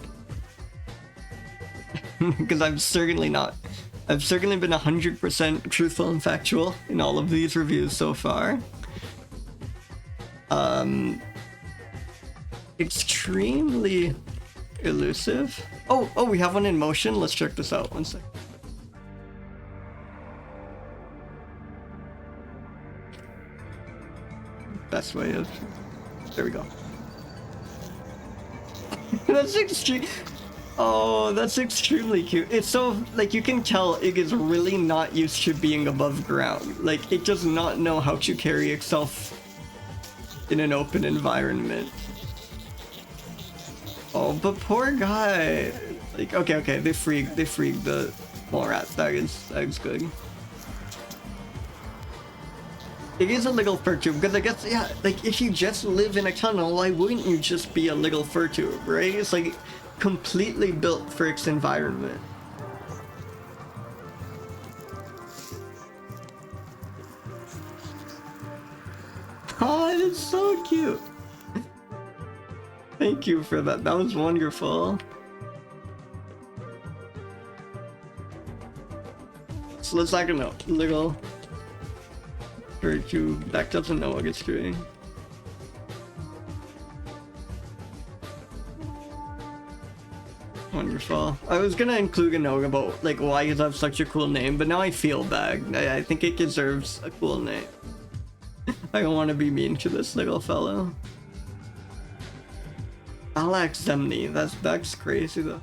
Because I've certainly been 100% truthful and factual in all of these reviews so far. Extremely elusive. Oh, we have one in motion. Let's check this out. One sec. Best way of... There we go. That's extreme. Oh, that's extremely cute. It's so, like, you can tell it is really not used to being above ground. Like, it does not know how to carry itself in an open environment. Oh, but poor guy. Like, okay, they freed the mole rat. That is good. It is a little fur tube, because I guess, yeah, like, if you just live in a tunnel, why wouldn't you just be a little fur tube, right? It's, like, completely built for its environment. Oh, it's so cute! Thank you for that, that was wonderful. So let's like a little... that doesn't know what it's doing. Wonderful. I was gonna include a note about like why you have such a cool name, but now I feel bad. I think it deserves a cool name. I don't want to be mean to this little fellow. Alex Zemni, that's crazy though.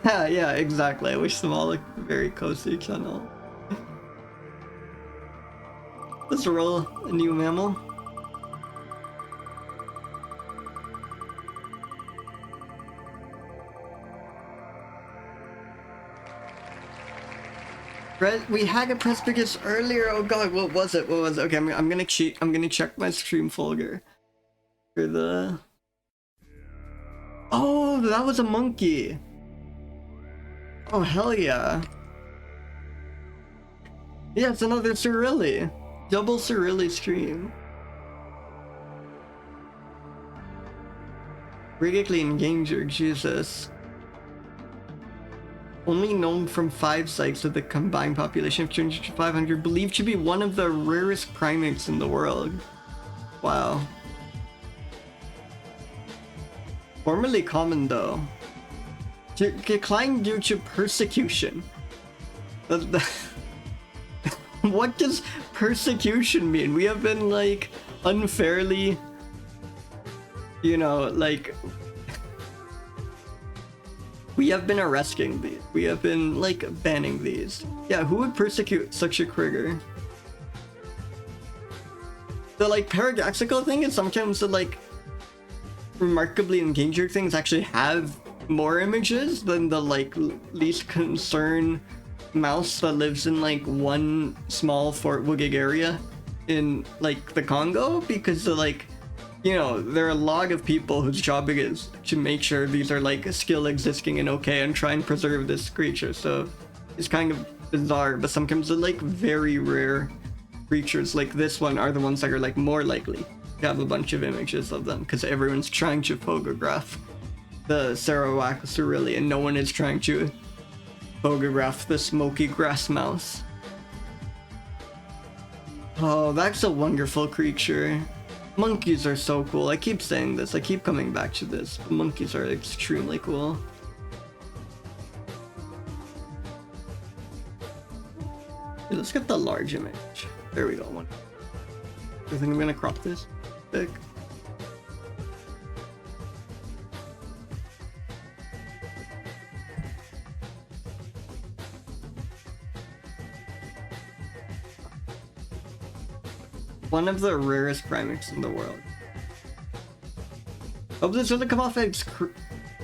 Yeah, exactly. I wish them all looked very close to each other. Let's roll a new mammal. We had a Presbytis earlier. Oh god, what was it? Okay, I'm gonna cheat. I'm gonna check my stream folder for the... Oh, that was a monkey. Oh, hell yeah. Yeah, it's another Cerilli. Double Cerilli stream. Critically endangered, Jesus. Only known from 5 sites with a combined population of 200 to 500, believed to be one of the rarest primates in the world. Wow. Formerly common though. Declined due to persecution. What does persecution mean? We have been like unfairly, you know, like we have been arresting these. We have been like banning these. Yeah, who would persecute such a critter? The like paradoxical thing is sometimes the like remarkably endangered things actually have more images than the like least concern mouse that lives in like one small Fort Wugig area in like the Congo, because the like you know, there are a lot of people whose job it is to make sure these are like still existing and okay and try and preserve this creature. So it's kind of bizarre, but sometimes the like very rare creatures like this one are the ones that are like more likely to have a bunch of images of them because everyone's trying to photograph the Sarawak-Surili and no one is trying to photograph the smoky grass mouse. Oh, that's a wonderful creature. Monkeys are so cool. I keep saying this, I keep coming back to this. Monkeys are extremely cool. Okay, let's get the large image. There we go, one. I think I'm gonna crop this big. One of the rarest primates in the world. Hope this doesn't come off as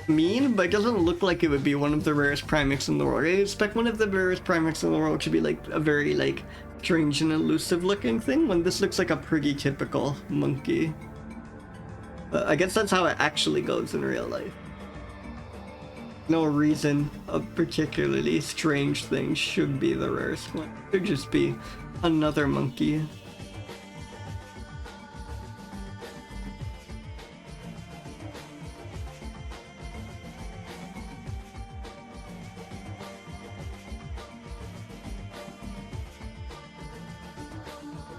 mean, but it doesn't look like it would be one of the rarest primates in the world. I expect one of the rarest primates in the world to be like a very like strange and elusive looking thing, when this looks like a pretty typical monkey. But I guess that's how it actually goes in real life. No reason a particularly strange thing should be the rarest one. It could just be another monkey.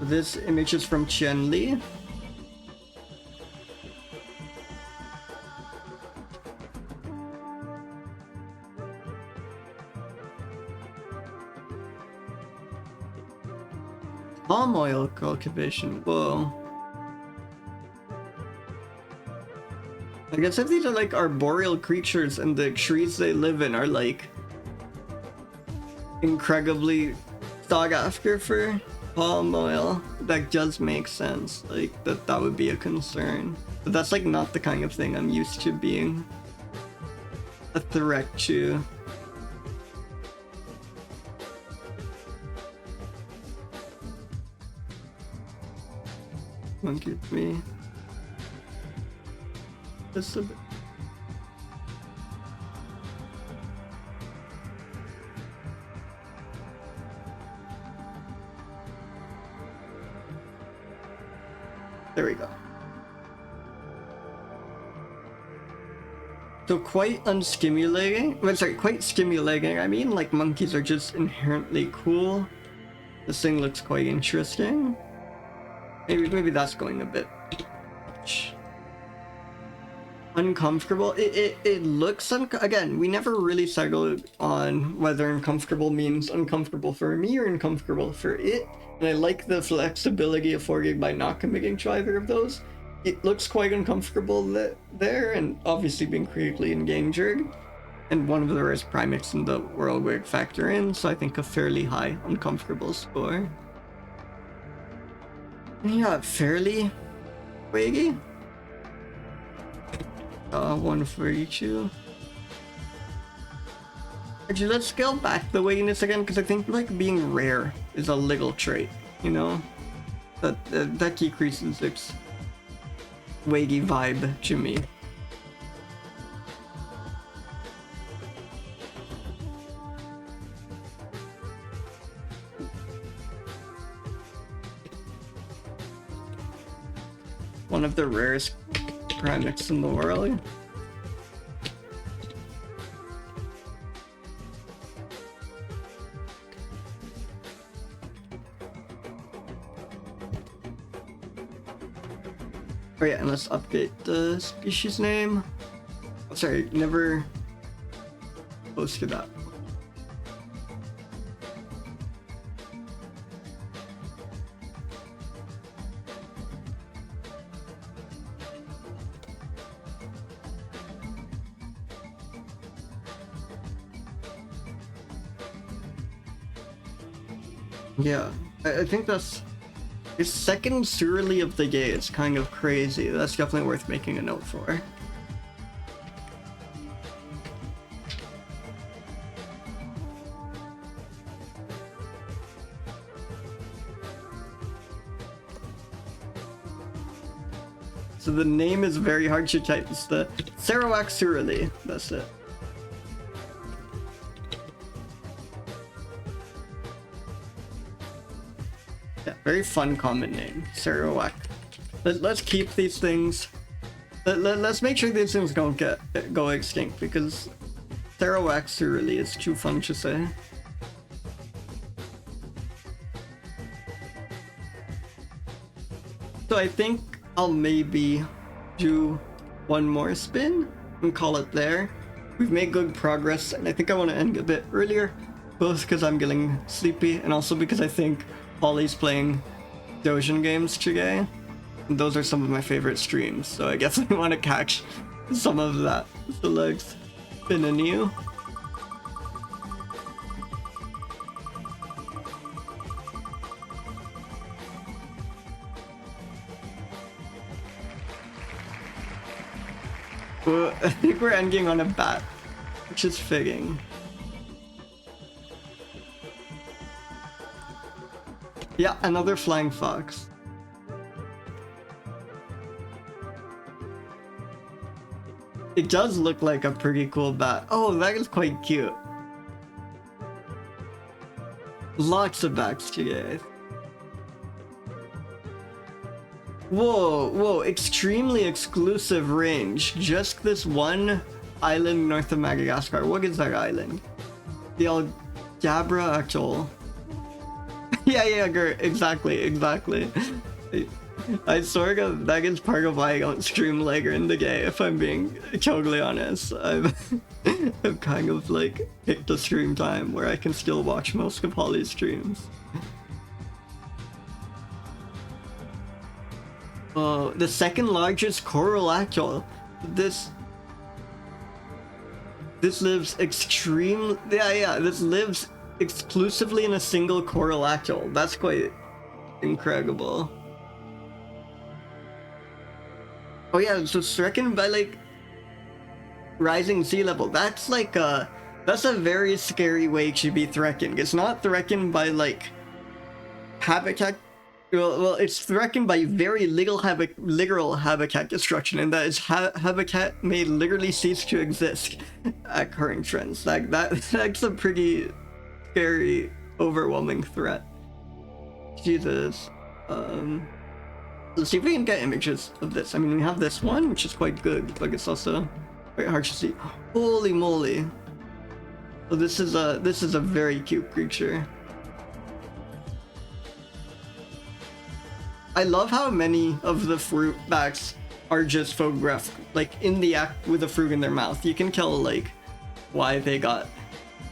This image is from Qianli. Palm oil cultivation, whoa. I guess if these are like arboreal creatures and the trees they live in are like incredibly sought after for palm oil, that does make sense. Like that would be a concern. But that's like not the kind of thing I'm used to being a threat to. Don't give me just a bit. There we go. So quite unstimulating. Well, sorry, quite stimulating. I mean, like monkeys are just inherently cool. This thing looks quite interesting. Maybe that's going a bit much. Uncomfortable. It looks again. We never really settled on whether uncomfortable means uncomfortable for me or uncomfortable for it. And I like the flexibility afforded by not committing to either of those. It looks quite uncomfortable there, and obviously being critically endangered. And one of the rarest primates in the world would factor in, so I think a fairly high uncomfortable score. Yeah, fairly waggy. 142. Actually, let's scale back the wagginess again, because I think like being rare is a little trait, you know? That decreases its waggy vibe to me. One of the rarest primates in the world. Oh yeah, and let's update the species name. Oh, sorry, never posted that. Yeah, I think that's his second Surly of the day. It's kind of crazy. That's definitely worth making a note for. So the name is very hard to type. It's the Ceroaxurili. That's it. Yeah, very fun common name. Ceroax. Let's keep these things. Let's make sure these things don't go extinct, because Ceroaxurili is too fun to say. So I think I'll maybe do one more spin and call it there. We've made good progress, and I think I want to end a bit earlier, both because I'm getting sleepy and also because I think Holly's playing Dojin games today. And those are some of my favorite streams, so I guess I want to catch some of that. So let's spin anew. Well, I think we're ending on a bat, which is fitting. Yeah, another flying fox. It does look like a pretty cool bat. Oh, that is quite cute. Lots of bats today. Whoa, whoa, extremely exclusive range. Just this one island north of Madagascar. What is that island? The Algabra Atoll. yeah, exactly. I sort of, that is part of why I don't stream later in the day, if I'm being totally honest. I've kind of like picked a stream time where I can still watch most of Holly's streams. The second largest coral atoll. This lives this lives exclusively in a single coral atoll. That's quite incredible. Oh yeah, so it's threatened by like rising sea level. That's like that's a very scary way to be threatened. It's not threatened by like habitat. Well, it's threatened by very literal habitat destruction, and that its habitat may literally cease to exist at current trends. That's a pretty scary, overwhelming threat. Jesus. Let's see if we can get images of this. I mean, we have this one, which is quite good, but it's also very hard to see. Holy moly! So this is a very cute creature. I love how many of the fruit bats are just photographed like in the act with the fruit in their mouth. You can tell like why they got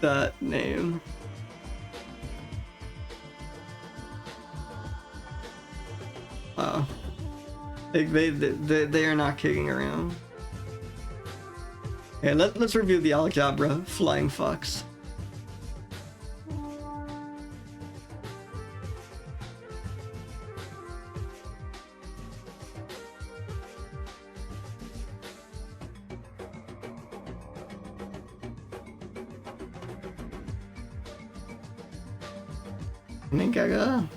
that name. Wow. Like they are not kidding around. Okay, let's review the Algabra flying fox. Microgale.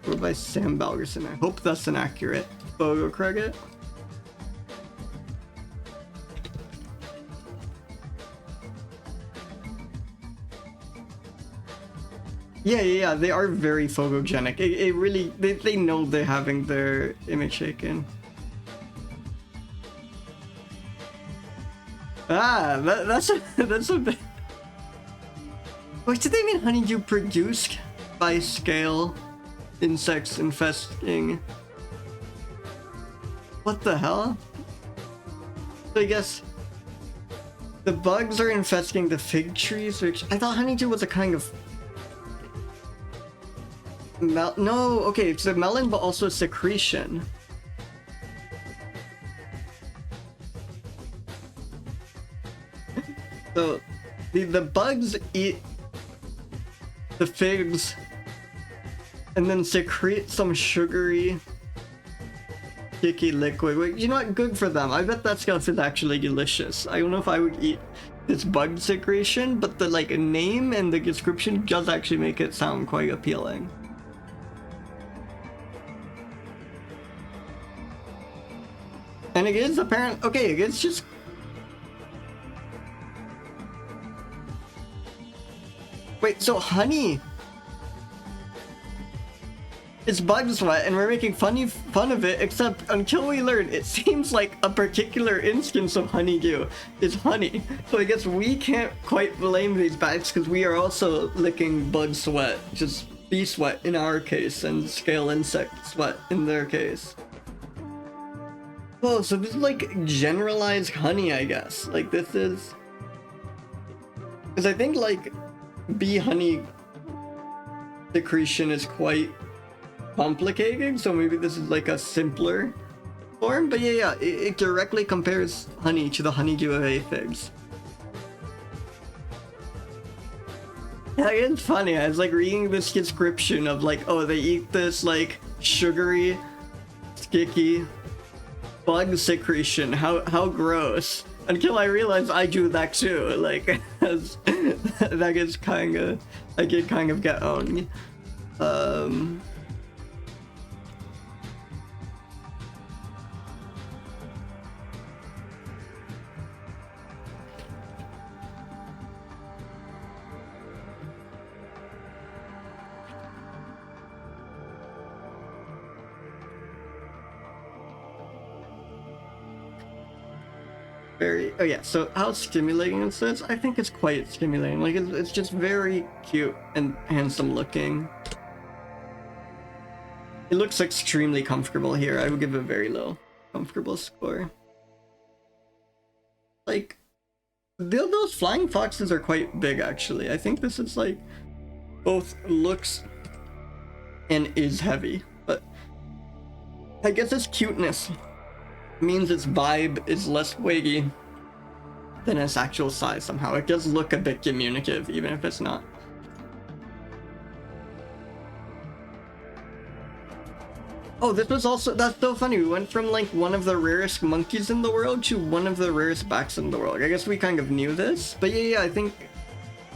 Or by Sam Balgerson. I hope that's an accurate photo credit. Yeah, they are very photogenic. It really, they know they're having their image taken. Ah, that's a bit. Wait, did they mean honeydew produced by scale insects infesting? What the hell? So I guess the bugs are infesting the fig trees, which I thought honeydew was a kind of no, okay, it's a melon, but also a secretion. So the bugs eat the figs and then secrete some sugary sticky liquid. Wait, you know what? Good for them. I bet that stuff is actually delicious. I don't know if I would eat this bug secretion, but the like name and the description does actually make it sound quite appealing. And it is apparent. Okay, it's just. Wait, so honey. It's bug sweat, and we're making fun of it, except until we learn, it seems like a particular instance of honeydew is honey. So I guess we can't quite blame these bats because we are also licking bug sweat, just bee sweat in our case, and scale insect sweat in their case. Oh, so this is like generalized honey, I guess. Like this is... Because I think like bee honey secretion is quite complicated, so maybe this is like a simpler form, but yeah, it directly compares honey to the honeydew of aphids. Yeah, it's funny, I was like reading this description of like, oh, they eat this like sugary, sticky bug secretion, how gross, until I realized I do that too, like, that gets kinda, I get kind of get owned. Oh yeah, so how stimulating it says, I think it's quite stimulating. Like it's just very cute and handsome looking. It looks extremely comfortable here. I would give it a very low comfortable score. Like those flying foxes are quite big actually. I think this is like both looks and is heavy, but I guess its cuteness means its vibe is less wiggy than its actual size somehow. It does look a bit communicative, even if it's not. Oh, this was also, that's so funny. We went from like one of the rarest monkeys in the world to one of the rarest bats in the world. I guess we kind of knew this, but yeah, I think,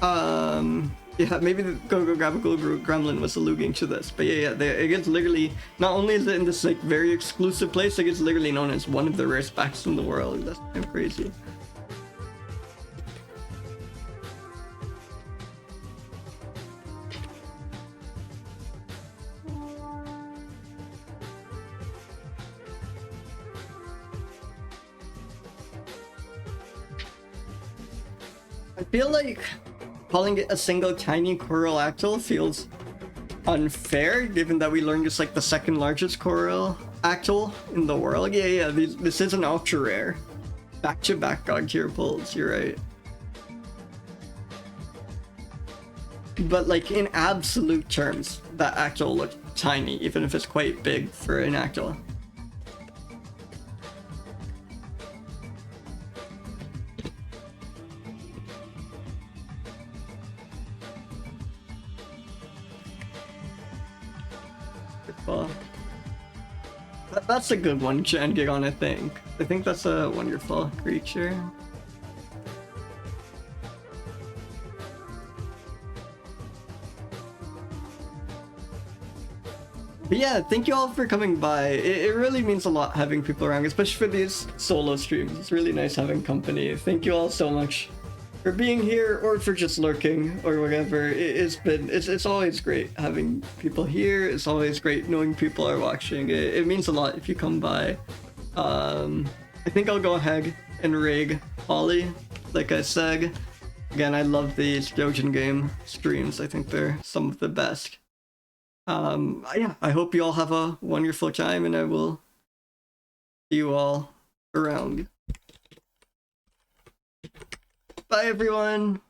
yeah, maybe the Go-Go-Gabagool Gremlin was alluding to this, but yeah, it gets literally, not only is it in this like very exclusive place, it gets literally known as one of the rarest bats in the world. That's kind of crazy. I feel like calling it a single tiny coral atoll feels unfair, given that we learned it's like the second largest coral atoll in the world. Yeah, this is an ultra rare. Back-to-back god tier pulls, you're right. But like in absolute terms, that atoll looks tiny, even if it's quite big for an atoll. That's a good one to end on, I think. I think that's a wonderful creature. But yeah, thank you all for coming by. It really means a lot having people around, especially for these solo streams. It's really nice having company. Thank you all so much for being here, or for just lurking, or whatever. It's always great having people here. It's always great knowing people are watching. It means a lot if you come by. I think I'll go ahead and rig Ollie, like I said. Again, I love these Jojen game streams. I think they're some of the best. Yeah, I hope you all have a wonderful time, and I will see you all around. Bye, everyone.